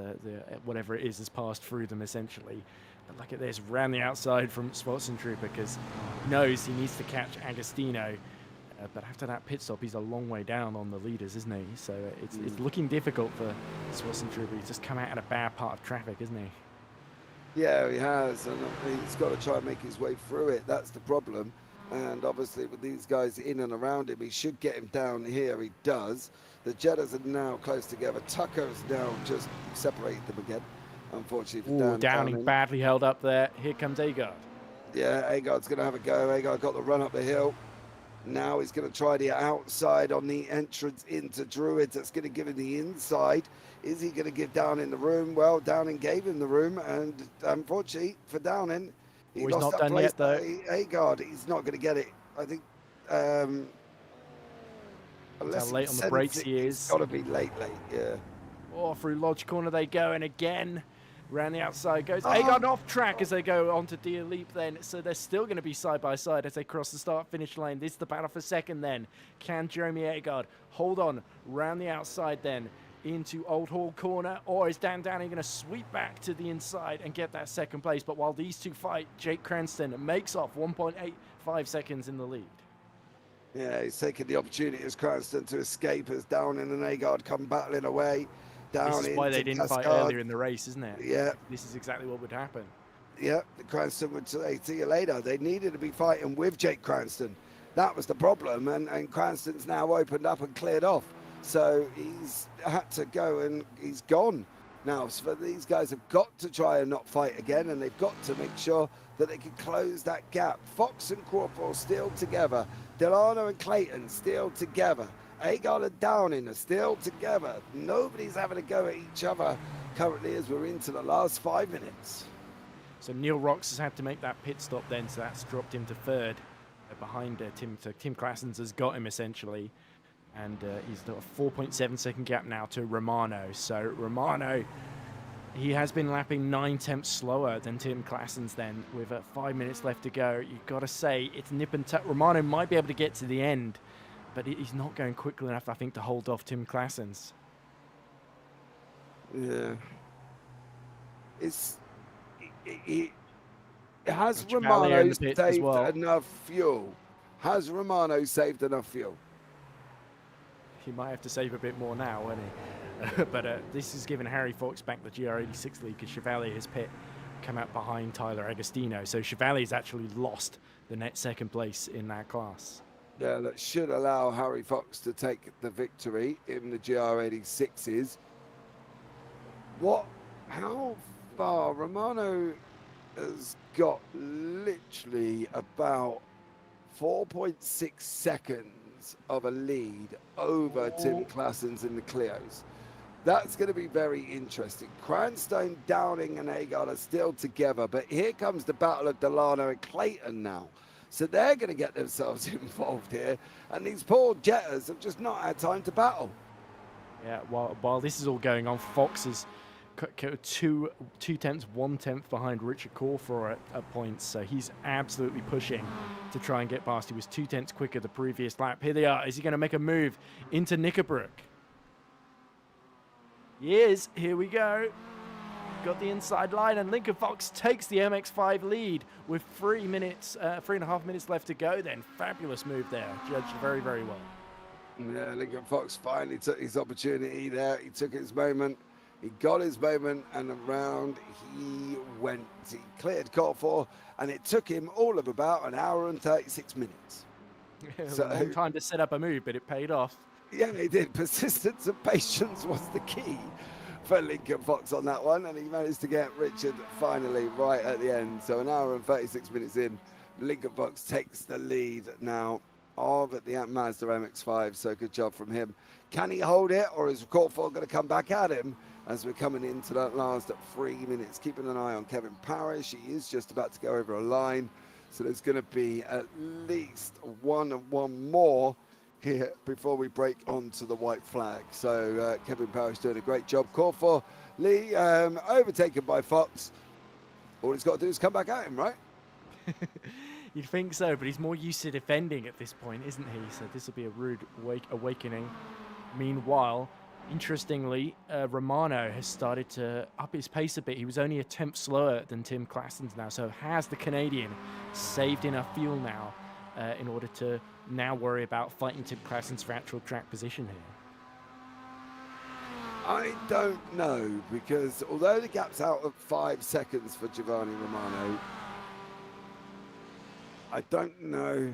whatever it is has passed through them, essentially. But look at this, round the outside from Swatson Trooper because he knows he needs to catch Agostino. But after that pit stop, he's a long way down on the leaders, isn't he? So it's looking difficult for Swatson Trooper. He's just come out in a bad part of traffic, isn't he? Yeah, he has, and he's got to try and make his way through it. That's the problem. And obviously with these guys in and around him, he should get him down here. He does. The Jettas are now close together. Tucker has now just separated them again, unfortunately. For Downing badly held up there. Here comes Agard. Yeah, Agard's going to have a go. Agard got the run up the hill. Now he's going to try the outside on the entrance into Druids. That's going to give him the inside. Is he going to give Downing the room? Well, Downing gave him the room, and unfortunately for Downing, he's not done yet, though. Agard, he's not going to get it. I think. How late on the brakes he is. It's got to be late, yeah. Oh, through Lodge Corner they go, and again, round the outside goes Agard off track as they go onto Deer Leap then. So they're still going to be side by side as they cross the start-finish line. This is the battle for second then. Can Jeremy Agard hold on round the outside then into Old Hall Corner, or is Dan Downing going to sweep back to the inside and get that second place? But while these two fight, Jake Cranston makes off 1.85 seconds in the lead. Yeah, he's taking the opportunity as Cranston to escape as Downing and Agard come battling away. This is why they didn't fight earlier in the race, isn't it? Yeah. This is exactly what would happen. Yeah, Cranston would say, see you later. They needed to be fighting with Jake Cranston. That was the problem, and Cranston's now opened up and cleared off. So he's had to go, and he's gone now. So these guys have got to try and not fight again, and they've got to make sure that they can close that gap. Fox and Corporal still together. Delano and Clayton still together. Agard and Downing are still together. Nobody's having a go at each other currently as we're into the last 5 minutes. So Neil Rocks has had to make that pit stop then, so that's dropped him to third behind Tim. So Tim Claessens has got him essentially. And he's got a 4.7 second gap now to Romano. So Romano, he has been lapping 9 tenths slower than Tim Claessens then with 5 minutes left to go. You've got to say it's nip and tuck. Romano might be able to get to the end, but he's not going quickly enough, I think, to hold off Tim Claessens. Yeah. Has Romano saved enough fuel? Has Romano saved enough fuel? He might have to save a bit more now, won't he? But this has given Harry Fox back the GR86 lead because Chevalier has come out behind Tyler Agostino. So Chevalier's actually lost the net second place in that class. Yeah, that should allow Harry Fox to take the victory in the GR86s. How far? Romano has got literally about 4.6 seconds of a lead over Tim Claessens in the Clios. That's going to be very interesting. Cranstone, Downing and Agard are still together, but here comes the battle of Delano and Clayton now. So they're going to get themselves involved here, and these poor Jettas have just not had time to battle. Yeah, while this is all going on, Fox is two tenths, 1/10 behind Richard Corfor at points. So he's absolutely pushing to try and get past. He was 2/10 quicker the previous lap. Here they are. Is he going to make a move into Knickerbrook? He is. Here we go. Got the inside line, and Lincoln Fox takes the MX-5 lead with 3.5 minutes left to go. Then fabulous move there, judged very, very well. Yeah, Lincoln Fox finally took his opportunity there. He took his moment. He got his moment, and around he went. He cleared Corfor, and it took him all of about an hour and 36 minutes. So, a long time to set up a move, but it paid off. Yeah, it did. Persistence and patience was the key for Lincoln Fox on that one, and he managed to get Richard finally right at the end. So an hour and 36 minutes in, Lincoln Fox takes the lead now of the Mazda MX-5. So good job from him. Can he hold it, or is Corfor going to come back at him as we're coming into that last 3 minutes? Keeping an eye on Kevin Parrish. He is just about to go over a line, so there's going to be at least one more here before we break onto the white flag. So Kevin Parrish doing a great job. Corfor Lee overtaken by Fox. All he's got to do is come back at him, right? You'd think so, but he's more used to defending at this point, isn't he? So this will be a rude awakening. Meanwhile, interestingly, Romano has started to up his pace a bit. He was only a tenth slower than Tim Claessens now, so has the Canadian saved enough fuel now in order to now worry about fighting Tim Claessens for actual track position here? I don't know, because although the gap's out at 5 seconds for Giovanni Romano, I don't know.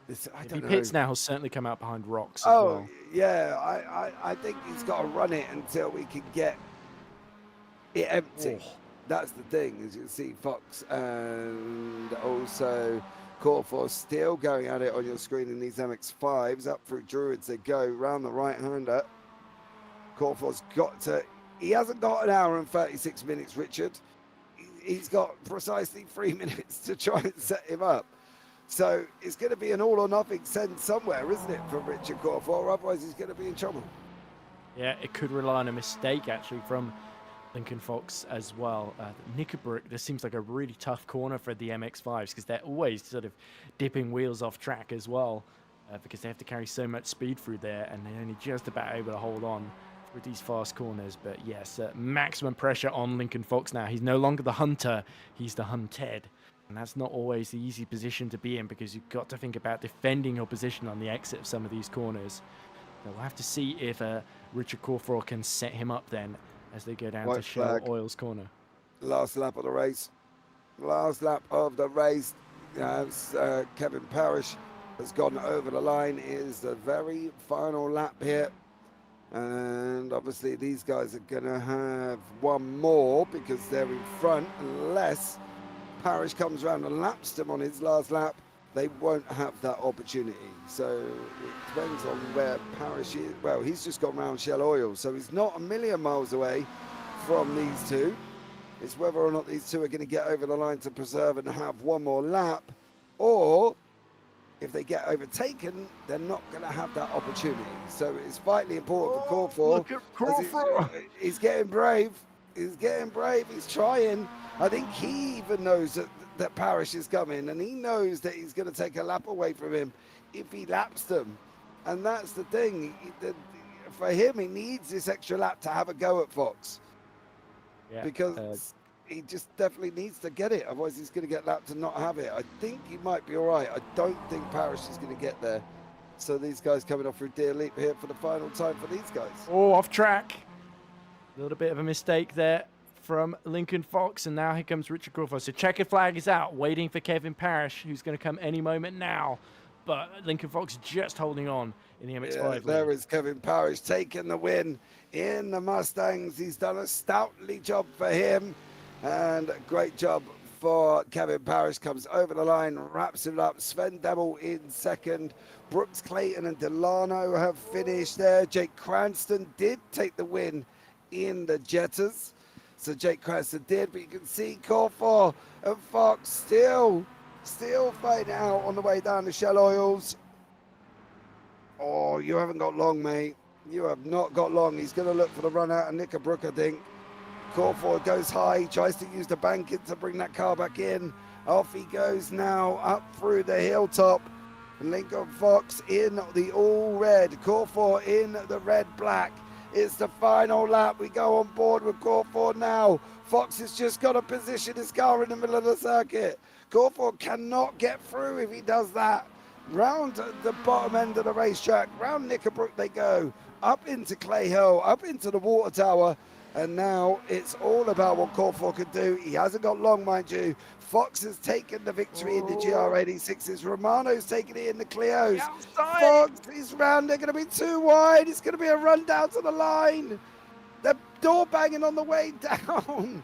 If he pits now, he'll certainly come out behind Rocks as well. Yeah, I think he's got to run it until we can get it empty. Oh. That's the thing, as you can see, Fox and also Corfor still going at it on your screen in these MX-5s. Up through Druids they go, round the right-hander. Corfor's got to... He hasn't got an hour and 36 minutes, Richard. He's got precisely 3 minutes to try and set him up. So it's going to be an all-or-nothing send somewhere, isn't it, for Richard Corfor? Otherwise he's going to be in trouble. Yeah, it could rely on a mistake, actually, from Lincoln Fox as well. Knickerbrook, this seems like a really tough corner for the MX-5s because they're always sort of dipping wheels off track as well because they have to carry so much speed through there, and they're only just about able to hold on with these fast corners. But yes, maximum pressure on Lincoln Fox now. He's no longer the hunter, he's the hunted. And that's not always the easy position to be in because you've got to think about defending your position on the exit of some of these corners. So we'll have to see if Richard Corfor can set him up then as they go down to Shell Oil's corner. Last lap of the race. Last lap of the race. Kevin Parrish has gone over the line. It is the very final lap here. And obviously these guys are going to have one more because they're in front. Unless Parrish comes around and laps them on his last lap, they won't have that opportunity. So it depends on where Parrish is. Well, he's just gone around Shell Oil, so he's not a million miles away from these two. It's whether or not these two are going to get over the line to preserve and have one more lap, or if they get overtaken, they're not going to have that opportunity. So it's vitally important for Corfor. Look at Corfor. He's getting brave. He's getting brave. He's trying. I think he even knows that Parrish is coming, and he knows that he's going to take a lap away from him if he laps them. And that's the thing. For him, he needs this extra lap to have a go at Fox. Yeah, because he just definitely needs to get it. Otherwise, he's going to get lapped and not have it. I think he might be all right. I don't think Parrish is going to get there. So these guys coming off through Deer Leap here for the final time for these guys. Oh, off track. A little bit of a mistake there from Lincoln Fox, and now here comes Richard Corfor. So checkered flag is out, waiting for Kevin Parrish, who's going to come any moment now. But Lincoln Fox just holding on in the MX-5 lead. There is Kevin Parrish taking the win in the Mustangs. He's done a stoutly job for him, and a great job for Kevin Parrish. Comes over the line, wraps it up. Sven Demmel in second. Brooks Clayton and Delano have finished there. Jake Cranston did take the win in the Jettas. So Jake Cranston did, but you can see Corfor and Fox still fighting out on the way down to Shell Oils. Oh, you haven't got long, mate. You have not got long. He's going to look for the run out of Knickerbrook, I think. Crawford goes high, tries to use the banking to bring that car back in. Off he goes now, up through the hilltop. Lincoln Fox in the all red, Crawford in the red black. It's the final lap. We go on board with Crawford now. Fox has just got to position his car in the middle of the circuit. Crawford cannot get through if he does that. Round the bottom end of the racetrack, round Knickerbrook they go, up into Clay Hill, up into the water tower. And now it's all about what Crawford can do. He hasn't got long, mind you. Fox has taken the victory in the GR86s. Romano's taken it in the Clios. Fox is round. They're going to be too wide. It's going to be a run down to the line. The door banging on the way down.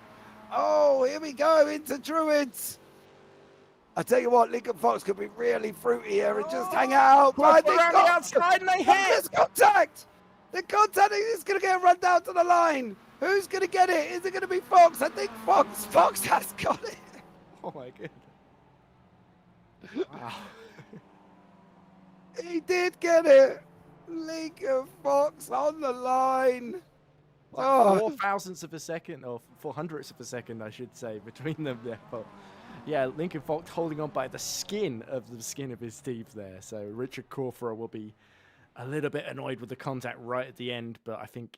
Oh, here we go into Druids. I tell you what, Lincoln Fox could be really fruity here and just hang out. Around the outside and they hit. There's contact. The contact is going to get run down to the line. Who's going to get it? Is it going to be Fox? I think Fox. Fox has got it. Oh my goodness. Wow. He did get it. Lincoln Fox on the line. Like 4 thousandths of a second, or 400ths of a second, I should say, between them there. But yeah, Lincoln Fox holding on by the skin of his teeth there. So Richard Crawford will be a little bit annoyed with the contact right at the end, but I think.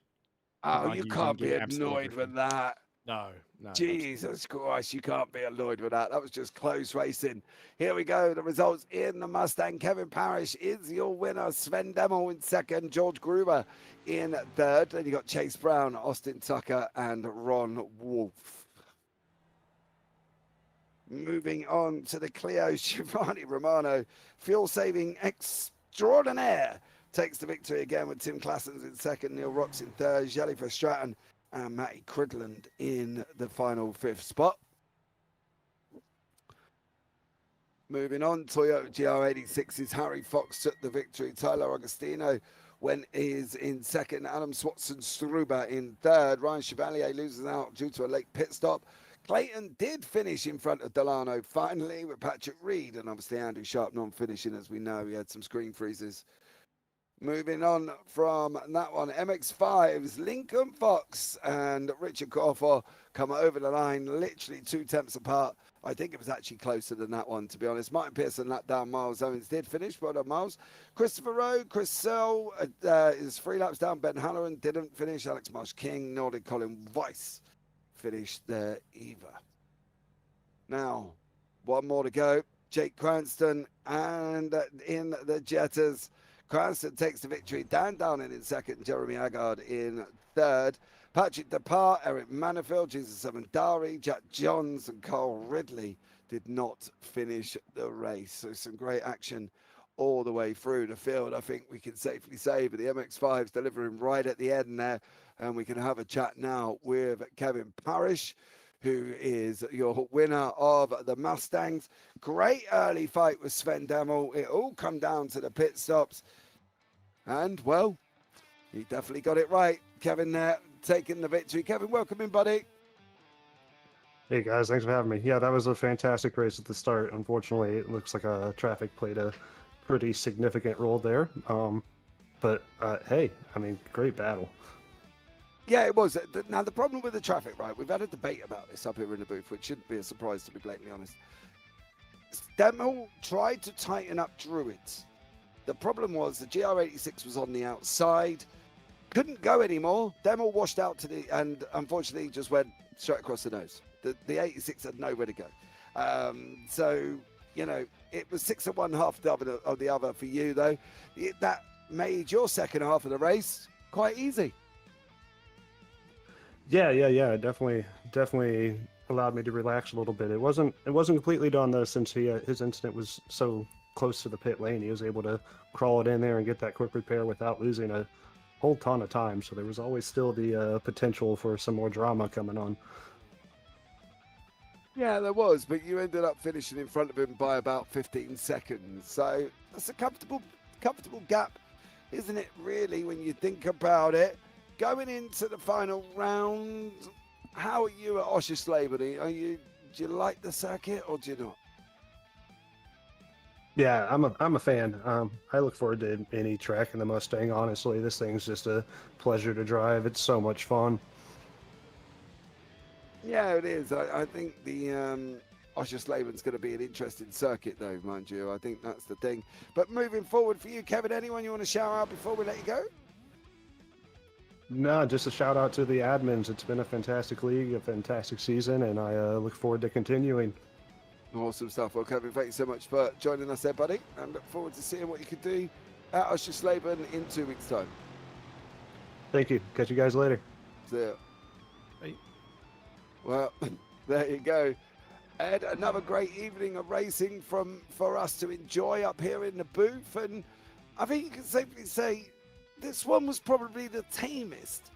Oh, you can't be annoyed with that. No. Jesus Christ, you can't be annoyed with that. That was just close racing. Here we go. The results in the Mustang. Kevin Parrish is your winner. Sven Demmel in second. George Gruber in third. Then you got Chase Brown, Austin Tucker, and Ron Wolf. Moving on to the Clio, Giovanni Romano, fuel saving extraordinaire, takes the victory again with Tim Classens in second, Neil Rocks in third, Jellyfish Stratton and Matty Cridland in the final 5th spot. Moving on, Toyota GR86's Harry Fox took the victory. Tyler Agostino is in second. Adam Swatson-Struber in third. Ryan Chevalier loses out due to a late pit stop. Clayton did finish in front of Delano finally with Patrick Reed, and obviously Andrew Sharp non-finishing, as we know. He had some screen freezes. Moving on from that one, MX-5's Lincoln Fox and Richard Crawford come over the line, literally 2 tenths apart. I think it was actually closer than that one, to be honest. Martin Pearson lapped down. Miles Owens did finish. Well done, Miles. Christopher Rowe, Chris Searle is 3 laps down. Ben Halloran didn't finish. Alex Marsh King, Nordic Colin Weiss finished there either. Now, one more to go. Jake Cranston and in the Jettas. Cranston takes the victory. Dan Downing in second. Jeremy Haggard in third. Patrick Depart, Eric Manifield, Jesus Amandari, Jack Johns and Carl Ridley did not finish the race. So some great action all the way through the field, I think we can safely say. But the MX-5's delivering right at the end there. And we can have a chat now with Kevin Parrish, who is your winner of the Mustangs. Great early fight with Sven Demmel. It all come down to the pit stops. And, well, he definitely got it right. Kevin there taking the victory. Kevin, welcome in, buddy. Hey, guys. Thanks for having me. Yeah, that was a fantastic race at the start. Unfortunately, it looks like traffic played a pretty significant role there. But, hey, I mean, great battle. Yeah, it was. Now, the problem with the traffic, right, we've had a debate about this up here in the booth, which shouldn't be a surprise, to be blatantly honest. Demmel tried to tighten up Druids. The problem was the GR86 was on the outside, couldn't go anymore. Demmel washed out and unfortunately just went straight across the nose. The 86 had nowhere to go. So, you know, it was 6 of one, half of the other for you, though. That made your second half of the race quite easy. Yeah. Definitely allowed me to relax a little bit. It wasn't completely done though, since his incident was so close to the pit lane. He was able to crawl it in there and get that quick repair without losing a whole ton of time. So there was always still the potential for some more drama coming on. Yeah, there was, but you ended up finishing in front of him by about 15 seconds. So that's a comfortable gap, isn't it, really, when you think about it? Going into the final round, how are you at Oschersleben? Do you like the circuit or do you not? Yeah, I'm a fan. I look forward to any track in the Mustang. Honestly, this thing's just a pleasure to drive. It's so much fun. Yeah, it is. I think the Oscherslaben's going to be an interesting circuit, though, mind you. I think that's the thing. But moving forward for you, Kevin, anyone you want to shout out before we let you go? No, just a shout out to the admins. It's been a fantastic league, a fantastic season, and I look forward to continuing. Awesome stuff. Well, Kevin, thank you so much for joining us there, buddy. And look forward to seeing what you can do at Oscherslaben in 2 weeks' time. Thank you. Catch you guys later. See ya. Bye. Well, there you go. Ed, another great evening of racing for us to enjoy up here in the booth. And I think you can safely say this one was probably the tamest,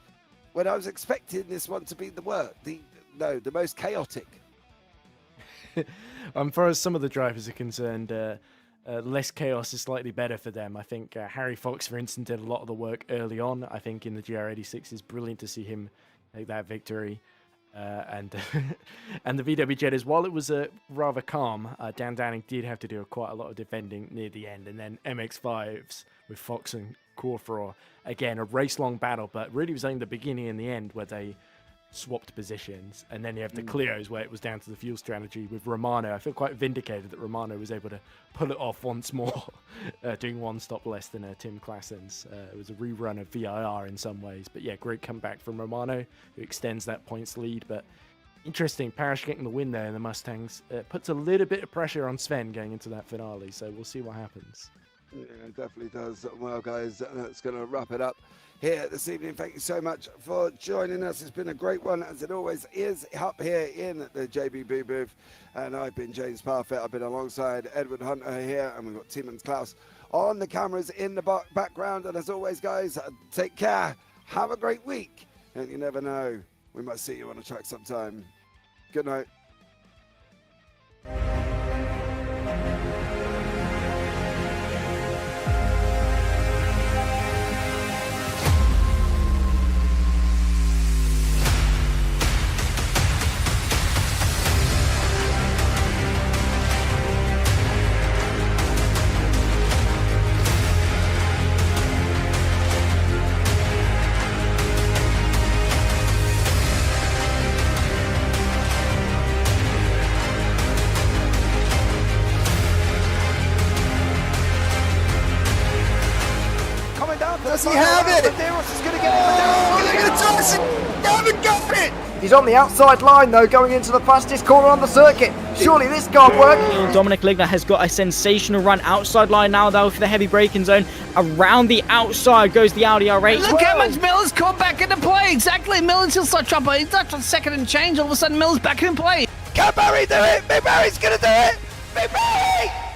when I was expecting this one to be the most chaotic. Far as some of the drivers are concerned, less chaos is slightly better for them. I think Harry Fox, for instance, did a lot of the work early on. I think in the GR86 is brilliant to see him take that victory. And the VW Jettas, while it was rather calm, Dan Downing did have to do quite a lot of defending near the end. And then MX-5s with Fox and Corfraw, again, a race-long battle, but really was only the beginning and the end where they swapped positions. And then you have the Clios where it was down to the fuel strategy with Romano. I feel quite vindicated that Romano was able to pull it off once more, doing one stop less than Tim Klassen's. It was a rerun of VIR in some ways, but yeah, great comeback from Romano, who extends that points lead. But interesting, Parrish getting the win there in the Mustangs. Puts a little bit of pressure on Sven going into that finale, so we'll see what happens. Yeah, it definitely does. Well, guys, that's going to wrap it up here this evening. Thank you so much for joining us. It's been a great one, as it always is, up here in the JPB booth. And I've been James Parfitt. I've been alongside Edward Hunter here, and we've got Tiemen Claus on the cameras in the background. And as always, guys, take care. Have a great week. And you never know, we might see you on the track sometime. Good night. Does he have it? Medeiros is going to get it. They're going to toss it. They haven't got it. He's on the outside line, though, going into the fastest corner on the circuit. Surely this can't work. Dominic Ligner has got a sensational run outside line now, though, for the heavy braking zone. Around the outside goes the Audi R8. Look how much Miller's caught back into play. Exactly. Miller's still start trouble. He's not on second and change. All of a sudden, Miller's back in play. Can Barry do it? Big Barry's going to do it. Big Barry!